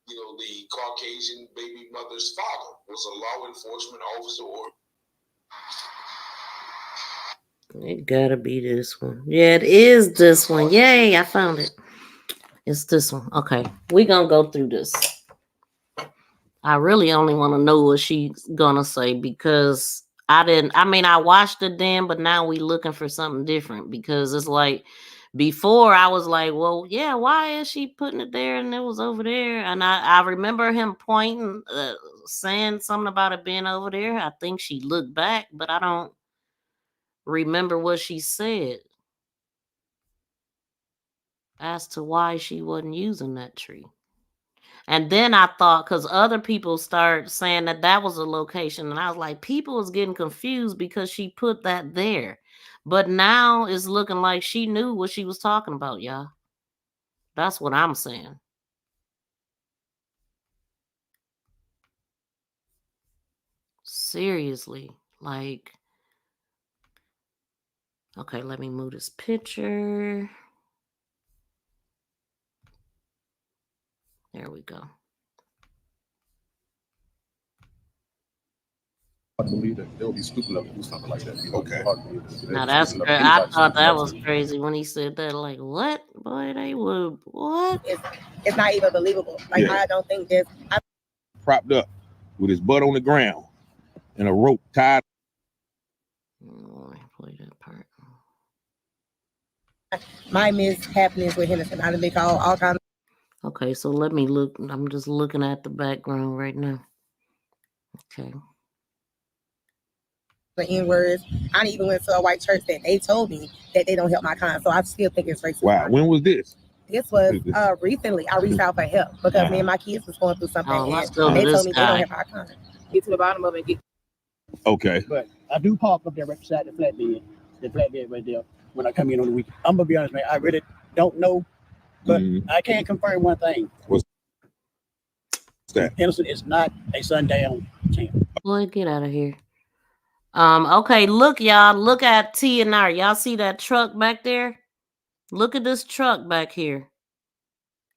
You know, the Caucasian baby mother's father was a law enforcement officer. It gotta be this one. Yeah, it is this one. Yay, I found it. It's this one. Okay, we gonna go through this. I really only want to know what she's gonna say because I watched it then, but now we looking for something different because it's like Before I was like, well, yeah, why is she putting it there and it was over there? And I remember him pointing, saying something about it being over there. I think she looked back, but I don't remember what she said as to why she wasn't using that tree. And then I thought, because other people started saying that was a location, and I was like, people was getting confused because she put that there. But now it's looking like she knew what she was talking about, y'all. That's what I'm saying. Seriously. Like, okay, let me move this picture. There we go. I believe that they'll be stupid enough to do something like that. Okay. Now that's I thought that was crazy when he said that. Like, what? Boy, they would what? It's not even believable. Like, I don't think this. Propped up with his butt on the ground and a rope tied. Oh, play that part. My mishappenings with Henderson. I done been called all kinds. Okay, so let me look. I'm just looking at the background right now. Okay. The N-words. I even went to a white church that they told me that they don't help my kind. So I still think it's racist. Wow, when was this? This was recently. I reached out for help because me and my kids was going through something. Let's and go to they this told me they guy. don't help our kind. Get to the bottom of it. Okay. But I do park up there right beside the flatbed right there when I come in on the weekend. I'm gonna be honest, man. I really don't know, but I can confirm one thing. What's that? Henderson is not a sundown town. Boy, get out of here. Okay, look, y'all. Look at T&R. Y'all see that truck back there? Look at this truck back here.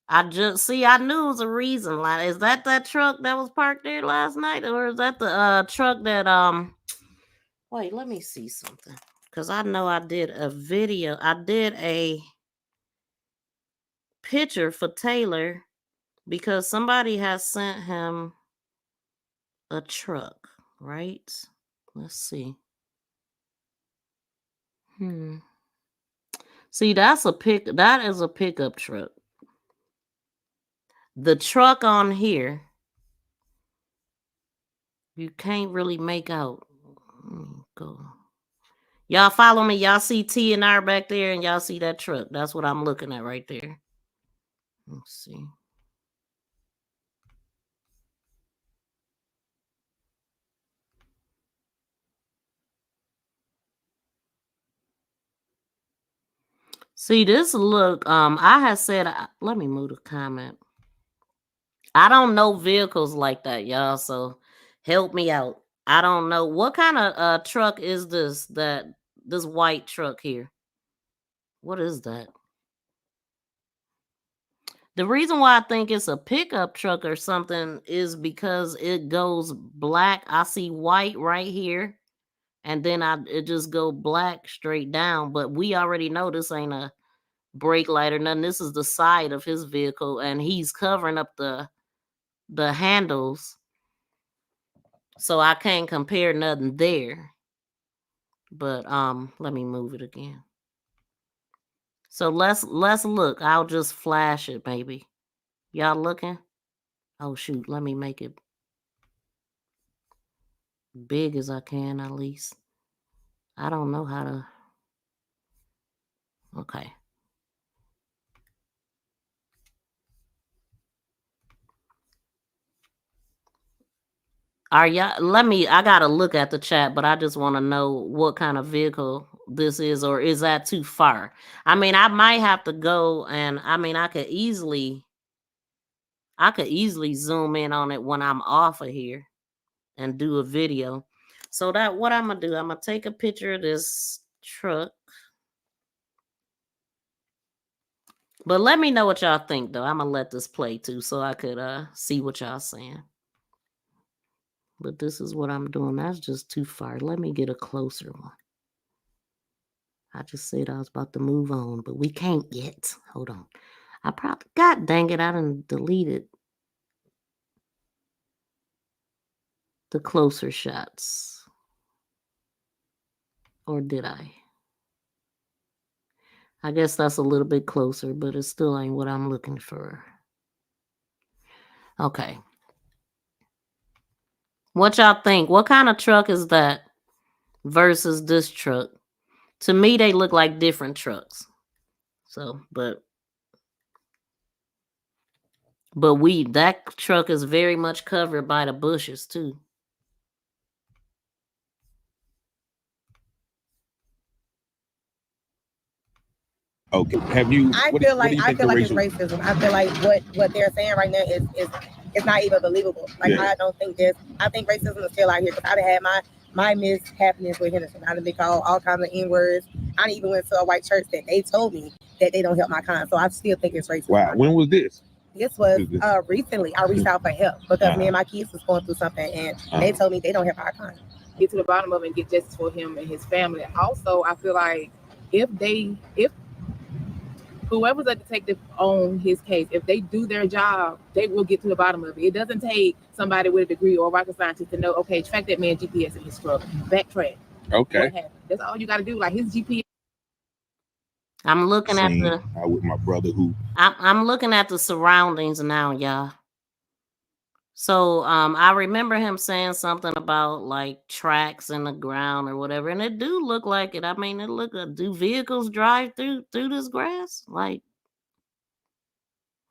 I knew it was a reason. Like, is that truck that was parked there last night? Or is that the truck that wait, let me see something. Because I know I did a video. I did a picture for Taylor because somebody has sent him a truck, right? Let's see. See, that is a pickup truck. The truck on here, you can't really make out. Go. Y'all follow me? Y'all see T&R back there and y'all see that truck? That's what I'm looking at right there. Let's see. See, this look, I had said, let me move the comment. I don't know vehicles like that, y'all, so help me out. I don't know. What kind of truck is this, this white truck here? What is that? The reason why I think it's a pickup truck or something is because it goes black. I see white right here. And then it just go black straight down. But we already know this ain't a brake light or nothing. This is the side of his vehicle. And he's covering up the handles. So I can't compare nothing there. But let me move it again. So let's look. I'll just flash it, maybe. Y'all looking? Oh shoot, let me make it big as I can at least. I don't know how to. Okay. Are y'all, I gotta look at the chat, but I just want to know what kind of vehicle this is, or is that too far? I mean, I might have to go and I could easily zoom in on it when I'm off of here and do a video. So that what I'm gonna do, I'm gonna take a picture of this truck. But let me know what y'all think though. I'm gonna let this play too so I could see what y'all saying. But this is what I'm doing. That's just too far. Let me get a closer one. I just said I was about to move on, but we can't yet. Hold on. God dang it, I done deleted the closer shots. Or did I? I guess that's a little bit closer, but it still ain't what I'm looking for. Okay. What y'all think? What kind of truck is that versus this truck? To me, they look like different trucks. So, but that truck is very much covered by the bushes too. Okay. Have you? I What, feel what do like you I think feel the like it's racial? racism. I feel like what they're saying right now is it's not even believable. Like Yeah. I don't think this. I think racism is still out here because I've had my mishappenings with Henderson. I've been called all kinds of N-words. I even went to a white church that they told me that they don't help my kind. So I still think it's racism. Wow. When was this? This was recently. I reached out for help because me and my kids was going through something, and they told me they don't help our kind. Get to the bottom of it and get justice for him and his family. Also, I feel like if whoever's a detective on his case, if they do their job, they will get to the bottom of it. It doesn't take somebody with a degree or a rocket scientist to know, okay, track that man GPS in his truck, backtrack. Okay. What happened? That's all you got to do. Like his GPS. I'm looking at the. With my brother who. I'm looking at the surroundings now, y'all. So I remember him saying something about like tracks in the ground or whatever, and it do look like it. I mean, it look. Do vehicles drive through this grass? Like,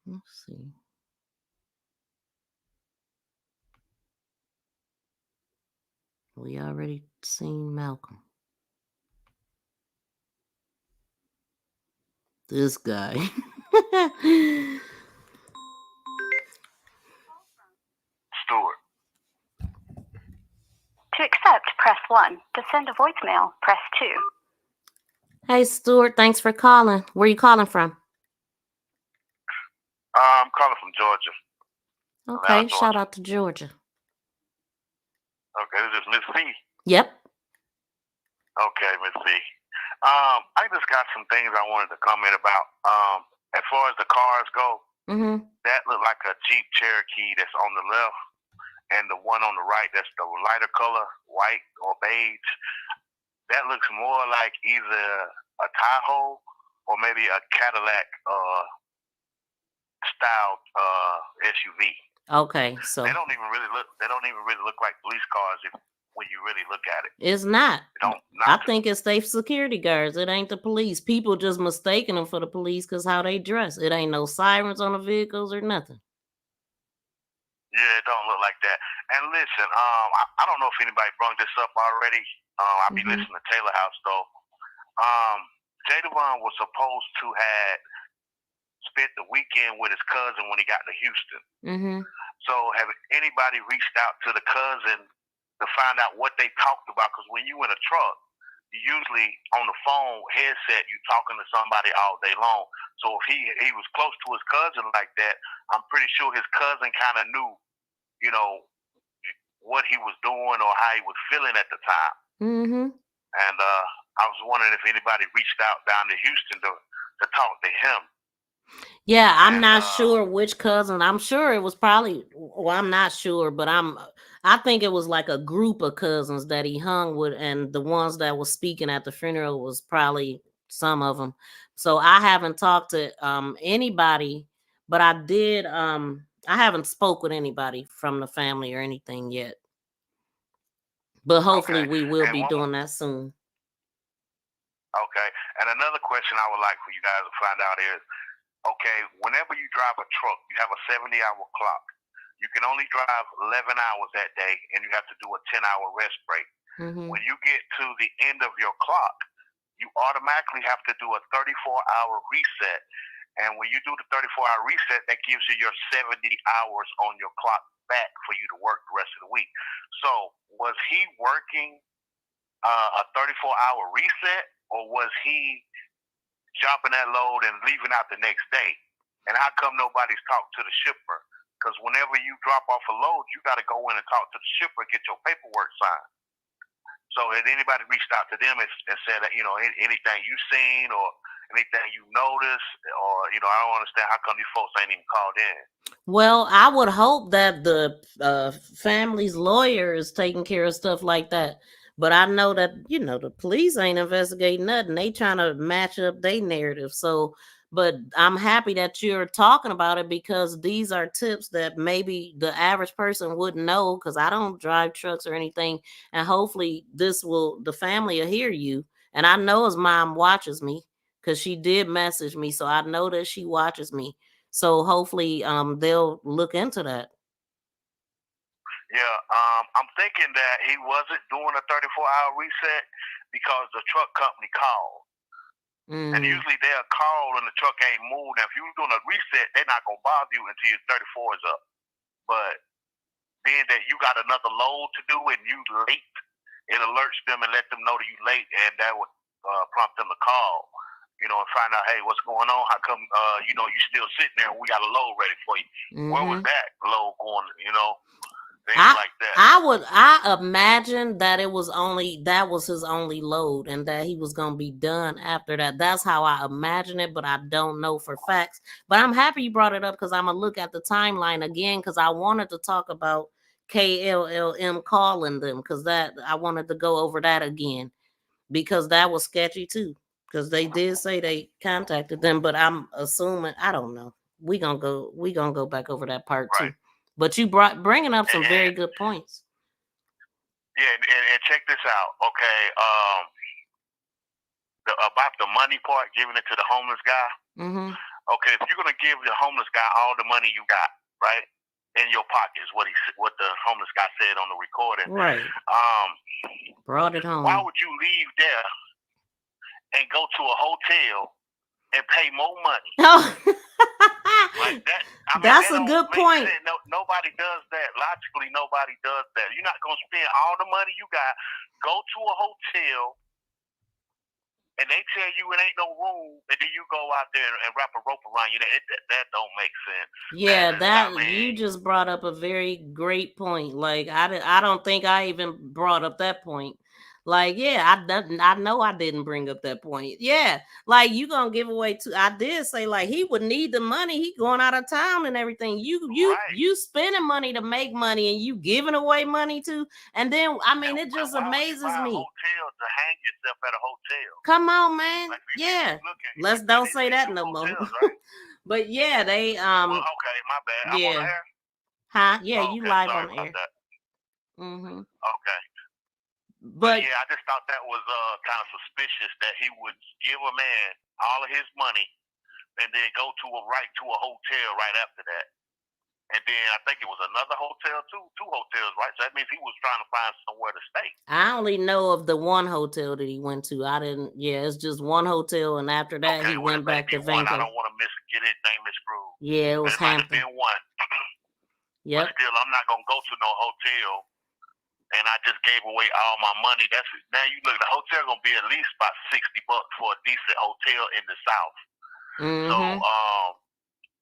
let's see. We already seen Malcolm. This guy. Stewart. To accept, press 1. To send a voicemail, press 2. Hey, Stuart, thanks for calling. Where you calling from? I'm calling from Georgia. Okay, shout out to Georgia. Okay, this is Miss C. Yep. Okay, Miss C. I just got some things I wanted to comment about. As far as the cars go, that looked like a Jeep Cherokee that's on the left, and the one on the right that's the lighter color, white or beige. That looks more like either a Tahoe or maybe a Cadillac styled SUV. Okay, so they don't even really look like police cars when you really look at it. It's not. I think it's safe security guards. It ain't the police. People just mistaking them for the police because how they dress. It ain't no sirens on the vehicles or nothing. Yeah, it don't look like that. And listen, I don't know if anybody brought this up already. I be listening to Taylor House though. JAVION was supposed to have spent the weekend with his cousin when he got to Houston. So have anybody reached out to the cousin to find out what they talked about? Because when you in a truck, you usually on the phone headset, you talking to somebody all day long. So if he was close to his cousin like that, I'm pretty sure his cousin kind of knew, you know, what he was doing or how he was feeling at the time. And I was wondering if anybody reached out down to Houston to talk to him. Yeah, I'm not sure which cousin. I'm sure it was probably, well, I'm not sure, but I think it was like a group of cousins that he hung with, and the ones that was speaking at the funeral was probably some of them. So I haven't talked to anybody, but I did I haven't spoke with anybody from the family or anything yet. But hopefully we will be doing that soon. Okay. And another question I would like for you guys to find out is, okay, whenever you drive a truck, you have a 70-hour clock. You can only drive 11 hours that day, and you have to do a 10-hour rest break. When you get to the end of your clock, you automatically have to do a 34-hour reset. And when you do the 34-hour reset, that gives you your 70 hours on your clock back for you to work the rest of the week. So was he working a 34-hour reset, or was he dropping that load and leaving out the next day? And how come nobody's talked to the shipper? Because whenever you drop off a load, you got to go in and talk to the shipper, get your paperwork signed. So has anybody reached out to them and said that, you know, anything you seen or anything you noticed, or, you know, I don't understand how come these folks ain't even called in. Well, I would hope that the family's lawyer is taking care of stuff like that. But I know that, the police ain't investigating nothing. They trying to match up their narrative. So, but I'm happy that you're talking about it, because these are tips that maybe the average person wouldn't know, because I don't drive trucks or anything. And hopefully the family will hear you. And I know his mom watches me, because she did message me. So I know that she watches me. So hopefully they'll look into that. Yeah, I'm thinking that he wasn't doing a 34-hour reset because the truck company called. And usually they'll call and the truck ain't moved. Now, if you're doing a reset, they're not going to bother you until your 34 is up. But being that you got another load to do and you late, it alerts them and let them know that you late, and that would prompt them to call, and find out, hey, what's going on? How come, you still sitting there and we got a load ready for you? Where was that load going, Things like that. I imagine that that was his only load, and that he was gonna be done after that. That's how I imagine it, but I don't know for facts. But I'm happy you brought it up, because I'm gonna look at the timeline again, because I wanted to talk about KLLM calling them, because I wanted to go over that again, because that was sketchy too. Because they did say they contacted them, but I'm assuming, I don't know. We gonna go back over that part too. But you bringing up some very good points. Yeah, and check this out, okay? About the money part, giving it to the homeless guy. Mm-hmm. Okay, if you're gonna give the homeless guy all the money you got, right, in your pockets, what the homeless guy said on the recording, right? Brought it home. Why would you leave there and go to a hotel and pay more money? Like that. That's a good point. Nobody does that. Logically, nobody does that. You're not gonna spend all the money you got, go to a hotel, and they tell you it ain't no room, and then you go out there and wrap a rope around you. That don't make sense. Yeah, you just brought up a very great point. Like I don't think I even brought up that point. Like, yeah, I know I didn't bring up that point. Yeah, like you gonna give away I did say, like, he would need the money. He going out of town and everything. You spending money to make money, and you giving away money too. And then it just amazes me. Hotel to hang yourself at a hotel. Come on, man. Like, yeah. Let's don't say that no more. Right? But yeah, they okay, my bad. Yeah. I'm on air? Huh? Yeah, you live on air. Mm-hmm. Okay. But yeah, I just thought that was kind of suspicious that he would give a man all of his money and then go to a hotel right after that. And then I think it was another hotel too, 2 hotels, right? So that means he was trying to find somewhere to stay. I only know of the one hotel that he went to. It's just one hotel, and after that he went back to Vancouver. I don't want to get anything miscrewed. Yeah, it was Hampton. Might have been one. Yep. But still, I'm not gonna go to no hotel. And I just gave away all my money. Now you look, the hotel gonna be at least about $60 for a decent hotel in the South. Mm-hmm. So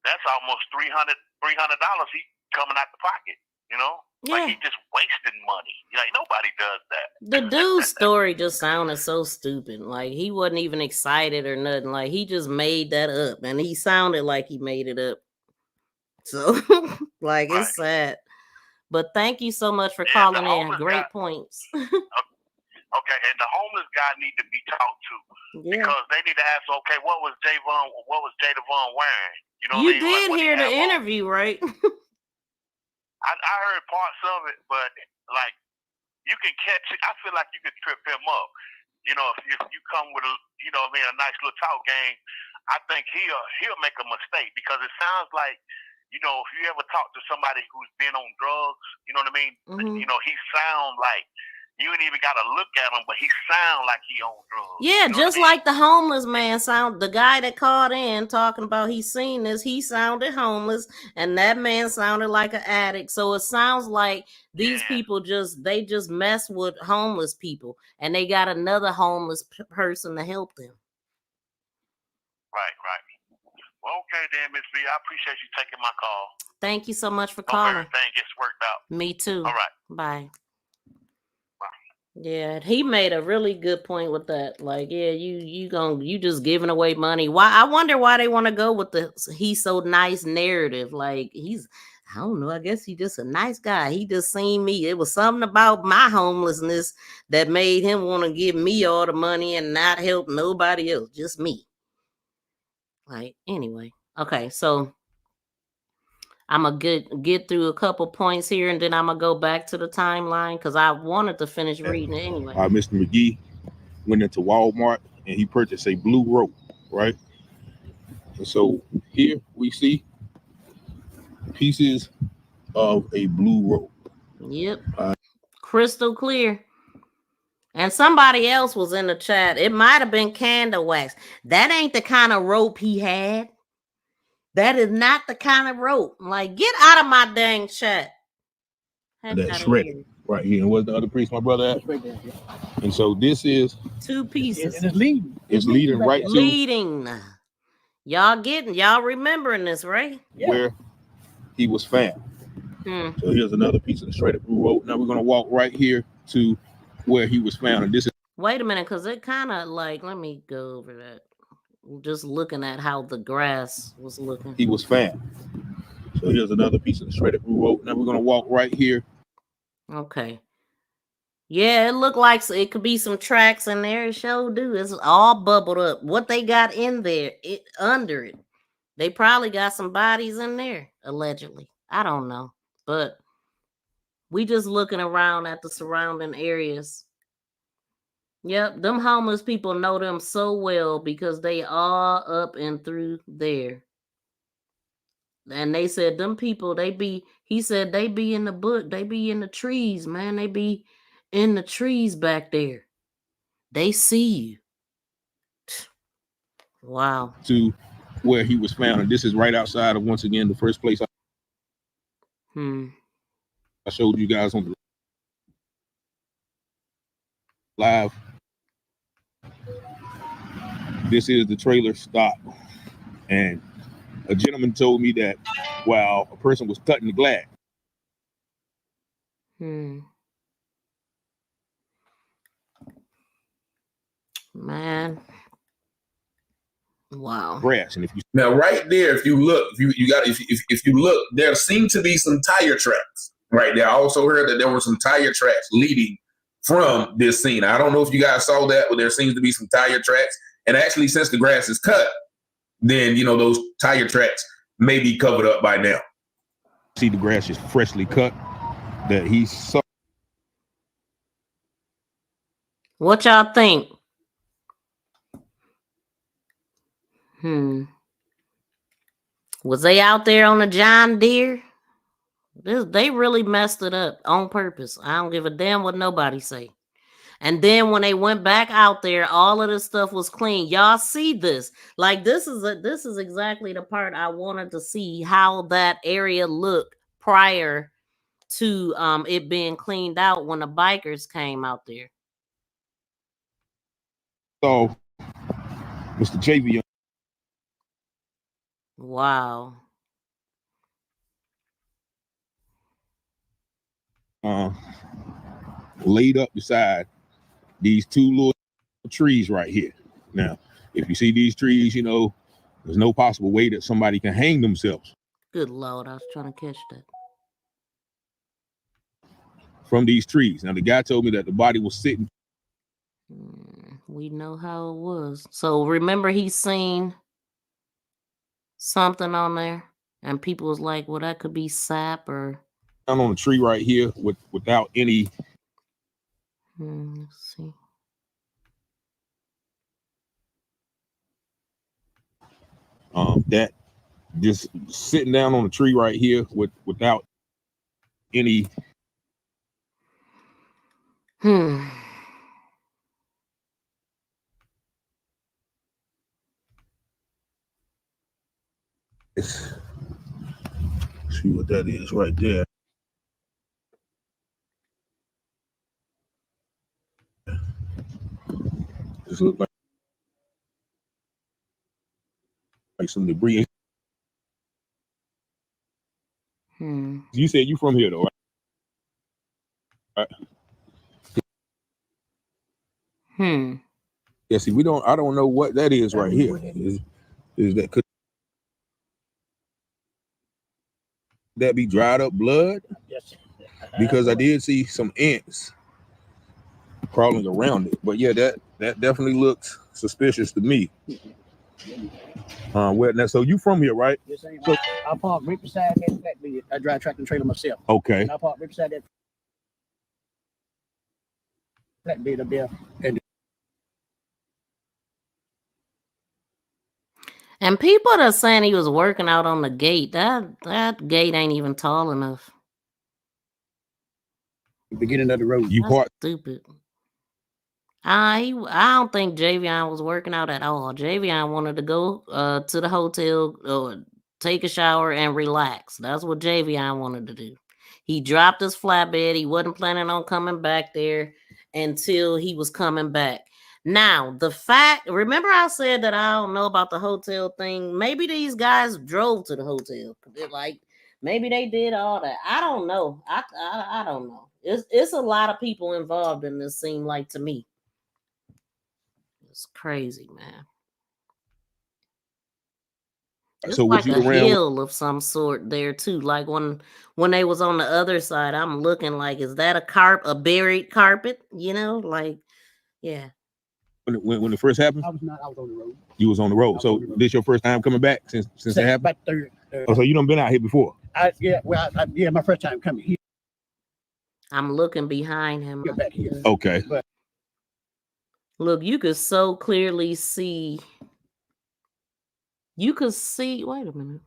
that's almost $300 he coming out the pocket. Yeah. Like he just wasting money. Like nobody does that. The dude's story just sounded so stupid. Like he wasn't even excited or nothing. Like he just made that up, and he sounded like he made it up. So like it's sad. But thank you so much for calling in. Great points. Okay, and the homeless guy need to be talked to because they need to ask, okay, what was Jada Vaughn wearing? You know, you did hear the interview, right? I heard parts of it, but like you can catch it. I feel like you could trip him up. If you come with a nice little talk game, I think he'll make a mistake because it sounds like. If you ever talk to somebody who's been on drugs, you know what I mean? Mm-hmm. He sound like you ain't even got to look at him, but he sound like he on drugs. Yeah, just like the homeless man the guy that called in talking about he seen this, he sounded homeless, and that man sounded like an addict. So it sounds like these people they just mess with homeless people, and they got another homeless person to help them. Right. Well, okay then, Miss V. I appreciate you taking my call. Thank you so much for calling. Hope everything gets worked out. Me too. All right. Bye. Yeah, he made a really good point with that. Like, yeah, you just giving away money. Why? I wonder why they want to go with the "he's so nice" narrative. Like, I don't know. I guess he just a nice guy. He just seen me. It was something about my homelessness that made him want to give me all the money and not help nobody else, just me. Like, anyway. Okay, so I'm going to get through a couple points here, and then I'm going to go back to the timeline because I wanted to finish reading it anyway. Mr. McGee went into Walmart and he purchased a blue rope, right? And so here we see pieces of a blue rope. Yep. Crystal clear. And somebody else was in the chat. It might have been candle wax. That ain't the kind of rope he had. That is not the kind of rope. Like, get out of my dang chat. That's shredded right here. And what's the other piece, my brother at? Right there, yeah. And so this is 2 pieces. And it's leading. It's leading right to leading. Y'all remembering this, right? where he was found. So here's another piece of the shredded blue rope. Now we're gonna walk right here to where he was found. And this is Wait a minute, because it kind of like, let me go over that. Just looking at how the grass was looking. he was found. So here's another piece of the shredded blue rope. Now we're gonna walk right here. Okay. Yeah, it looked like it could be some tracks in there. It sure do. It's all bubbled up. What they got in there, under it. They probably got some bodies in there, allegedly. I don't know. But we just looking around at the surrounding areas. Yep, them homeless people know them so well because they all up and through there. And they said them people, he said they be in the book, they be in the trees, man. They be in the trees back there. They see you. Wow. To where he was found. And this is right outside of, once again, the first place I showed you guys on the live. This is the trailer stop. And a gentleman told me that while a person was cutting the glass, man. Wow. grass. And if you Now, right there, if you look, if you look, there seem to be some tire tracks right there. I also heard that there were some tire tracks leading from this scene. I don't know if you guys saw that, but there seems to be some tire tracks. And actually, since the grass is cut, then, those tire tracks may be covered up by now. see the grass is freshly cut, that he saw. What y'all think? Was they out there on a John Deere? They really messed it up on purpose. I don't give a damn what nobody say. And then when they went back out there, all of this stuff was clean. Y'all see this? Like, this is exactly the part I wanted to see, how that area looked prior to it being cleaned out when the bikers came out there. So, Mr. JAVION. Wow. Laid up beside these 2 little trees right here. Now, if you see these trees, there's no possible way that somebody can hang themselves. Good Lord, I was trying to catch that. From these trees. Now, the guy told me that the body was sitting. We know how it was. So remember, he seen something on there, and people was like, "Well, that could be sap or." Down on a tree right here without any. Let's see. That just sitting down on a tree right here without any. Let's see what that is right there. This looks like some debris. You said you from here though, right? Yeah, see, I don't know what that is right here. Is that could that be dried up blood? Yes. Because I did see some ants crawling around it. But yeah, that definitely looks suspicious to me. Well, now, so you from here, right? Yes, so I park right beside that flatbed. I drive tractor and trailer myself. Okay. And I park right beside that flatbed up there. And people that are saying he was working out on the gate, that gate ain't even tall enough. Beginning of the road. That's stupid. I don't think Javion was working out at all. Javion wanted to go to the hotel, take a shower, and relax. That's what Javion wanted to do. He dropped his flatbed. He wasn't planning on coming back there until he was coming back. Now, remember I said that I don't know about the hotel thing. Maybe these guys drove to the hotel. Like, maybe they did all that. I don't know. I don't know. It's a lot of people involved in this, seem like to me. It's crazy, man. It's So like was you a around? hill of some sort there too. Like when they was on the other side, I'm looking like, is that a buried carpet? You know, like, yeah. When it first happened? I was on the road. You was on the road. So this your first time coming back since that happened? About third. Oh, so you done been out here before? My first time coming here. I'm looking behind him. Back here. Okay. Look, you could so clearly see. You could see. Wait a minute.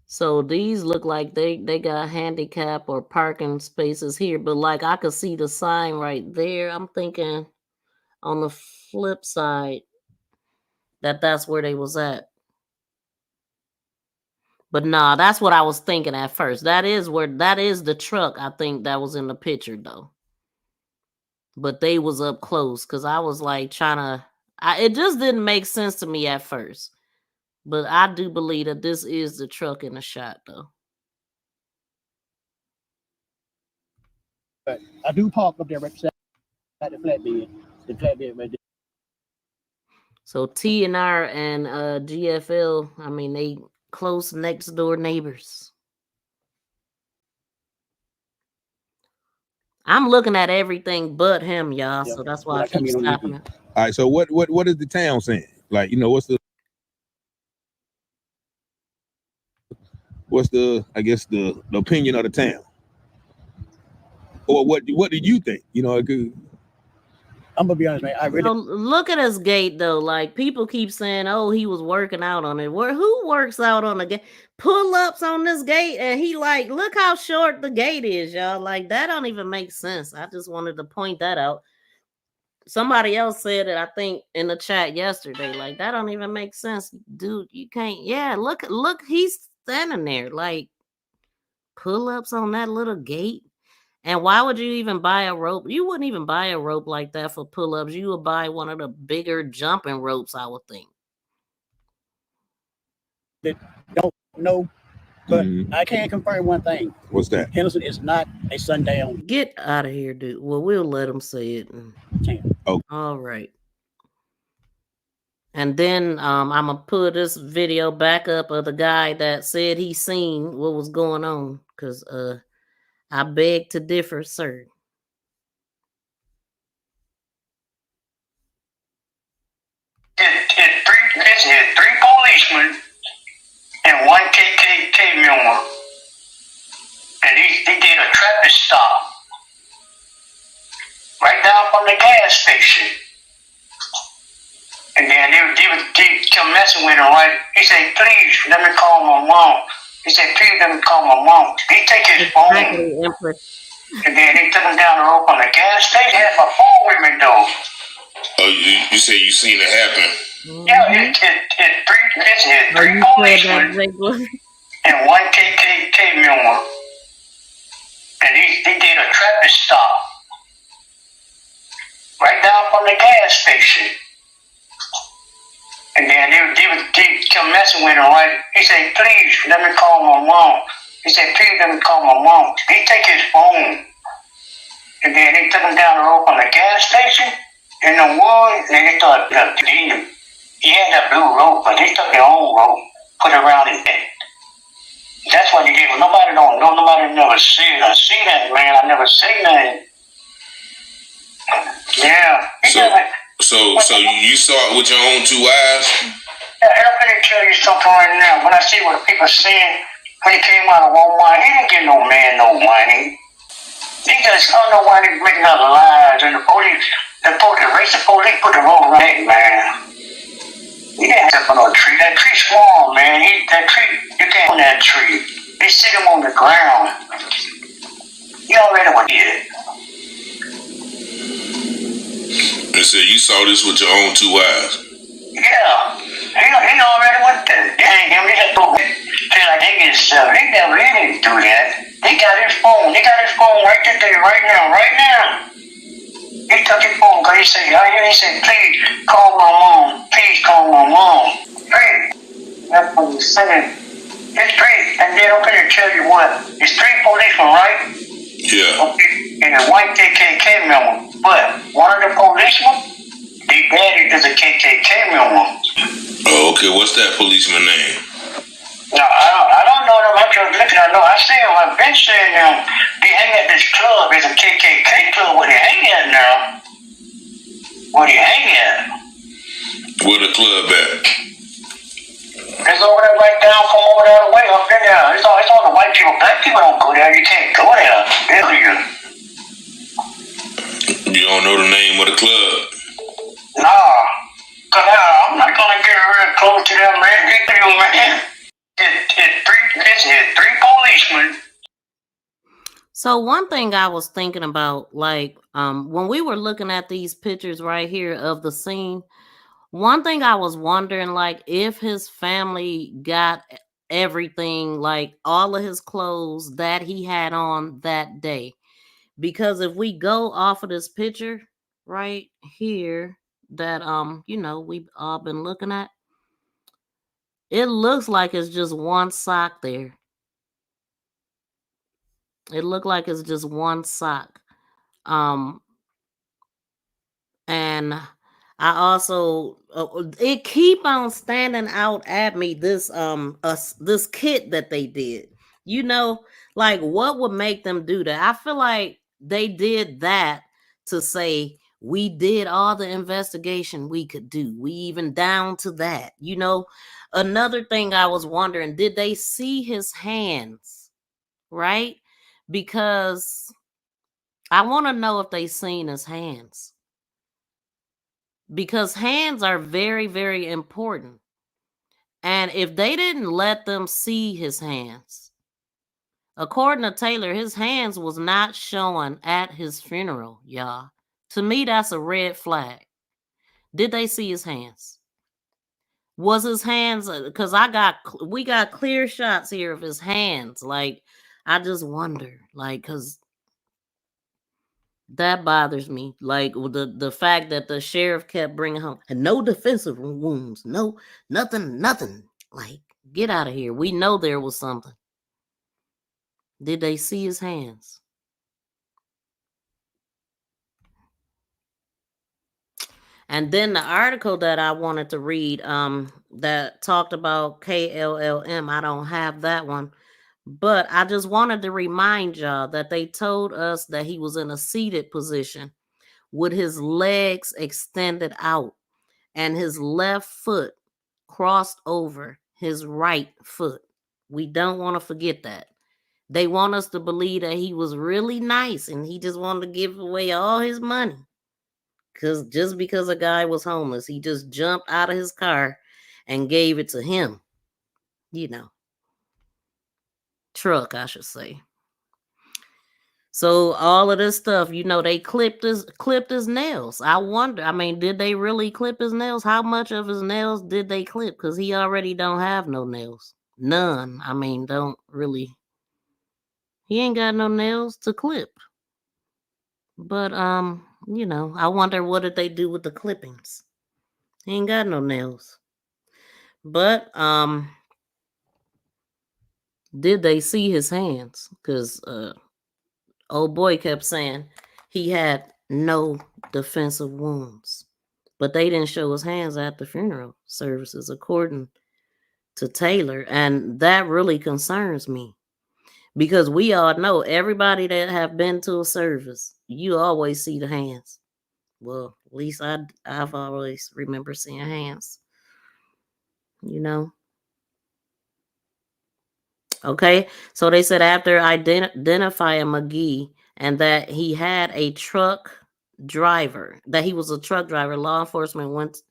So these look like they got handicap or parking spaces here, but like I could see the sign right there. I'm thinking on the flip side that's where they was at. But nah, that's what I was thinking at first. That is the truck I think that was in the picture though. But they was up close because I was like it just didn't make sense to me at first. But I do believe that this is the truck in the shot though. But I do park up there right beside the flatbed. The flatbed right there. So TNR and GFL, I mean, they close next door neighbors. I'm looking at everything but him, y'all. So that's why I keep stopping it. All right. So what is the town saying? Like, you know, what's the I guess the opinion of the town? Or what do you think? You know, I'm gonna be honest, man. Look at his gate though. Like people keep saying, "Oh, he was working out on it." Who works out on the gate? Pull-ups on this gate, and he like, look how short the gate is, y'all. Like that don't even make sense. I just wanted to point that out. Somebody else said it, I think, in the chat yesterday. Like that don't even make sense, dude. You can't. Yeah, look, he's standing there. Like pull-ups on that little gate. And why would you even buy a rope? You wouldn't even buy a rope like that for pull-ups. You would buy one of the bigger jumping ropes, I would think. Don't know, but I can confirm one thing. What's that? Henderson is not a sundown. Get out of here, dude. Well, we'll let him say it. Oh. All right. And then I'm going to put this video back up of the guy that said he seen what was going on. Because I beg to differ, sir. It had 3 policemen and 1 KKK member. And they did a traffic stop right down from the gas station. And then they kept messing with him, right? He said, please, let me call my mom. He said, please, let me call my mom. He take his phone. And then they took him down the road from the gas station. He had my phone with me, though. Oh, you say you seen it happen? Yeah, it had 3 policemen and 1 KKK member. And they did a traffic stop right down from the gas station. And then they kept messing with him, right? He said, please, let me call my mom. He said, please, let me call my mom. He take his phone. And then they took him down the road from the gas station in the woods, and they started beating him. He had that blue rope, but they took their own rope, put it around his neck. That's what he did. But nobody don't know. Nobody never seen that, man. I never seen that. Yeah. So you saw it with your own 2 eyes? Yeah, I'm going to tell you something right now. When I see what people saying, when he came out of Walmart, he didn't give no man no money. He just, I don't know why they making up lies. And the racist police put the rope around it, man. He didn't have on no tree. That tree small, man. That tree, you can't on that tree. They sit him on the ground. You already what he did. And so you saw this with your own 2 eyes? Yeah. He already went there. They ain't him. They just feel like they get stuff. They didn't do that. They got his phone. They got his phone right there, right now. He took his phone because he said, please call my mom. Please call my mom. Please. That's what he said. It's 3. And then I'm going to tell you what. It's 3 policemen, right? Yeah. Okay. And a white KKK member. But one of the policemen, they daddy is a KKK member. Oh, okay. What's that policeman name? No, I don't know them. I'm just looking. I know. I see them. I've been seeing them. They hang at this club. It's a KKK club where they hang at now. Where they hang at? Where the club at? It's over there right down from over there way up in there. It's all the white people. Black people don't go there. You can't go there. You don't know the name of the club? Nah. Cause I'm not gonna get real close to them, man. Get you, man. It's 3 policemen. So one thing I was thinking about, like, when we were looking at these pictures right here of the scene, one thing I was wondering, like, if his family got everything, like all of his clothes that he had on that day. Because if we go off of this picture right here that we've all been looking at, it looks like it's just one sock there. It looked like it's just one sock. And I also it keep on standing out at me this this kit that they did. Like what would make them do that? I feel like they did that to say we did all the investigation we could do. We even down to that. Another thing I was wondering, did they see his hands? Right? Because I want to know if they seen his hands. Because hands are very, very important. And if they didn't let them see his hands, according to Taylor, his hands was not showing at his funeral, y'all. To me, that's a red flag. Did they see his hands? Was his hands, because we got clear shots here of his hands. Like, I just wonder, like, because that bothers me. Like the fact that the sheriff kept bringing home and no defensive wounds, no nothing. Like, get out of here. We know there was something. Did they see his hands? And then the article that I wanted to read, that talked about KLLM. I don't have that one. But I just wanted to remind y'all that they told us that he was in a seated position with his legs extended out and his left foot crossed over his right foot. We don't want to forget that. They want us to believe that he was really nice and he just wanted to give away all his money. Just because a guy was homeless, he just jumped out of his car and gave it to him. Truck, I should say. So all of this stuff, they clipped his nails. I wonder, did they really clip his nails? How much of his nails did they clip? Because he already don't have no nails. None. Don't really. He ain't got no nails to clip. But I wonder what did they do with the clippings? He ain't got no nails. But did they see his hands? Because old boy kept saying he had no defensive wounds. but they didn't show his hands at the funeral services, according to Taylor. And that really concerns me, because we all know, everybody that have been to a service, you always see the hands. Well, at least I've always remember seeing hands, you know. Okay, so they said after identifying Magee and that he had a truck driver, that he was a truck driver, law enforcement went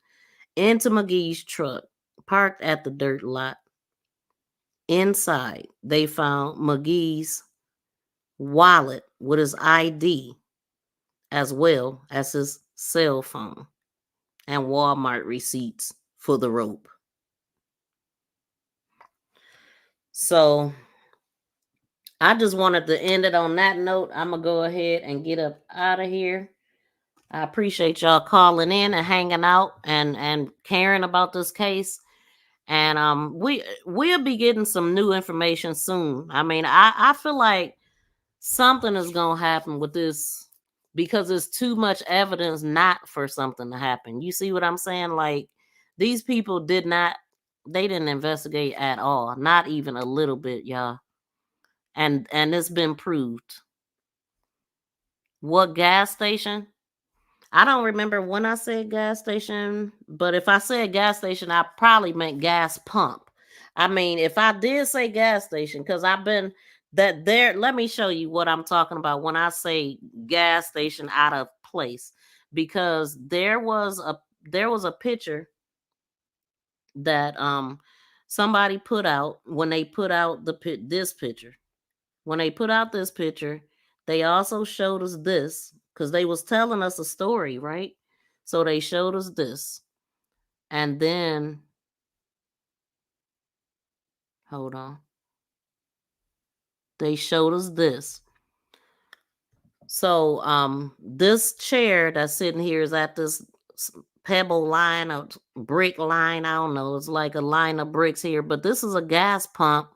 into Magee's truck, parked at the dirt lot. Inside, they found Magee's wallet with his ID, as well as his cell phone and Walmart receipts for the rope. So I just wanted to end it on that note. I'm going to go ahead and get up out of here. I appreciate y'all calling in and hanging out and caring about this case. And we'll be getting some new information soon. I mean, I feel like something is going to happen with this, because there's too much evidence not for something to happen. You see what I'm saying? Like, these people they didn't investigate at all. Not even a little bit, y'all. And it's been proved. What gas station? I don't remember when I said gas station, but if I said gas station, I probably meant gas pump. I mean, if I did say gas station, because I've been that there, let me show you what I'm talking about when I say gas station out of place, because there was a picture that somebody put out when they put out this picture. When they put out this picture, they also showed us this, because they was telling us a story, right? So they showed us this. And then, hold on. They showed us this. So this chair that's sitting here is at this pebble line, or brick line. I don't know. It's like a line of bricks here. But this is a gas pump.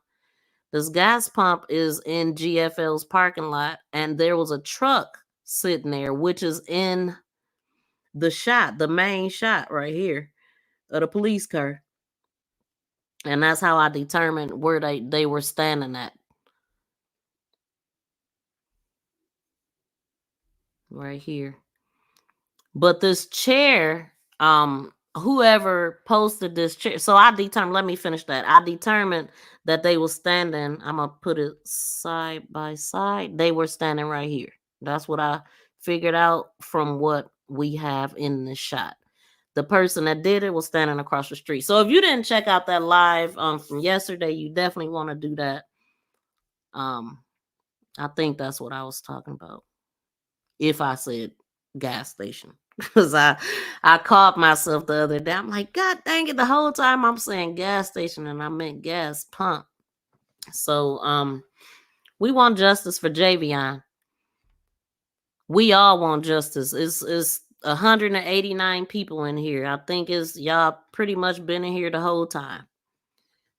This gas pump is in GFL's parking lot, and there was a truck sitting there, which is in the shot, the main shot right here of the police car. And that's how I determined where they were standing at. Right here. But this chair, whoever posted this chair, so I determined, let me finish that. I determined that they were standing, I'm going to put it side by side. They were standing right here. That's what I figured out from what we have in the shot. The person that did it was standing across the street. So if you didn't check out that live from yesterday, you definitely want to do that. I think that's what I was talking about. If I said gas station, because I caught myself the other day. I'm like, God dang it, the whole time I'm saying gas station and I meant gas pump. So we want justice for Javion. We all want justice. It's 189 people in here. I think y'all pretty much been in here the whole time.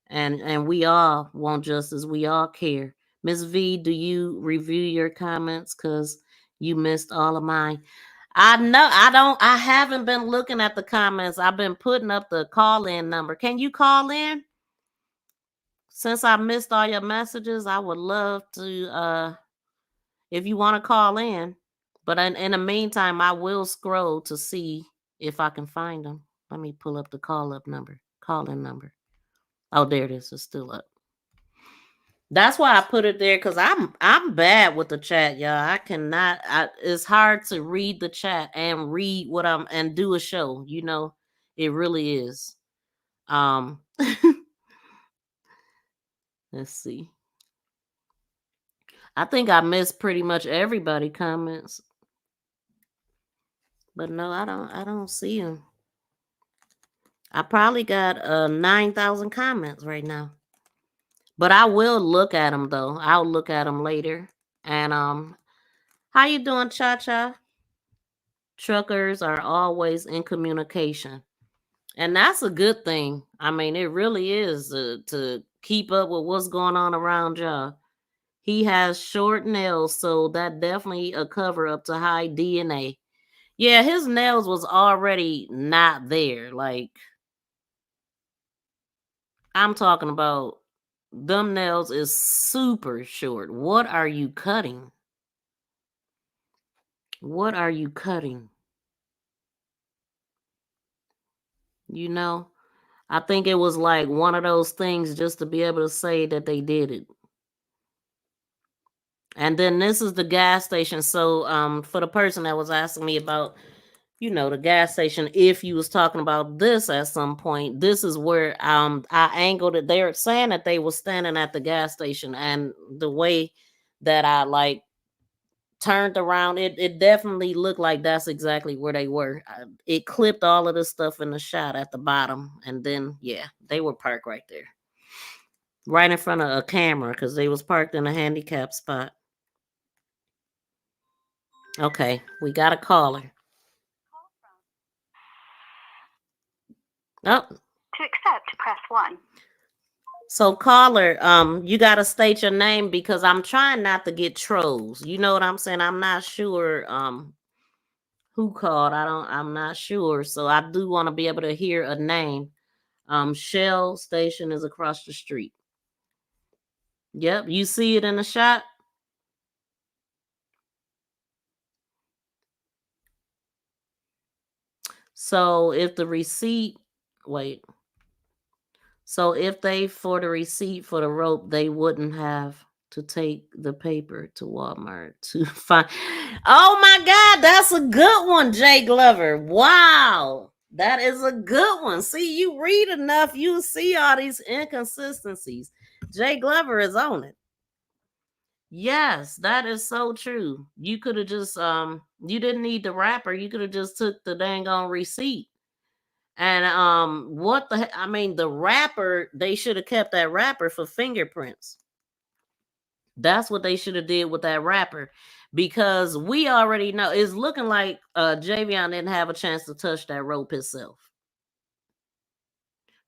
And we all want justice. We all care. Miss V, do you review your comments? Because you missed all of mine. I know I haven't been looking at the comments. I've been putting up the call-in number. Can you call in? Since I missed all your messages, I would love to if you want to call in. But in the meantime, I will scroll to see if I can find them. Let me pull up the call-in number. Oh, there it is. It's still up. That's why I put it there, because I'm bad with the chat, y'all. I cannot. It's hard to read the chat and read and do a show. You know, it really is. Let's see. I think I missed pretty much everybody comments, but no, I don't see them. I probably got 9,000 comments right now. But I will look at them, though. I'll look at them later. And how you doing, Cha-Cha? Truckers are always in communication. And that's a good thing. I mean, it really is to keep up with what's going on around y'all. He has short nails, so that definitely a cover up to hide DNA. Yeah, his nails was already not there. Like, I'm talking about them nails is super short. What are you cutting? What are you cutting? You know, I think it was like one of those things just to be able to say that they did it. And then this is the gas station. So for the person that was asking me about, you know, the gas station, if you was talking about this at some point, this is where I angled it. They're saying that they were standing at the gas station, and the way that I like turned around, it definitely looked like that's exactly where they were. It clipped all of the stuff in the shot at the bottom, and then yeah, they were parked right there, right in front of a camera, because they was parked in a handicap spot. Okay, we got a caller. Oh. To accept, press 1. So caller, you gotta state your name because I'm trying not to get trolls. You know what I'm saying? I'm not sure who called. I'm not sure. So I do want to be able to hear a name. Shell station is across the street. Yep, you see it in the shot. So if the receipt, wait. So if they for the receipt for the rope, they wouldn't have to take the paper to Walmart to find. Oh my God, that's a good one, Jay Glover. Wow, that is a good one. See, you read enough, you see all these inconsistencies. Jay Glover is on it. Yes, that is so true. You could have just you didn't need the wrapper. You could have just took the dang on receipt. And what the I mean, the wrapper, they should have kept that wrapper for fingerprints. That's what they should have did with that wrapper, because we already know it's looking like Javion didn't have a chance to touch that rope himself.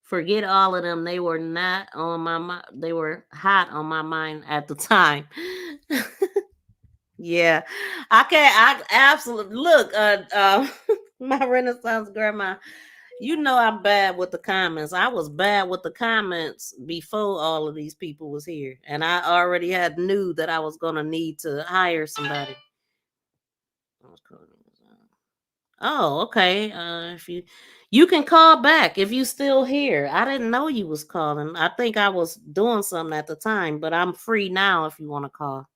Forget all of them. They were not on my mind. They were hot on my mind at the time. Yeah, I absolutely look. My Renaissance grandma. You know I'm bad with the comments. I was bad with the comments before all of these people was here, and I already had knew that I was gonna need to hire somebody. Oh, okay. If you can call back if you still here. I didn't know you was calling. I think I was doing something at the time, but I'm free now if you want to call.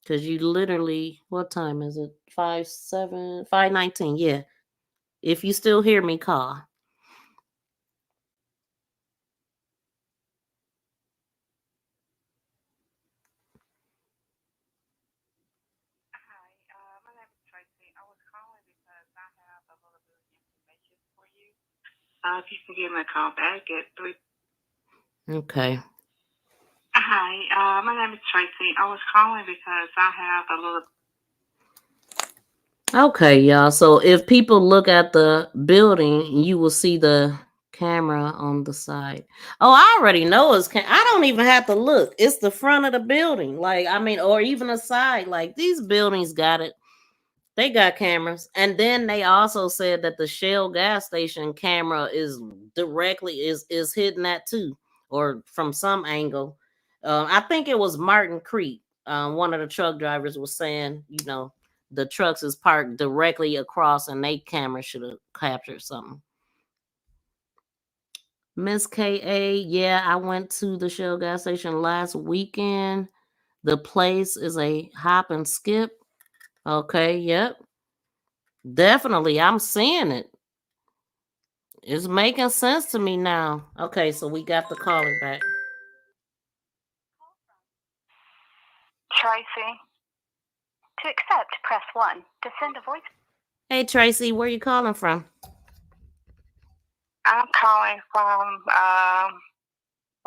Cause you literally, what time is it? 5:19. Yeah. If you still hear me, call. If you can give me a call back at 3. Okay. Hi, my name is Tracy. I was calling because I have a little. Okay, y'all. So if people look at the building, you will see the camera on the side. Oh, I already know it's I don't even have to look. It's the front of the building. Like, I mean, or even the side. Like, these buildings got it. They got cameras. And then they also said that the Shell gas station camera is directly is hitting that too, or from some angle. I think it was Martin Creek. One of the truck drivers was saying, you know, the trucks is parked directly across and they camera should have captured something. Miss K.A., yeah, I went to the Shell gas station last weekend. The place is a hop and skip. Okay, yep. Definitely, I'm seeing it. It's making sense to me now. Okay, so we got the caller back. Tracy. To accept, press 1. To send a voice. Hey, Tracy, where you calling from? I'm calling from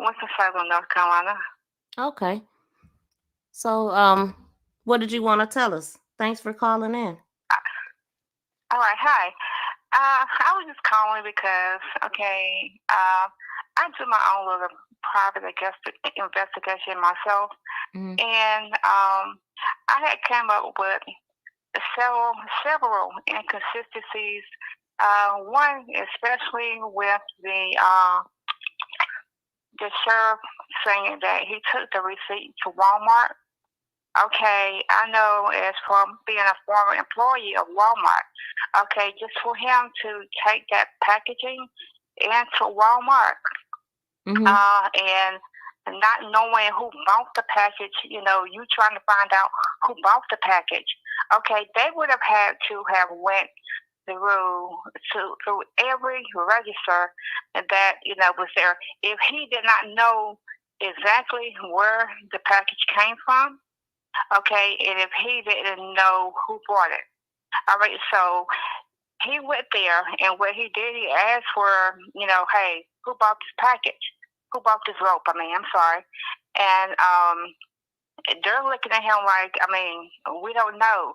Winston-Salem, North Carolina. Okay. So, what did you want to tell us? Thanks for calling in. All right, hi. I was just calling because, I do my own little private investigation myself, and I had came up with several inconsistencies. One, especially with the sheriff saying that he took the receipt to Walmart. Okay, I know as from being a former employee of Walmart, okay, just for him to take that packaging into Walmart and not knowing who bought the package, you trying to find out who bought the package. Okay, they would have had to have went through every register that was there. If he did not know exactly where the package came from, okay, and if he didn't know who bought it, all right, so he went there, and what he did, he asked for, hey, who bought this package? Who bought this rope? I'm sorry. And they're looking at him like, we don't know.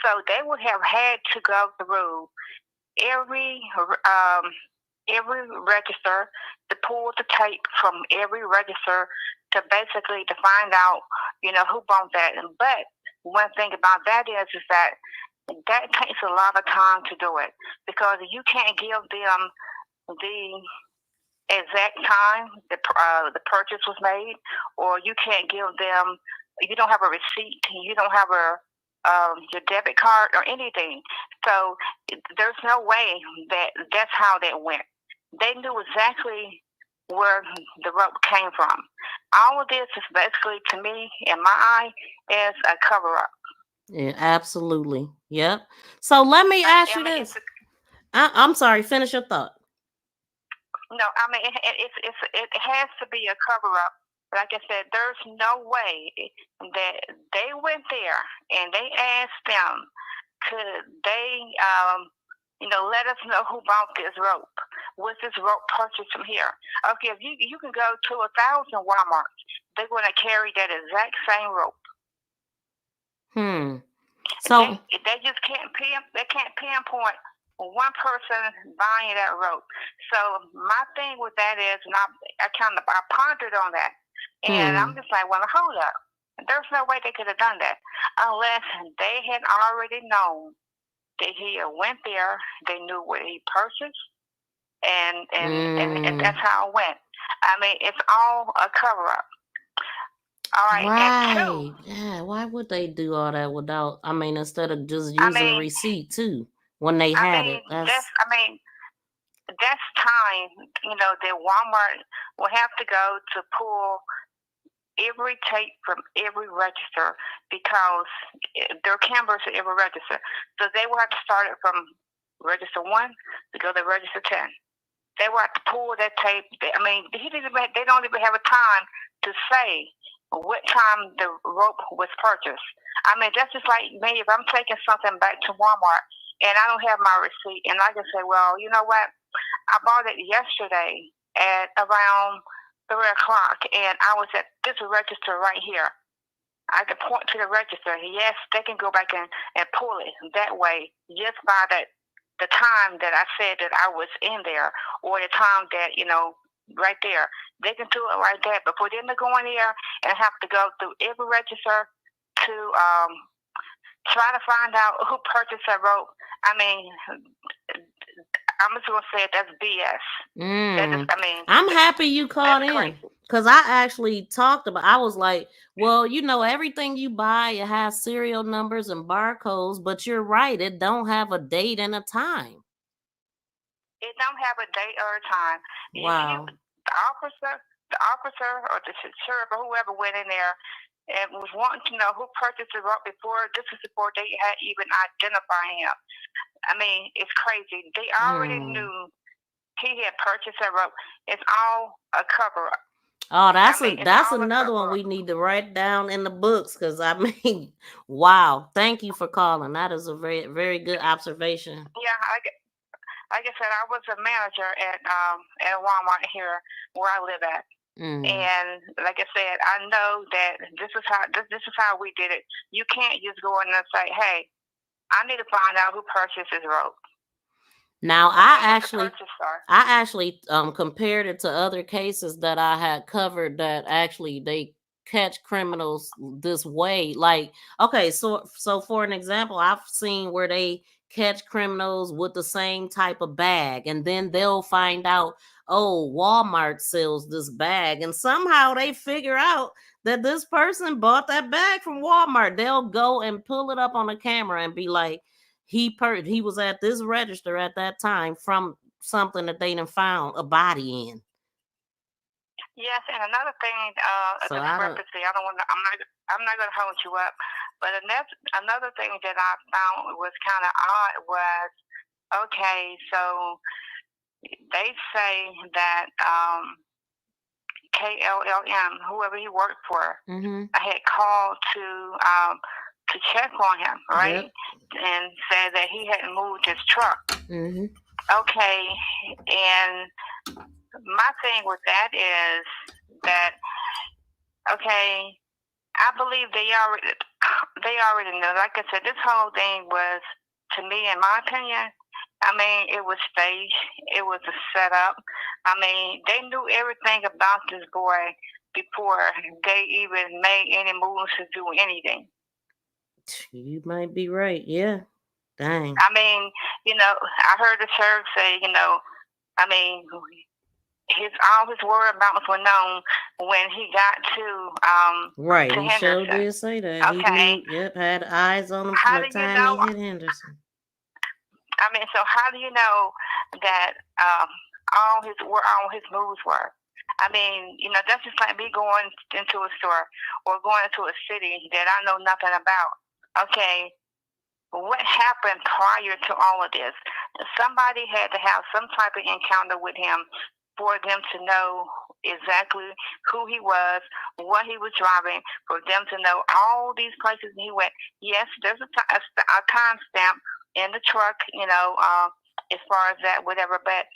So they would have had to go through every register to pull the tape from every register to basically to find out, who bought that. But one thing about that is that takes a lot of time to do it, because you can't give them the exact time the purchase was made, or you can't give them, you don't have a receipt, you don't have your debit card or anything. So there's no way that's how that went. They knew exactly where the rope came from. All of this is basically, to me, in my eye, is a cover-up. Yeah, absolutely. Yep. So let me ask you this. I'm sorry. Finish your thought. No, it has to be a cover-up. Like I said, there's no way that they went there and they asked them, could they, let us know who bought this rope? Was this rope purchased from here? Okay, if you can go to 1,000 Walmarts, they're going to carry that exact same rope. So they just can't pinpoint one person buying that rope. So my thing with that is, and I pondered on that, and I'm just like, well, hold up. There's no way they could have done that unless they had already known that he went there. They knew what he purchased, and that's how it went. It's all a cover-up. All right. Right. Yeah. Why would they do all that without? Instead of just using a receipt too when they had it. That's time. That Walmart will have to go to pull every tape from every register, because there are cameras at every register. So they will have to start it from register 1 to go to register 10. They will have to pull that tape. They don't even have a time to say what time the rope was purchased. That's just like me. If I'm taking something back to Walmart and I don't have my receipt, and I can say, well, you know what? I bought it yesterday at around 3 o'clock, and I was at this register right here. I can point to the register. Yes, they can go back and pull it that way, just by the time that I said that I was in there, or the time that, right there. They can do it like that. But for them to go in there and have to go through every register to try to find out who purchased that rope, I'm just going to say that's BS. I'm happy you called in, because I actually talked about, I was like, well, everything you buy, it has serial numbers and barcodes, but you're right, it don't have a date and a time. It don't have a date or a time. Wow. The officer or the sheriff or whoever went in there and was wanting to know who purchased the rope before they had even identified him. It's crazy. They already knew he had purchased that rope. It's all a cover-up. Oh, that's another one we need to write down in the books, because wow. Thank you for calling. That is a very, very good observation. Yeah, like I said, I was a manager at Walmart here where I live at. And like I said, I know that this is how we did it. You can't just go in and say, hey, I need to find out who purchased this rope. Now, I actually compared it to other cases that I had covered that actually they catch criminals this way. Like, okay, so for an example, I've seen where they catch criminals with the same type of bag, and then they'll find out, oh, Walmart sells this bag, and somehow they figure out that this person bought that bag from Walmart. They'll go and pull it up on the camera and be like, he was at this register at that time from something that they done found a body in. Yes, and another thing, So discrepancy. I'm not going to hold you up, but another thing that I found was kind of odd was, okay, so they say that KLLM, whoever he worked for, I had called to check on him, right, and said that he hadn't moved his truck. Okay, and my thing with that is that, okay, I believe they already know. Like I said, this whole thing was, to me, in my opinion, I mean, it was staged. It was a setup. I mean, they knew everything about this boy before they even made any moves to do anything. You might be right. Yeah. Dang. I mean, you know, I heard the sheriff say, you know, I mean, all his whereabouts were known when he got to Right. to He sure Henderson. did say that. Okay. He knew, had eyes on him How from the do you time know? he hit Henderson. I mean, so how do you know that where all his moves were? I mean, you know, that's just like me going into a store or going into a city that I know nothing about. Okay, what happened prior to all of this? Somebody had to have some type of encounter with him for them to know exactly who he was, what he was driving, for them to know all these places he went. Yes, there's a time stamp in the truck, you know, as far as that, whatever, but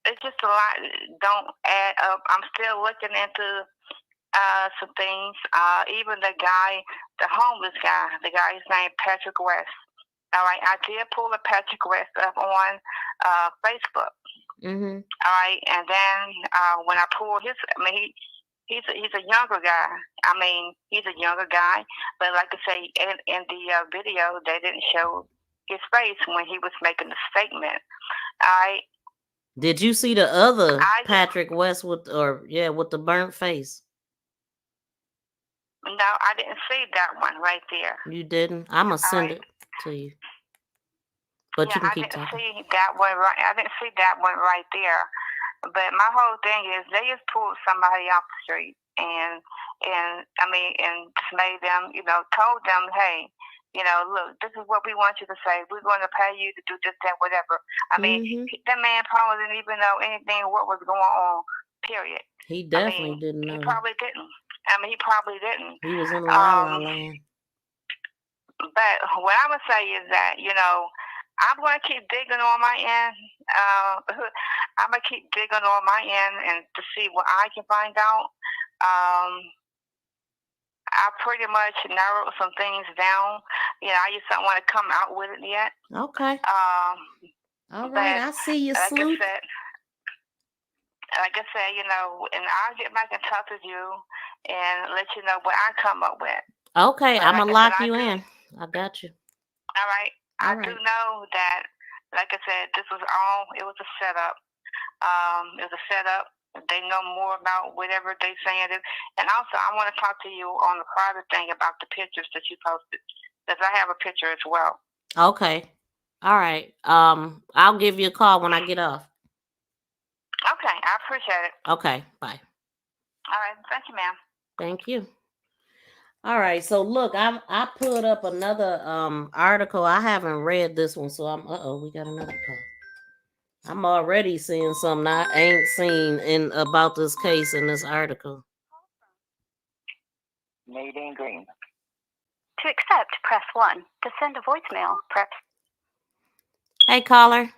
it's just a lot don't add up. I'm still looking into some things. Even the guy, the homeless guy, the guy's named Patrick West. All right, I did pull a Patrick West up on Facebook. All right, and then when I pulled his, I mean, he's a younger guy. I mean, he's a younger guy, but like I say, in the video, they didn't show his face when he was making the statement. All right. Did you see the other Patrick West with the burnt face? No, I didn't see that one right there. You didn't? I'm gonna send it to you. But you can keep talking. I didn't see that one right. I didn't see that one right there. But my whole thing is they just pulled somebody off the street and I mean and just made them, you know, told them, hey, you know, look, this is what we want you to say. We're going to pay you to do this, that, whatever. I mean, that man probably didn't even know anything what was going on, period. He definitely didn't know. He probably didn't. I mean, he probably didn't. He was in La La Land. But what I'm going to say is that, you know, I'm going to keep digging on my end. I'm going to keep digging on my end and to see what I can find out. I pretty much narrowed some things down. You know, I just don't want to come out with it yet. Okay. All right, I see you, Sleuth. Like I said, you know, and I'll get back in touch with you and let you know what I come up with. Okay, But I'm going to like I lock said, you in. I got you. All right. I do know that, like I said, it was a setup. It was a setup. They know more about whatever they saying. And also, I want to talk to you on the private thing about the pictures that you posted, because I have a picture as well. Okay. All right. I'll give you a call when I get off. Okay, I appreciate it. Okay, bye. All right, thank you, ma'am. Thank you. All right, so look, I put up another article. I haven't read this one, so we got another call. I'm already seeing something I ain't seen about this case in this article. Nadine Green. To accept, press 1. To send a voicemail, press. Hey, caller.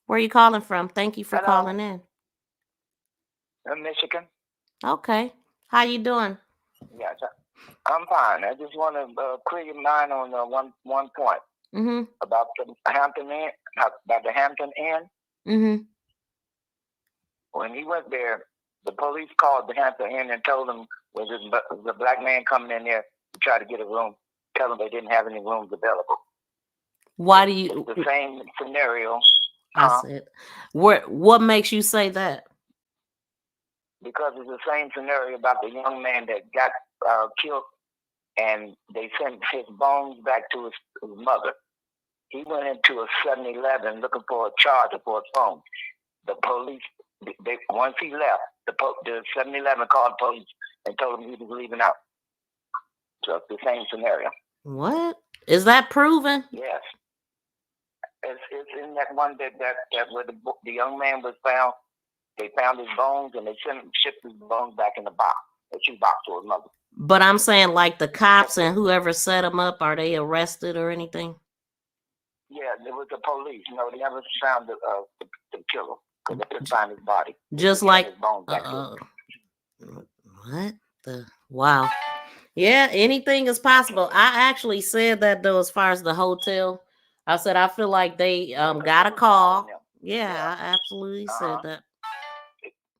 Where are you calling from? Thank you for Hello. calling in. Michigan. Okay. How you doing? Yes, I'm fine. I just want to clear your mind on one point about the Hampton Inn. About the Hampton Inn. When he went there, The police called the Hampton Inn and told them was the black man coming in there to try to get a room. Tell them they didn't have any rooms available. Why do you? It's the same scenario. I said, what makes you say that? Because it's the same scenario about the young man that got killed, and they sent his bones back to his mother. He went into a 7-Eleven looking for a charger for his phone. The police, once he left, the 7-Eleven called the police and told him he was leaving out. So it's the same scenario. What? Is that proven? Yes. It's in that one that where the young man was found. They found his bones and they shipped his bones back in the box, a shoebox to his mother. But I'm saying, like, the cops and whoever set him up, are they arrested or anything? Yeah, there was the police. No, they never found the killer because they couldn't find his body. Just like, his bones back what the? Wow. Yeah, anything is possible. I actually said that, though, as far as the hotel. I said, I feel like they got a call. Yeah, I absolutely said that.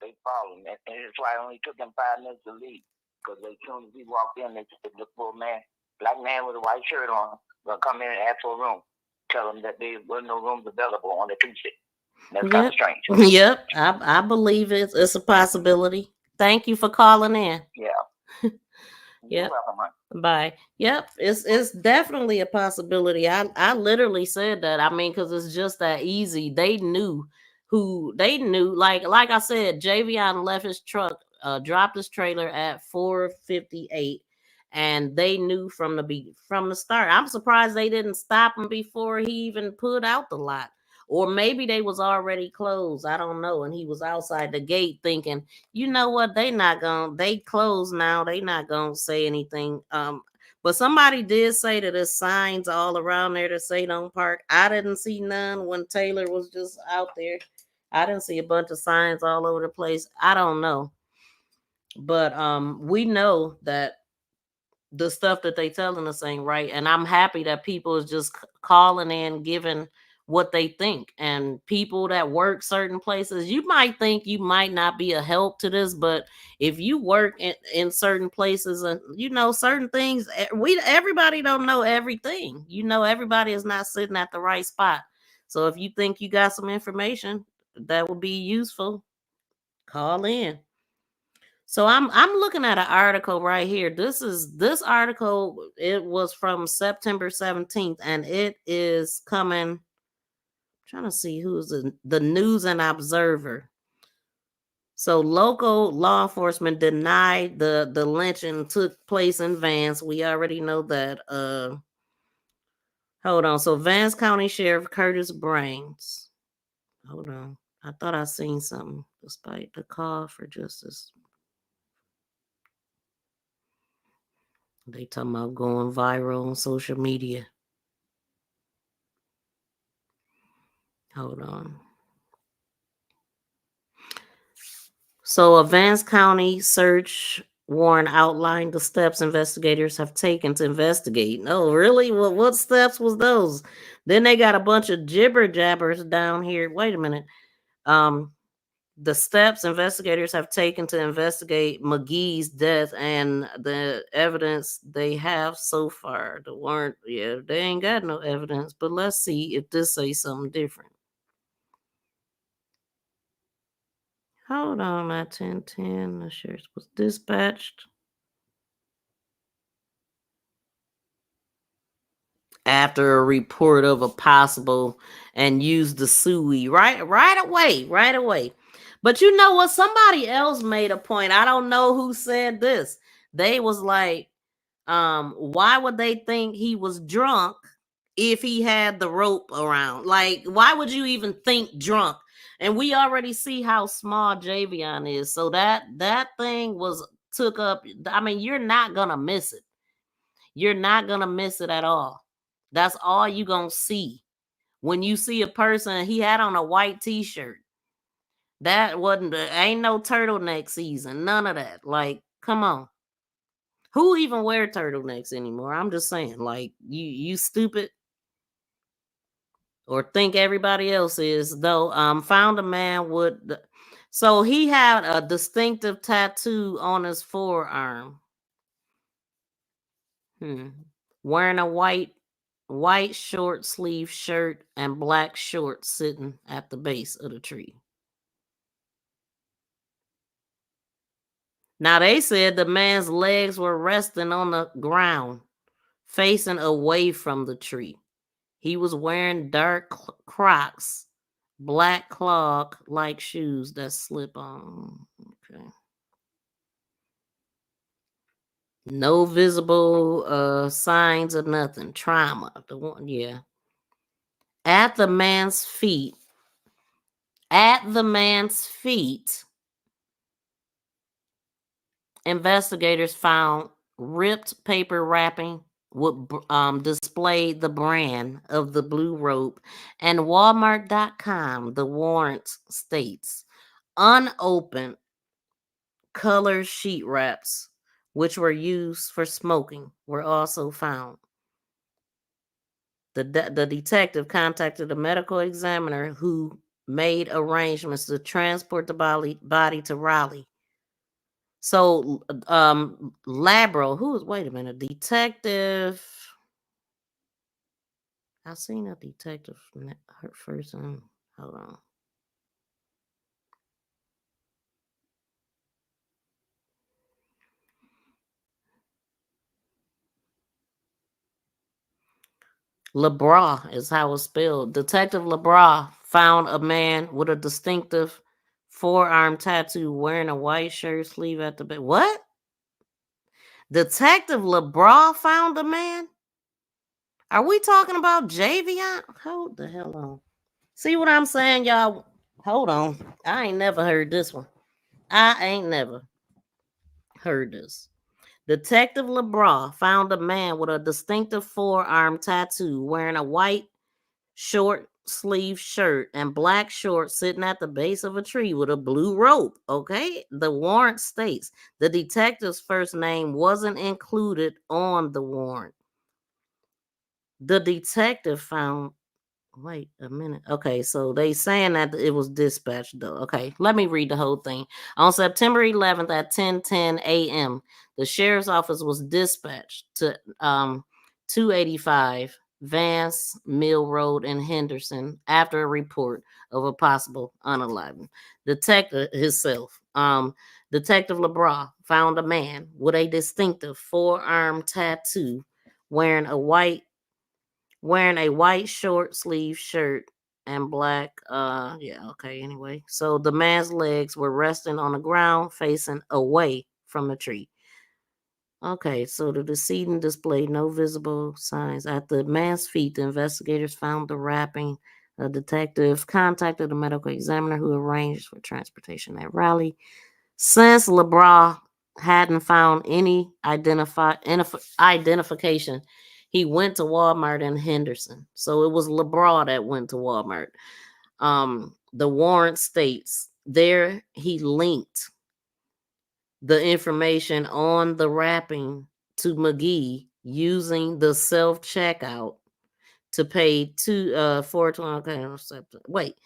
They followed him, and it's why it only took them 5 minutes to leave. Because as soon as he walked in, they said, look for a man, black man with a white shirt on, gonna come in and ask for a room. Tell them that there were no rooms available on the Tuesday. That's kind of strange. Yep, I believe it's a possibility. Thank you for calling in. Yeah. Yep. You're welcome, honey. Bye. Yep, it's definitely a possibility. I literally said that. I mean, because it's just that easy. They knew like I said, Javion left his truck, dropped his trailer at 4:58, and they knew from the start. I'm surprised they didn't stop him before he even put out the lot. Or maybe they was already closed. I don't know. And he was outside the gate thinking, you know what? They closed now. They not gonna say anything. But somebody did say that there's signs all around there that say don't park. I didn't see none when Taylor was just out there. I didn't see a bunch of signs all over the place. I don't know. But we know that the stuff that they telling us ain't right. And I'm happy that people is just calling in, giving what they think. And people that work certain places, you might think you might not be a help to this, but if you work in certain places and you know certain things, everybody don't know everything. You know, everybody is not sitting at the right spot. So if you think you got some information that would be useful, call in. So I'm looking at an article right here. This article, it was from September 17th, and it is coming. Trying to see who's the News and Observer. So local law enforcement denied the lynching took place in Vance. We already know that. Hold on. So Vance County Sheriff Curtis Brains. Hold on. I thought I seen something despite the call for justice. They talking about going viral on social media. Hold on. So a Vance County search warrant outlined the steps investigators have taken to investigate. Oh, really? Well, what steps was those? Then they got a bunch of jibber jabbers down here. Wait a minute. The steps investigators have taken to investigate Magee's death and the evidence they have so far. The warrant, yeah, they ain't got no evidence, but let's see if this says something different. Hold on, at 10:10, the sheriff was dispatched after a report of a possible and used the SUI right away. But you know what? Somebody else made a point. I don't know who said this. They was like, why would they think he was drunk if he had the rope around? Like, why would you even think drunk? And we already see how small Javion is. So that thing was took up. I mean, you're not gonna miss it. You're not gonna miss it at all. That's all you gonna see. When you see a person, he had on a white t-shirt. That ain't no turtleneck season. None of that. Like, come on. Who even wear turtlenecks anymore? I'm just saying, like, you stupid. Or think everybody else is, though. Found a man with So he had a distinctive tattoo on his forearm. Wearing a white short sleeve shirt and black shorts, sitting at the base of the tree. Now they said the man's legs were resting on the ground, facing away from the tree. He was wearing dark Crocs, black clog-like shoes that slip on. Okay. No visible signs of nothing. Trauma. The one, yeah. At the man's feet, investigators found ripped paper wrapping would display the brand of the blue rope, and Walmart.com, the warrant states, unopened color sheet wraps, which were used for smoking, were also found. The detective contacted a medical examiner who made arrangements to transport the body to Raleigh. So, Labro, wait a minute, detective. I seen a detective her first name. Hold on. LeBra is how it's spelled. Detective LeBra found a man with a distinctive forearm tattoo wearing a white shirt sleeve at the back. What? Detective LeBra found a man? Are we talking about Javion? Hold the hell on. See what I'm saying, y'all? Hold on. I ain't never heard this one. I ain't never heard this. Detective LeBra found a man with a distinctive forearm tattoo wearing a white short sleeve shirt and black shorts sitting at the base of a tree with a blue rope. Okay. The warrant states the detective's first name wasn't included on the warrant. The detective found, wait a minute. Okay, so they saying that it was dispatched though. Okay, let me read the whole thing. On September 11th at 10:10 a.m., the sheriff's office was dispatched to 285 Vance Mill Road in Henderson after a report of a possible unalivenment. Detective himself, Detective LeBra, found a man with a distinctive forearm tattoo wearing a white short sleeve shirt and black anyway. So the man's legs were resting on the ground facing away from the tree. Okay, so the decedent displayed no visible signs. At the man's feet, the investigators found the wrapping. A detective contacted a medical examiner who arranged for transportation at Raleigh. Since LeBra hadn't found any identification, he went to Walmart in Henderson. So it was LeBra that went to Walmart. The warrant states there he linked the information on the wrapping to Magee using the self-checkout to pay $420. Wait.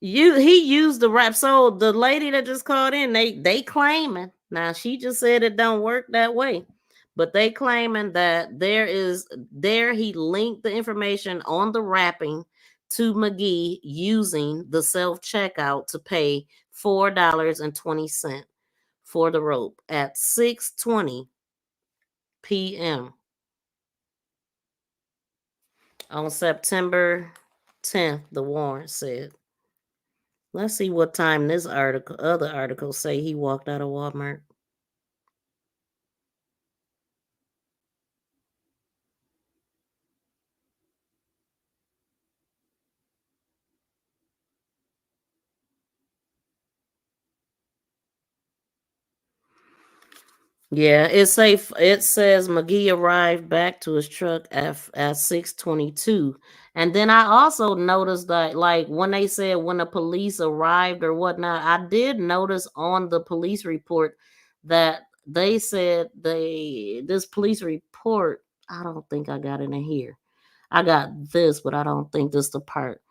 He used the wrap. So the lady that just called in, they claiming, now she just said it don't work that way, but they claiming that he linked the information on the wrapping to Magee using the self-checkout to pay $4.20 for the rope at 6:20 p.m. on September 10th, the warrant said. Let's see what time this other article say he walked out of Walmart. Yeah, it says Magee arrived back to his truck at 6:22. And then I also noticed that, like, when they said when the police arrived or whatnot, I did notice on the police report that they said this police report, I don't think I got it in here. I got this, but I don't think this is the part.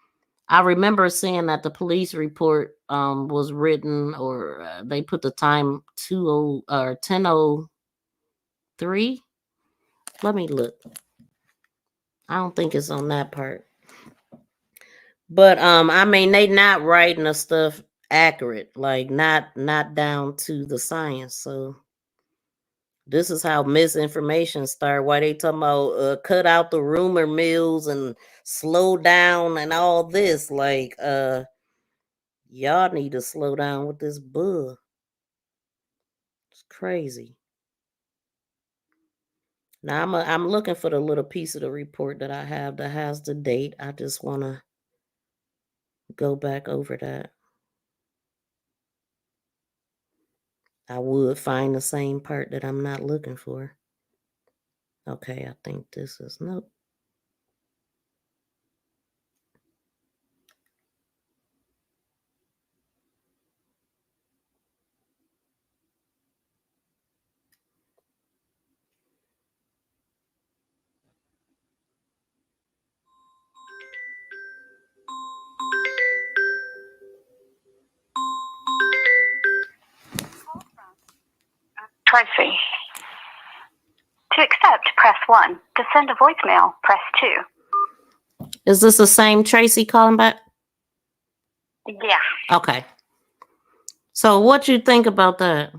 I remember seeing that the police report was written, or they put the time 20 or 10:03. Let me look. I don't think it's on that part. But I mean, they not writing the stuff accurate, like not down to the science. So this is how misinformation start. Why they talking about cut out the rumor mills and slow down and all this? Like y'all need to slow down with this bull. It's crazy. Now I'm looking for the little piece of the report that I have that has the date. I just want to go back over that. I would find the same part that I'm not looking for. Okay, I think this is nope. Tracy. To accept, press 1. To send a voicemail, press 2. Is this the same Tracy calling back? Yeah. Okay. So what you think about that?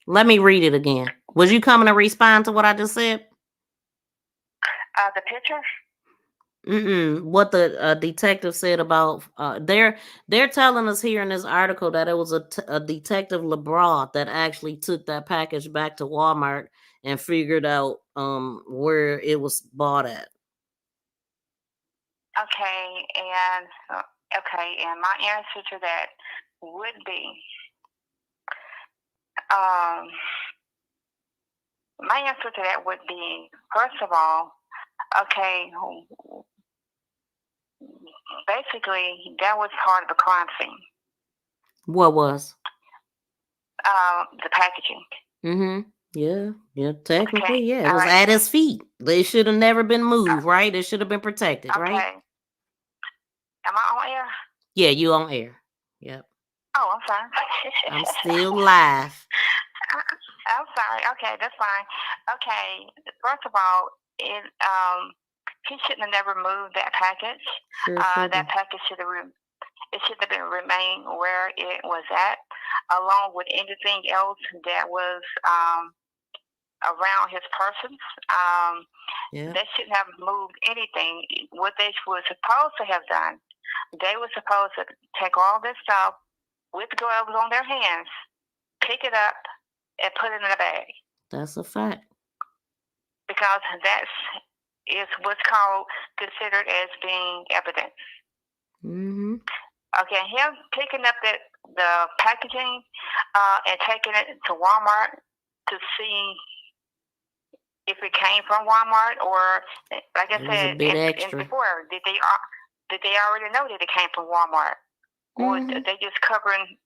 Let me read it again. Was you coming to respond to what I just said? The picture? What the detective said about they're telling us here in this article that it was a detective LeBron that actually took that package back to Walmart and figured out where it was bought at. Okay, and my answer to that would be, first of all, okay, basically that was part of the crime scene. What was? The packaging. Yeah, technically, Okay, yeah. It was right. at his feet. They should have never been moved, right? It should have been protected, right? Okay. Am I on air? Yeah, you on air. Yep. Oh, I'm sorry. I'm still live. I'm sorry. Okay, that's fine. Okay, first of all, he shouldn't have never moved that package. That package should have been remain where it was at, along with anything else that was around his person. They shouldn't have moved anything. What they were supposed to have done, they were supposed to take all this stuff with gloves on their hands, pick it up, and put it in a bag. That's a fact. Because that is what's considered as being evidence. Mm-hmm. Okay, him picking up the packaging and taking it to Walmart to see if it came from Walmart, or like I said, and before, did they already know that it came from Walmart, or they just trying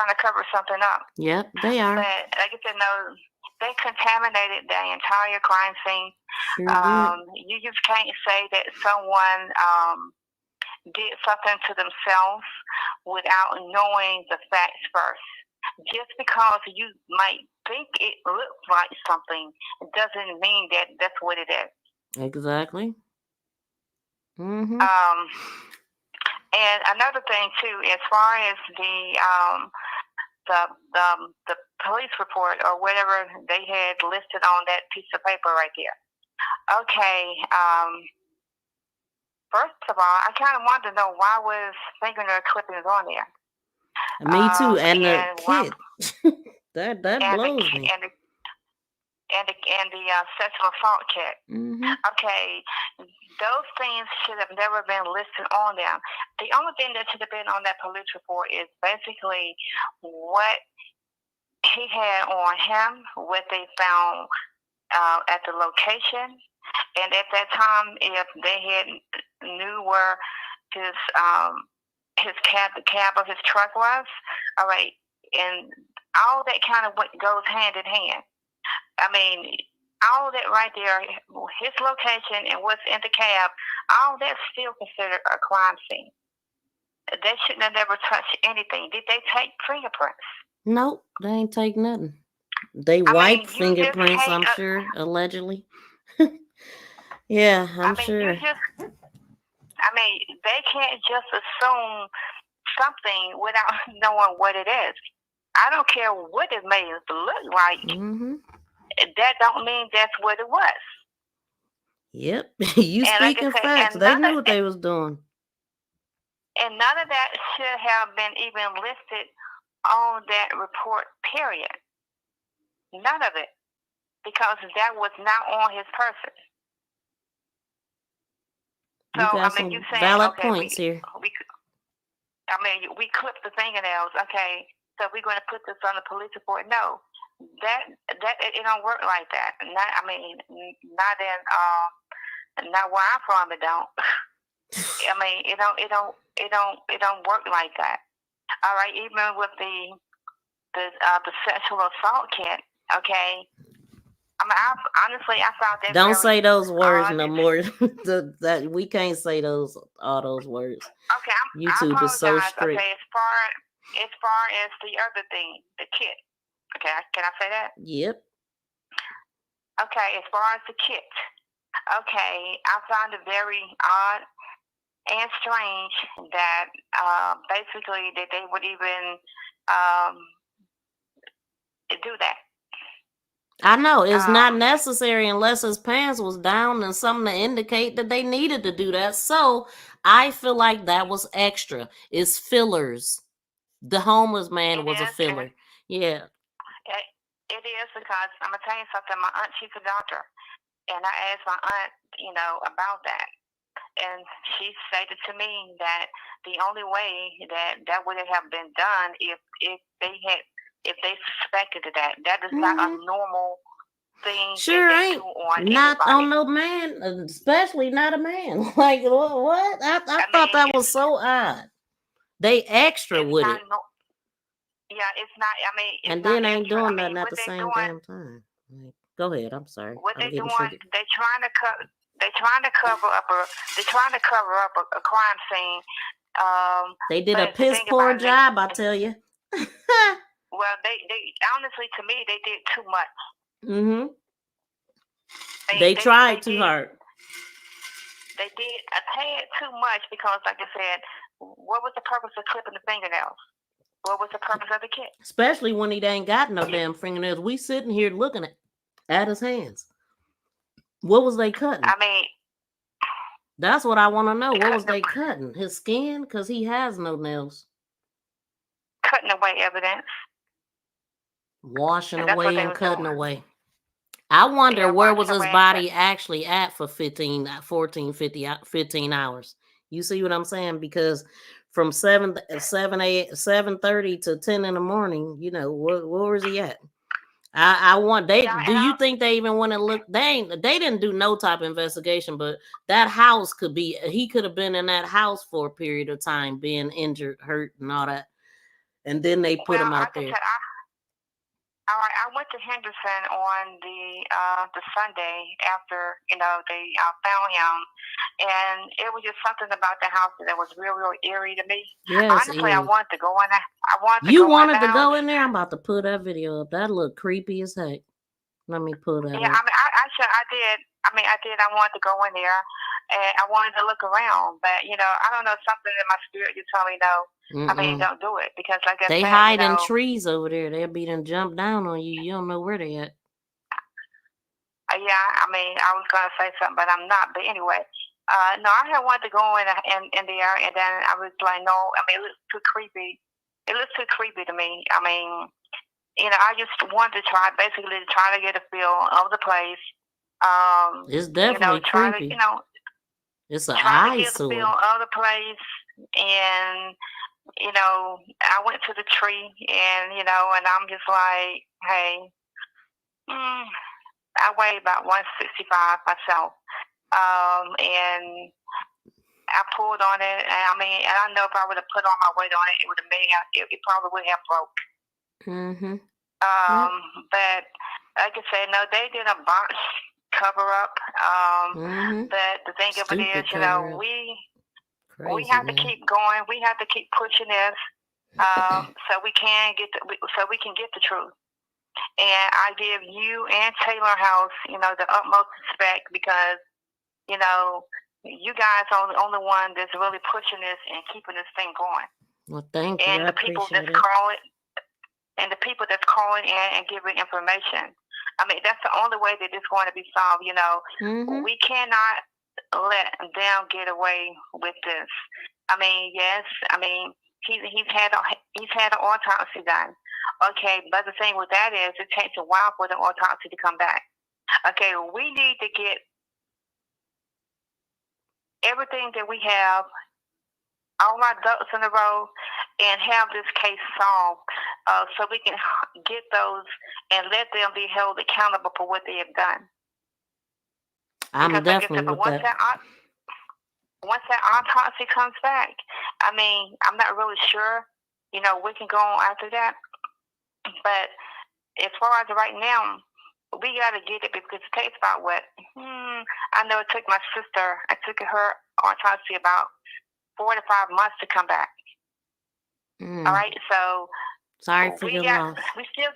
to cover something up? Yep, they are. But like I said, no, they contaminated the entire crime scene. You just can't say that someone did something to themselves without knowing the facts first. Just because you might think it looks like something doesn't mean that that's what it is. Exactly. Mm-hmm. And another thing too, as far as the police report or whatever they had listed on that piece of paper right there. Okay. First of all, I kind of wanted to know why was fingernail clippings on there. Me too, and the kid. that blows me. And the sexual assault check. Mm-hmm. Okay, those things should have never been listed on them. The only thing that should have been on that police report is basically what he had on him, what they found at the location, and at that time, if they had knew where the cab of his truck was, all right, and all that kind of goes hand in hand. I mean, all that right there, his location and what's in the cab, all that's still considered a crime scene. They shouldn't have never touched anything. Did they take fingerprints? Nope, they ain't take nothing. They wiped fingerprints, I'm sure, allegedly. Yeah, I'm sure. They can't just assume something without knowing what it is. I don't care what it may look like. Mm-hmm. That don't mean that's what it was. Yep, you speaking facts. They knew what they was doing. And none of that should have been even listed on that report, period. None of it. Because that was not on his person. You got some valid points here. We clipped the fingernails. Okay, so we're going to put this on the police report. No, that it don't work like that. Not where I'm from. It don't. It don't work like that. All right, even with the sexual assault kit. Okay. Honestly, I found that. Don't say those words no more. That we can't say all those words. Okay, YouTube is so strict. Okay, as far as the other thing, the kit. Okay, can I say that? Yep. Okay, as far as the kit. Okay, I found it very odd and strange that basically that they would even do that. I know it's not necessary unless his pants was down and something to indicate that they needed to do that. So I feel like that was extra. It's fillers. The homeless man was a filler. Yeah. It is because I'm gonna tell you something. My aunt, she's a doctor, and I asked my aunt, about that, and she stated to me that the only way that would have been done if they suspected that is not a normal thing. Sure ain't. Not on no man, especially not a man. Like what? I thought that was so odd. They extra with it. It's not. And then ain't doing nothing at the same damn time. Like, go ahead. I'm sorry. What they're doing? They're trying to cover up a crime scene. They did a piss poor job, I tell you. Well, they honestly, to me, they did too much. Mm-hmm. They tried too hard. They did a tad too much because, like I said, what was the purpose of clipping the fingernails? What was the purpose of the kit? Especially when he ain't got no damn fingernails. We sitting here looking at his hands. What was they cutting? That's what I want to know. What was they cutting? His skin? Because he has no nails. Cutting away evidence. Washing away and cutting away. I wonder where was his body actually at for 15 hours. You see what I'm saying? Because from 7:30 to 10 in the morning, where was he at? I want do you think they even want to look? They didn't do no type of investigation, but that house he could have been in that house for a period of time, being injured, hurt, and all that. And then they put him out there. All right, I went to Henderson on the Sunday after they found him, and it was just something about the house that was real eerie to me. Yes, honestly, I wanted to go in there. You wanted to go in there? I'm about to put that video up. That looked creepy as heck. Let me pull that up. Yeah, I did. I wanted to go in there, and I wanted to look around, but I don't know, something in my spirit just told me no. Don't do it because, like I said, they hide in trees over there. They'll be done jump down on you. You don't know where they at. Yeah, I was gonna say something, but I'm not. But anyway, no, I had wanted to go in there, and then I was like, no. It looks too creepy. It looks too creepy to me. I just wanted to try to get a feel of the place. It's definitely creepy. It's an eyesore. To get a feel of the place, and I went to the tree, and and I'm just like, hey, I weigh about 165 myself, and I pulled on it, and I know if I would have put all my weight on it, it would have it probably would have broke. Mm-hmm. But like I said, no, they did a bunch cover up. But the thing of it is, you know, we have to keep going. We have to keep pushing this, so we can get the truth. And I give you and Taylor House, you know, the utmost respect because, you know, you guys are the only one that's really pushing this and keeping this thing going. Well, thank you. And I the people appreciate that's it. calling in and giving information. I mean, that's the only way that it's going to be solved. You know, we cannot let them get away with this. I mean, yes. I mean, he's had an autopsy done. Okay, but the thing with that is, it takes a while for the autopsy to come back. Okay, we need to get everything that we have, all our ducks in a row, and have this case solved, so we can get those and let them be held accountable for what they have done. I'm Because definitely with that. Once that autopsy comes back, I mean, I'm not really sure. You know, we can go on after that. But as far as right now, we got to get it because it takes about I know it took my sister, I took her autopsy about 4 to 5 months to come back. All right, so sorry for your loss. We still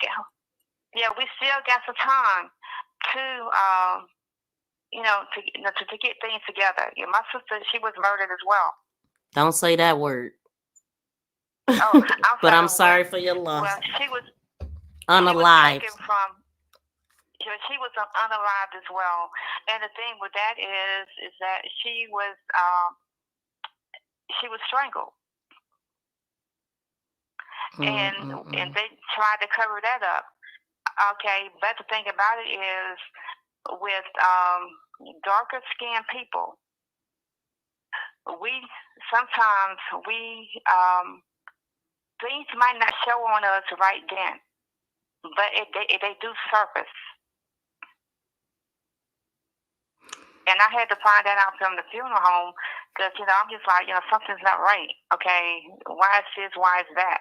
got some time to to get things together. Yeah, my sister, she was murdered as well. Don't say that word. Oh, I'm sorry for your loss. Well, she was unalived. She was unalived as well. And the thing with that is that she was strangled. And they tried to cover that up. Okay, but the thing about it is with darker skinned people, sometimes things might not show on us right then, but they do surface. And I had to find that out from the funeral home because, you know, I'm just like, you know, something's not right. Okay, why is this? Why is that?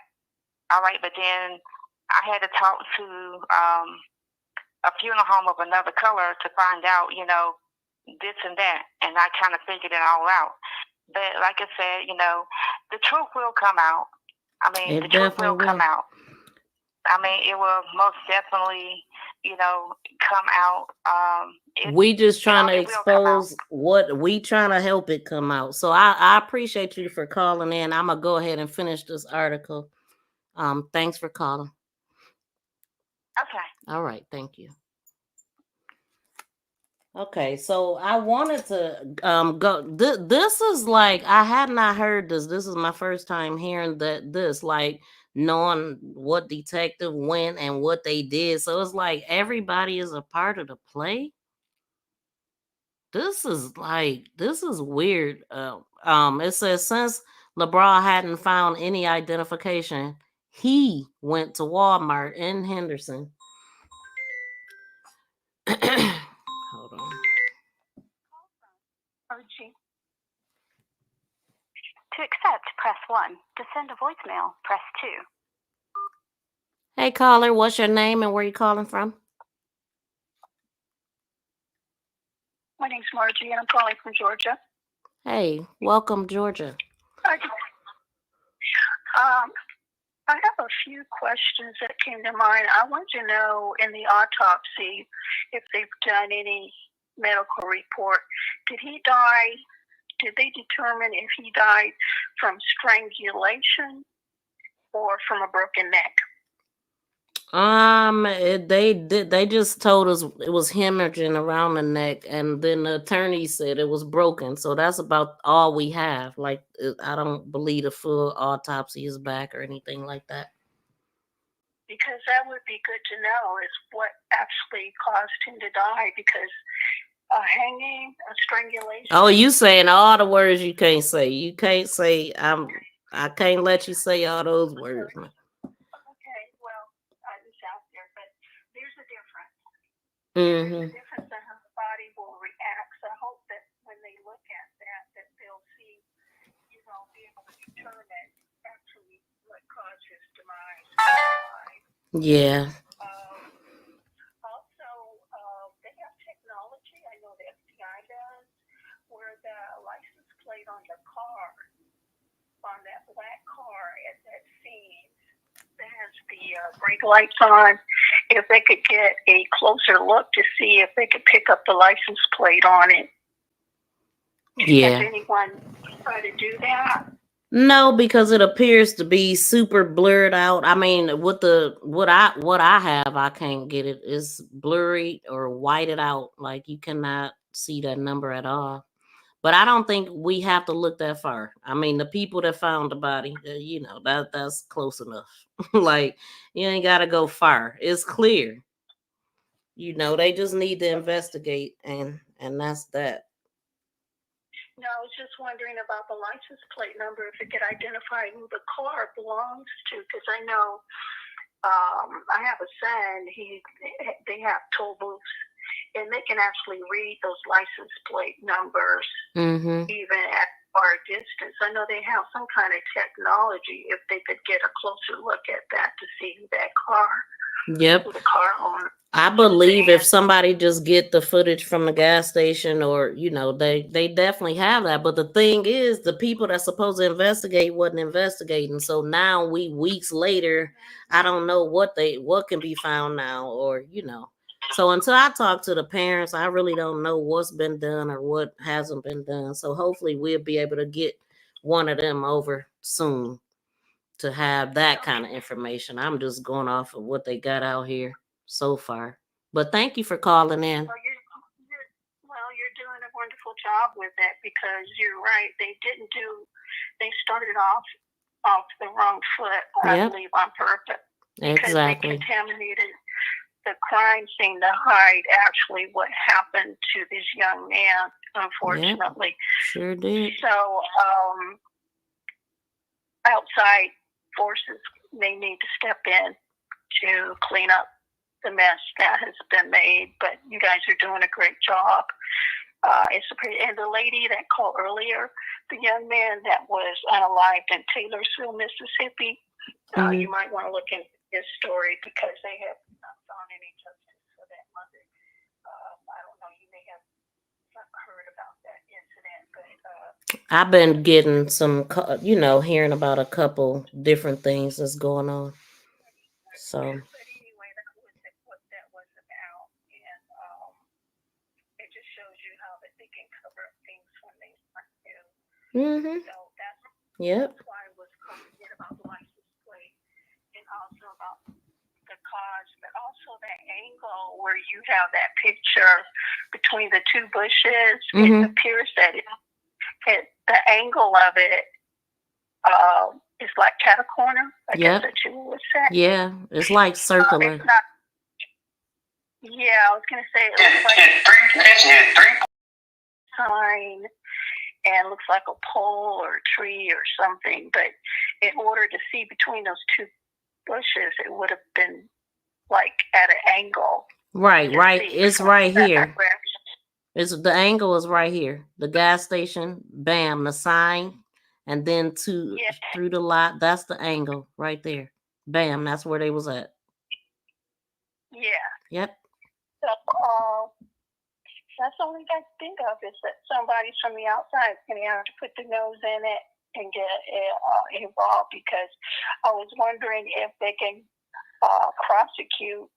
All right, but then I had to talk to a funeral home of another color to find out, you know, this and that, and I kind of figured it all out. But like I said, you know, the truth will come out. I mean, the truth will come out. I mean, it will most definitely, you know, come out. We just trying to expose what we trying to help it come out. So I appreciate you for calling in. I'm gonna go ahead and finish this article. Thanks for calling. Okay. All right. Thank you. Okay, so I wanted to go. This is like I had not heard this. This is my first time hearing this, like knowing what detective went and what they did. So it's like everybody is a part of the play. This is weird. It says since LeBron hadn't found any identification, he went to Walmart in Henderson. Hold on. To accept, press 1. To send a voicemail, press 2. Hey, caller, what's your name and where you calling from? My name's Margie, and I'm calling from Georgia. Hey, welcome, Georgia. I have a few questions that came to mind. I want to know in the autopsy if they've done any medical report. Did he die? Did they determine if he died from strangulation or from a broken neck? They just told us it was hemorrhaging around the neck, and then the attorney said it was broken. So that's about all we have. Like, I don't believe the full autopsy is back or anything like that. Because that would be good to know is what actually caused him to die, because hanging, a strangulation. Oh, you saying all the words you can't say. You can't say I can't let you say all those words, man. Okay, well, I was out there, but there's a difference. Mm-hmm. There's a difference in how the body will react. So I hope that when they look at that they'll see, you know, be able to determine actually what caused his demise. Yeah. Also, they have technology the brake lights on, if they could get a closer look to see if they could pick up the license plate on it. Yeah. Has anyone tried to do that? No, because it appears to be super blurred out. I mean, with what I have, I can't get it. It's blurry or whited out. Like you cannot see that number at all. But I don't think we have to look that far. I mean, the people that found the body, that's close enough. Like you ain't got to go far. It's clear. They just need to investigate, and that's that. No, I was just wondering about the license plate number, if it could identify who the car belongs to, because I know I have a son. They have toll booths, and they can actually read those license plate numbers even at far distance. I know they have some kind of technology if they could get a closer look at that to see who that car, Yep. who the car owner. I believe if somebody just get the footage from the gas station, or they definitely have that. But the thing is, the people that's supposed to investigate wasn't investigating. So now weeks later, I don't know what can be found now, or So until I talk to the parents, I really don't know what's been done or what hasn't been done. So hopefully we'll be able to get one of them over soon to have that kind of information. I'm just going off of what they got out here so far. But thank you for calling in. Well, you're doing a wonderful job with that, because you're right. They started off the wrong foot, I believe, on purpose. Because Exactly. they contaminated the crime scene to hide actually what happened to this young man, unfortunately. Sure did. So outside forces, they need to step in to clean up the mess that has been made. But you guys are doing a great job. And the lady that called earlier, the young man that was unalived in Taylorsville, Mississippi, you might want to look into his story, because they have not found any justice for that mother. I don't know, you may have heard about that incident, but I've been getting some, hearing about a couple different things that's going on. So. But anyway, that was what that was about, and it just shows you how that they can cover up things when they want to. So that's why I was calling in about the license plate, and also about the cause, but also that angle where you have that picture between the two bushes. It appears that the angle of it is like cat-a-corner, I guess that you would say. Yeah, it's like circular. It's not, I was going to say it looks like three sign, and looks like a pole or a tree or something. But in order to see between those two bushes, it would have been like at an angle. Right. It's right here. The angle is right here. The gas station, bam, the sign, and then through the lot. That's the angle right there. Bam, that's where they was at. Yeah. Yep. So that's the only thing I can think of, is that somebody from the outside is going to have to put their nose in it and get involved, because I was wondering if they can prosecute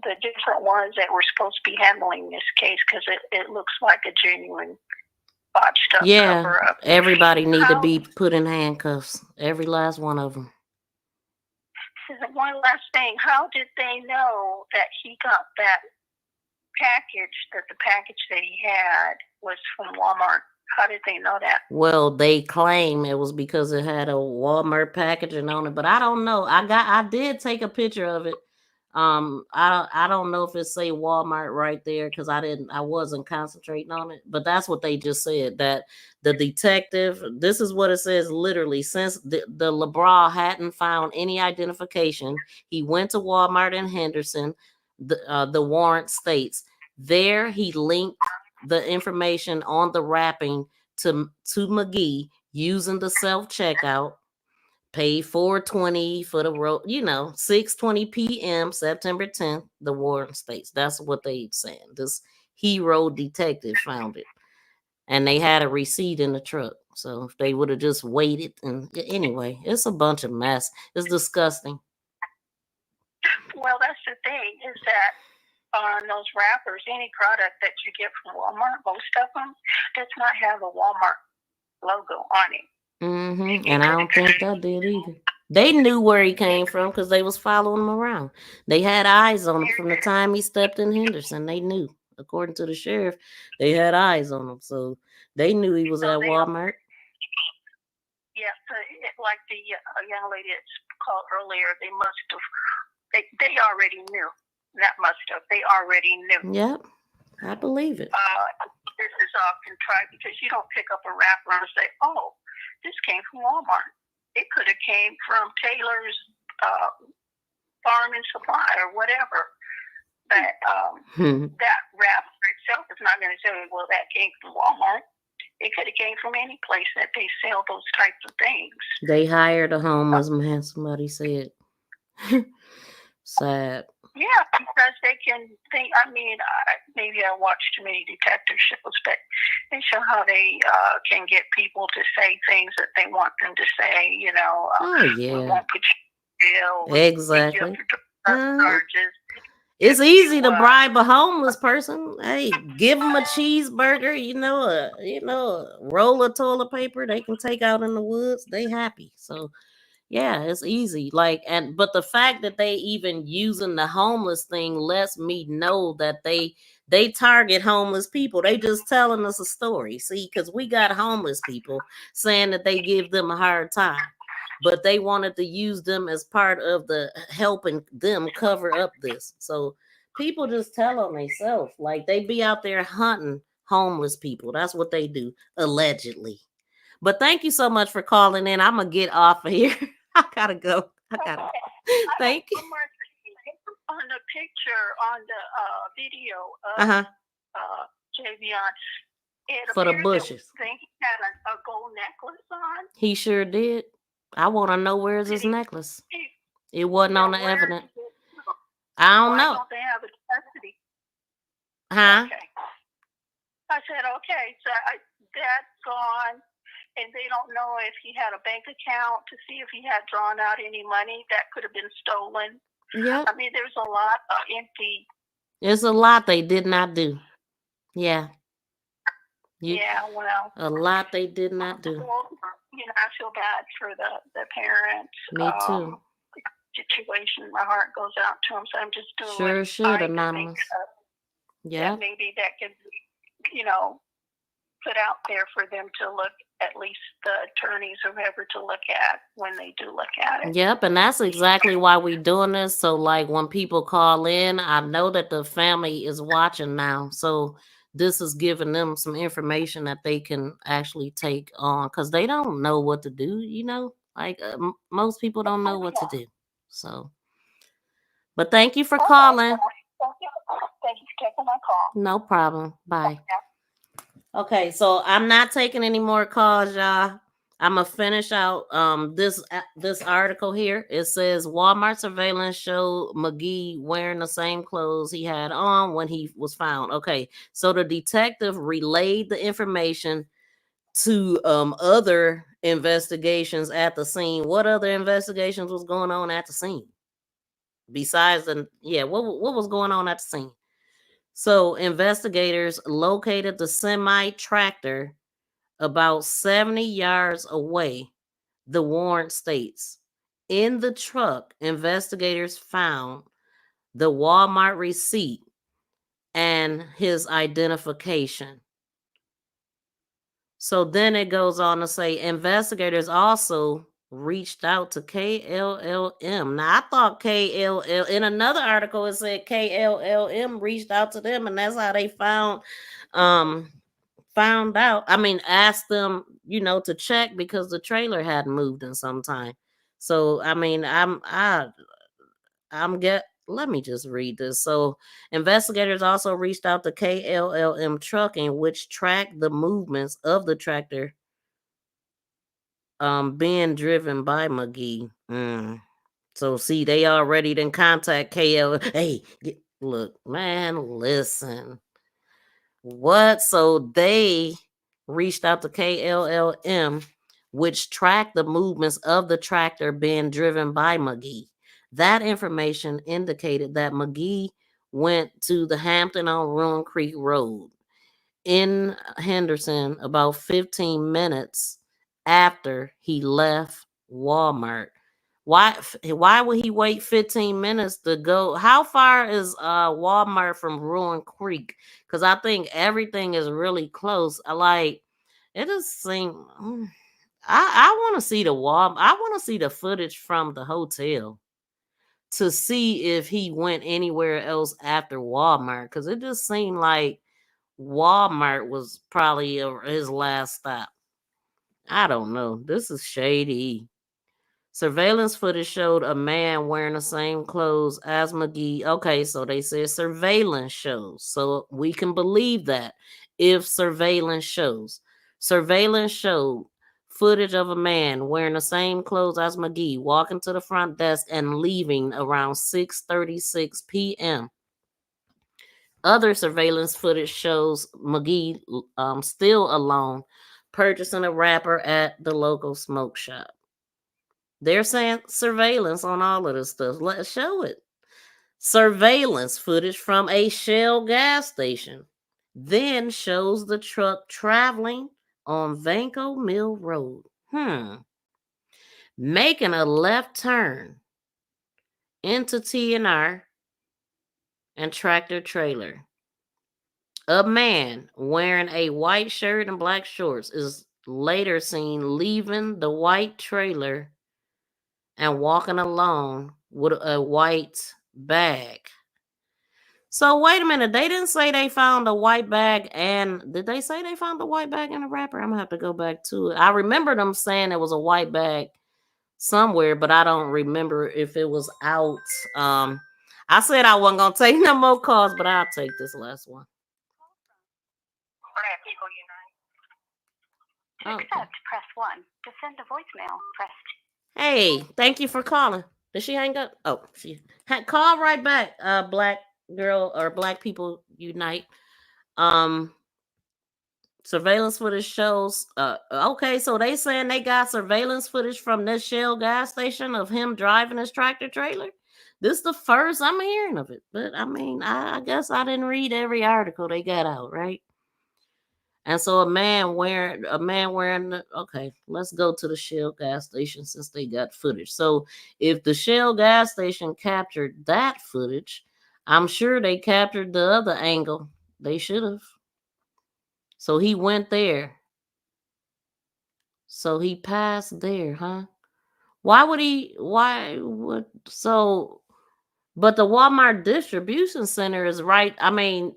the different ones that were supposed to be handling this case, because it looks like a genuine botched up cover up. Everybody need to be put in handcuffs. Every last one of them. One last thing. How did they know that he got that package, that the package that he had was from Walmart? How did they know that? Well, they claim it was because it had a Walmart packaging on it, but I don't know. I did take a picture of it. I don't know if it say Walmart right there, because I wasn't concentrating on it, but that's what they just said, that the detective, this is what it says literally: since the LeBron hadn't found any identification, he went to Walmart in Henderson. The warrant states there he linked the information on the wrapping to Magee using the self-checkout. Paid $4.20 for the road, 6:20 p.m. September 10th, the warrant states. That's what they saying. This hero detective found it. And they had a receipt in the truck. So if they would have just waited, and anyway, it's a bunch of mess. It's disgusting. Well, that's the thing is that on those wrappers, any product that you get from Walmart, most of them does not have a Walmart logo on it. And I don't think that did either. They knew where he came from because they was following him around. They had eyes on him from the time he stepped in Henderson. They knew, according to the sheriff, they had eyes on him, so they knew he was at Walmart. Yeah, so like the young lady that called earlier, they must have. They already knew. That must have. They already knew. Yep, I believe it. This is all contrived because you don't pick up a wrapper and say, "Oh, this came from Walmart." It could have came from Taylor's Farm and Supply or whatever. But that wrapper itself is not going to tell you, well, that came from Walmart. It could have came from any place that they sell those types of things. They hired a homeless man, somebody said. Sad. Yeah, because they can think, maybe I watch too many detective shows, but they show how they can get people to say things that they want them to say, you know. We won't put you in jail. Exactly. It's easy to bribe a homeless person. Hey, give them a cheeseburger, a roll of toilet paper they can take out in the woods. They happy. So yeah, it's easy. But the fact that they even using the homeless thing lets me know that they target homeless people. They just telling us a story. See, because we got homeless people saying that they give them a hard time, but they wanted to use them as part of the helping them cover up this. So people just tell on themselves. Like they be out there hunting homeless people. That's what they do, allegedly. But thank you so much for calling in. I'm gonna get off of here. I gotta go. Thank you. On the picture, on the video of Javion, For the bushes. He had a gold necklace on. He sure did. I want to know where's his necklace. It wasn't on the evidence. I don't know. Don't they have a custody? Huh? Okay. I said, okay, so that's gone. And they don't know if he had a bank account to see if he had drawn out any money that could have been stolen. Yeah. I mean, there's a lot of empty. There's a lot they did not do. Yeah. Well. A lot they did not do. I feel bad for the parents. Me too. Situation. My heart goes out to them. So I'm just doing Sure should, Anonymous. Yeah. Maybe that could be, put out there for them to look, at least the attorneys or whoever, to look at when they do look at it. Yep, and that's exactly why we're doing this. So like when people call in, I know that the family is watching now. So this is giving them some information that they can actually take on because they don't know what to do, most people don't know what to do. So, but thank you for calling. Thank you for taking my call. No problem. Bye. Okay, so I'm not taking any more calls, y'all. I'm gonna finish out this article here. It says Walmart surveillance showed Magee wearing the same clothes he had on when he was found. Okay, so the detective relayed the information to other investigations at the scene. What other investigations was going on at the scene? Besides what was going on at the scene? So investigators located the semi-tractor about 70 yards away, the warrant states. In the truck, investigators found the Walmart receipt and his identification. So then it goes on to say investigators also reached out to KLLM. Now I thought KLL in another article it said KLLM reached out to them, and that's how they found out. Asked them, to check because the trailer hadn't moved in some time. So let me just read this. So investigators also reached out to KLLM Trucking, which tracked the movements of the tractor being driven by Magee. So see, they already didn't contact KL. Hey, look, man, listen. What? So they reached out to KLLM, which tracked the movements of the tractor being driven by Magee. That information indicated that Magee went to the Hampton on Ruin Creek Road in Henderson about 15 minutes after he left Walmart. Why would he wait 15 minutes to go? How far is Walmart from Ruin Creek? Because I think everything is really close. It just seems I want to see the I want to see the footage from the hotel to see if he went anywhere else after Walmart, because it just seemed like Walmart was probably his last stop. I don't know. This is shady. Surveillance footage showed a man wearing the same clothes as Magee. Okay, so they said surveillance shows. So we can believe that if surveillance shows. Surveillance showed footage of a man wearing the same clothes as Magee walking to the front desk and leaving around 6:36 p.m. Other surveillance footage shows Magee still alone, purchasing a wrapper at the local smoke shop. They're saying surveillance on all of this stuff. Let's show it. Surveillance footage from a Shell gas station then shows the truck traveling on Vanco Mill Road. Making a left turn into T&R and tractor trailer. A man wearing a white shirt and black shorts is later seen leaving the white trailer and walking along with a white bag. So wait a minute, they didn't say they found a white bag, and did they say they found the white bag in the wrapper? I'm gonna have to go back to it. I remember them saying it was a white bag somewhere, but I don't remember if it was out. I said I wasn't gonna take no more calls, but I'll take this last one. To accept, press 1. To send a voicemail, press 2. Hey, thank you for calling. Did she hang up? Oh, she call right back. Black girl or Black People Unite. Surveillance footage shows. Okay, so they saying they got surveillance footage from this Shell gas station of him driving his tractor trailer. This is the first I'm hearing of it, but I mean, I guess I didn't read every article they got out, right? And so a man wearing okay, let's go to the Shell gas station since they got footage. So if the Shell gas station captured that footage, I'm sure they captured the other angle. They should have. So he went there. So he passed there, huh? But the Walmart distribution center is right. I mean,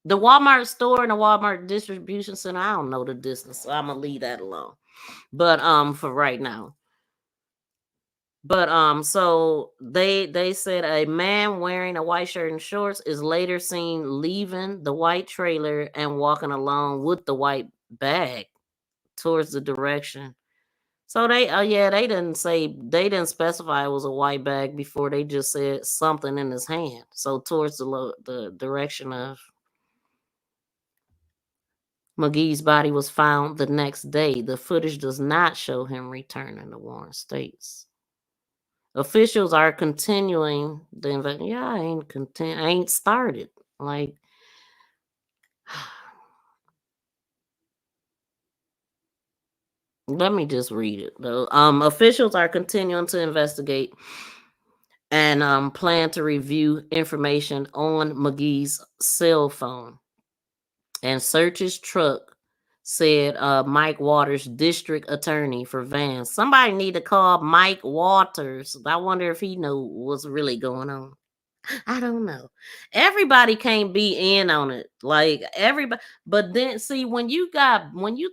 the Walmart store and the Walmart distribution center, I don't know the distance, so I'm gonna leave that alone. But for right now. But so they said a man wearing a white shirt and shorts is later seen leaving the white trailer and walking along with the white bag towards the direction. So they didn't specify it was a white bag before. They just said something in his hand. So towards the direction of Magee's body was found the next day. The footage does not show him returning to Warren States. Officials are continuing the investigation. Yeah, I ain't started. Like, let me just read it though. Officials are continuing to investigate and plan to review information on Magee's cell phone and search his truck, said Mike Waters, district attorney for Vance. Somebody need to call Mike Waters. I wonder if he knew what's really going on. I don't know. Everybody can't be in on it. Like everybody, but then see when you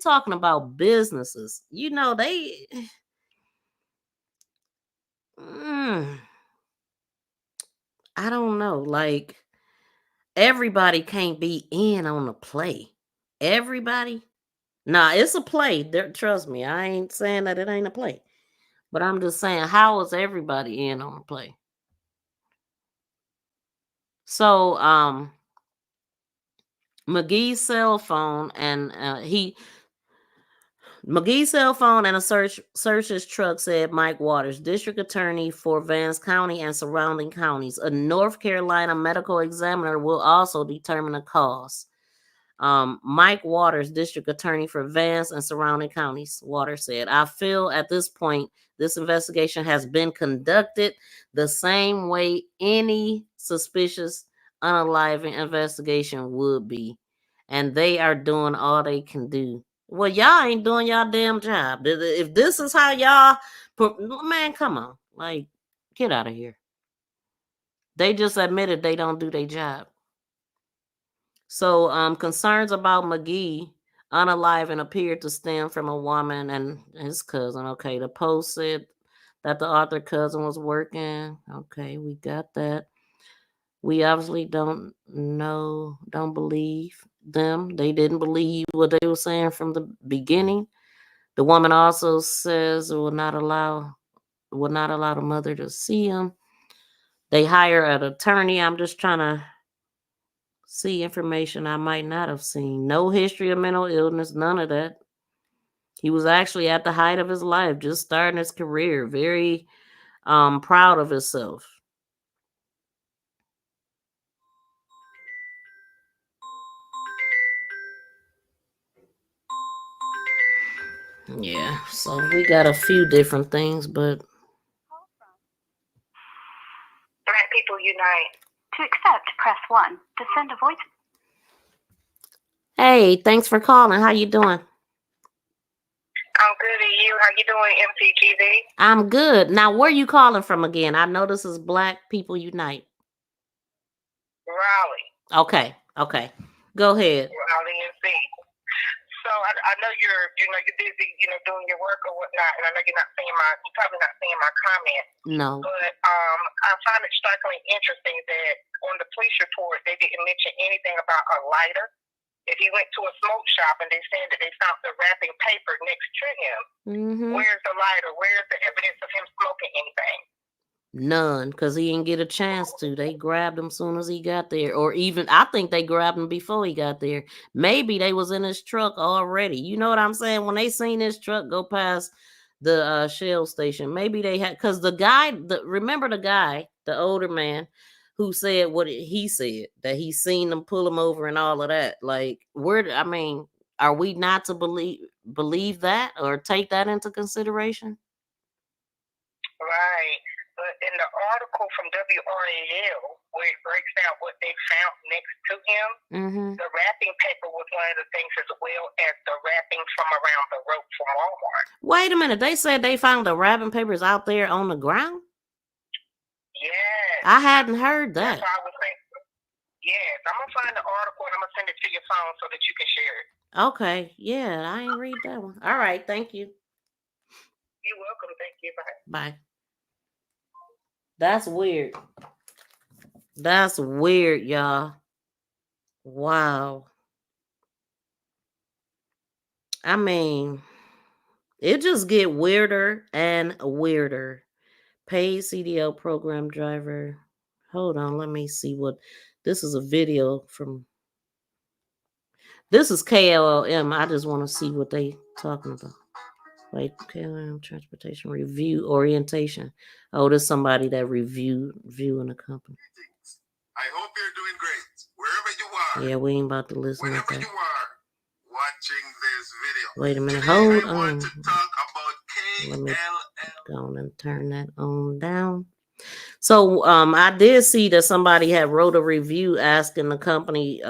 talking about businesses, you know, they I don't know. Like everybody can't be in on the play. Everybody? Nah, it's a play. Trust me, I ain't saying that it ain't a play. But I'm just saying, how is everybody in on the play? So, Magee's cell phone and McGee's cell phone and a search his truck, said Mike Waters, district attorney for Vance County and surrounding counties. A North Carolina medical examiner will also determine the cause. Mike Waters, district attorney for Vance and surrounding counties. Waters said, I feel at this point this investigation has been conducted the same way any suspicious unaliving investigation would be, and they are doing all they can do. Well, y'all ain't doing y'all damn job. If this is how y'all, man, come on, like, get out of here. They just admitted they don't do their job. So, concerns about McGee unaliving appeared to stem from a woman and his cousin. Okay, the Post said that the author cousin was working. Okay, we got that. We obviously don't believe them. They didn't believe what they were saying from the beginning. The woman also says it will not allow the mother to see him. They hire an attorney. I'm just trying to see information I might not have seen. No history of mental illness, none of that. He was actually at the height of his life, just starting his career, very proud of himself. Yeah, so we got a few different things, but Black People Unite. To accept, press 1. To send a voice. hey, thanks for calling. How you doing? I'm good, and you? How you doing, MCTV? I'm good. Now, where you calling from again? I know this is Black People Unite. Raleigh. Okay. Go ahead. Raleigh, NC. So I know you're busy, doing your work or whatnot, and I know you're probably not seeing my comment. No. But I find it strikingly interesting that on the police report they didn't mention anything about a lighter. If he went to a smoke shop and they said that they found the wrapping paper next to him, where's the lighter? Where's the evidence of him smoking anything? None, because he didn't get a chance to. They grabbed him soon as he got there. Or even, I think they grabbed him before he got there. Maybe they was in his truck already. You know what I'm saying? When they seen his truck go past the Shell station, maybe they had, because the guy, remember the guy, the older man, who said what he said, that he seen them pull him over and all of that. Like, are we not to believe that or take that into consideration? Right. But in the article from WRAL, where it breaks down what they found next to him, the wrapping paper was one of the things, as well as the wrapping from around the rope from Walmart. Wait a minute. They said they found the wrapping papers out there on the ground? Yes. I hadn't heard that. That's why I was saying, yes. I'm going to find the article and I'm going to send it to your phone so that you can share it. Okay. Yeah, I ain't read that one. All right. Thank you. You're welcome. Thank you. Bye. Bye. That's weird. That's weird, y'all. Wow. I mean, it just get weirder and weirder. Paid CDL program driver. Hold on, let me see what this is. A video from, this is KLM. I just want to see what they talking about. Like KLM transportation review orientation. Oh, there's somebody that viewing the company. I hope you're doing great wherever you are. Yeah, we ain't about to listen to Wherever that. you are watching this video. Wait a minute, Today, hold I on. want to talk about Let me KLL. go on and turn that on down. So I did see that somebody had wrote a review asking the company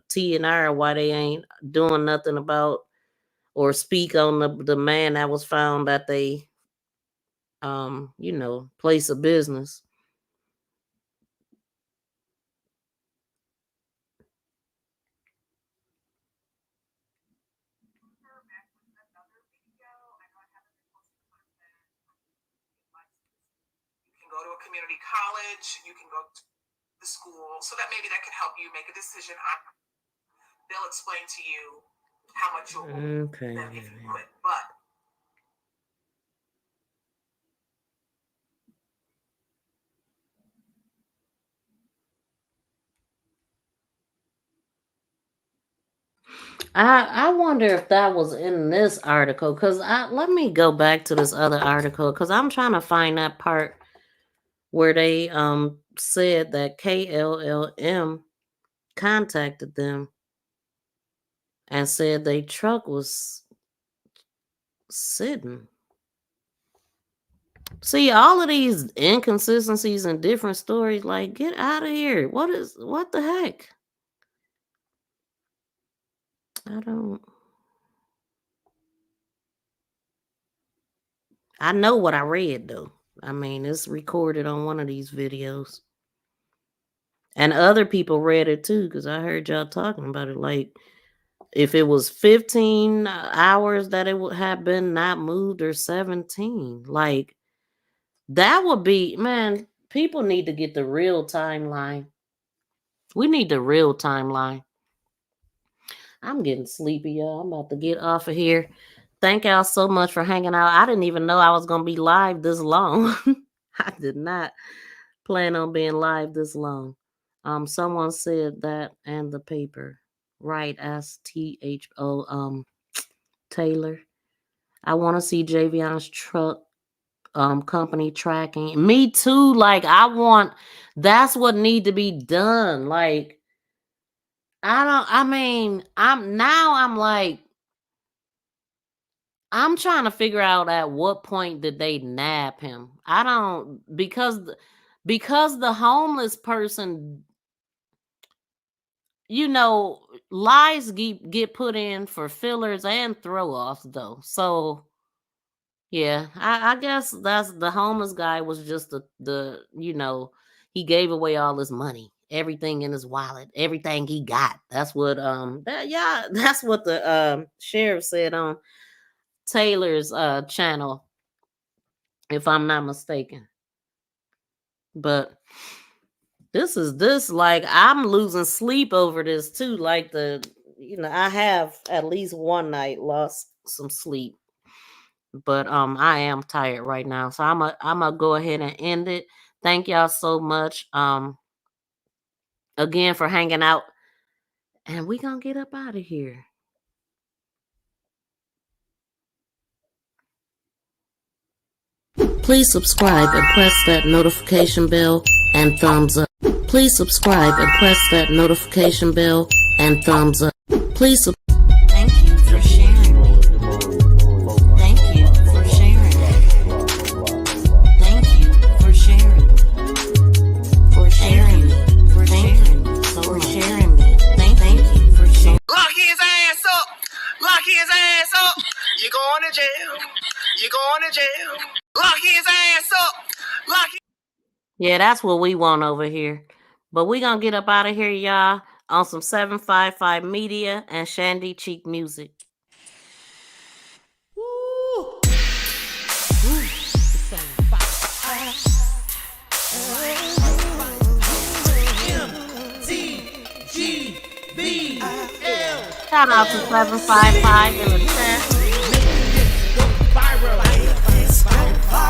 T&R why they ain't doing nothing about or speak on the man that was found at they place of business. Go to a community college, you can go to the school, so that maybe that could help you make a decision on, they'll explain to you how much you'll owe them if you quit. But I wonder if that was in this article, because let me go back to this other article, because I'm trying to find that part where they said that KLLM contacted them and said their truck was sitting. See, all of these inconsistencies and different stories, like, get out of here. What the heck? I know what I read, though. I mean, it's recorded on one of these videos. And other people read it too, because I heard y'all talking about it. Like, if it was 15 hours that it would have been not moved, or 17. Like, that would be, man, people need to get the real timeline. We need the real timeline. I'm getting sleepy, y'all. I'm about to get off of here. Thank y'all so much for hanging out. I didn't even know I was going to be live this long. I did not plan on being live this long. Someone said that and the paper. Right, STHO Taylor. I want to see Javion's truck company tracking. Me too. Like, that's what need to be done. Like, I'm trying to figure out at what point did they nab him. Because the homeless person, lies get put in for fillers and throw-offs, though. So, yeah, I guess that's the homeless guy was just he gave away all his money, everything in his wallet, everything he got. That's what that's what the sheriff said on Taylor's channel, if I'm not mistaken. But this like, I'm losing sleep over this too. Like, I have at least one night lost some sleep. But I am tired right now. So I'm gonna go ahead and end it. Thank y'all so much again for hanging out. And we gonna get up out of here. Please subscribe and press that notification bell and thumbs up. Please subscribe and press that notification bell and thumbs up. Please Thank you for sharing. Thank you for sharing. Thank you for sharing. For sharing. For sharing. For sharing. Thank you for sharing. Lock his ass up. Lock his ass up. You're going to jail. You're going to jail. Lock his ass up. Lock his Yeah, that's what we want over here. But we gonna get up out of here, y'all, on some 755 Media and Shandy Cheek music. Shout out to 755 in the chat.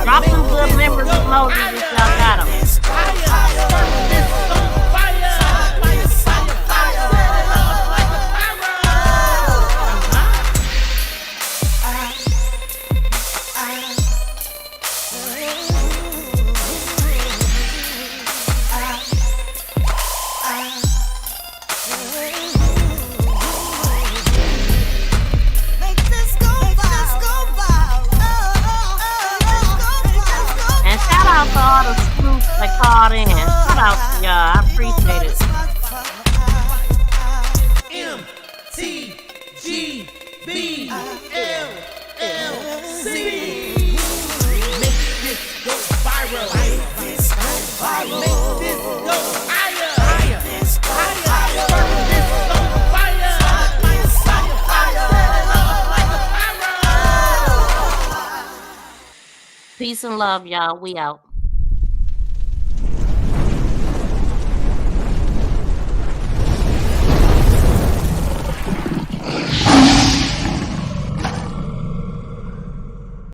Drop some good members emojis if y'all got them. For all the scoops that called in. Shout out to y'all. I appreciate it. MTGBLLC. Make this go viral. Make this go higher. Make this go higher. Peace and love, y'all. We out.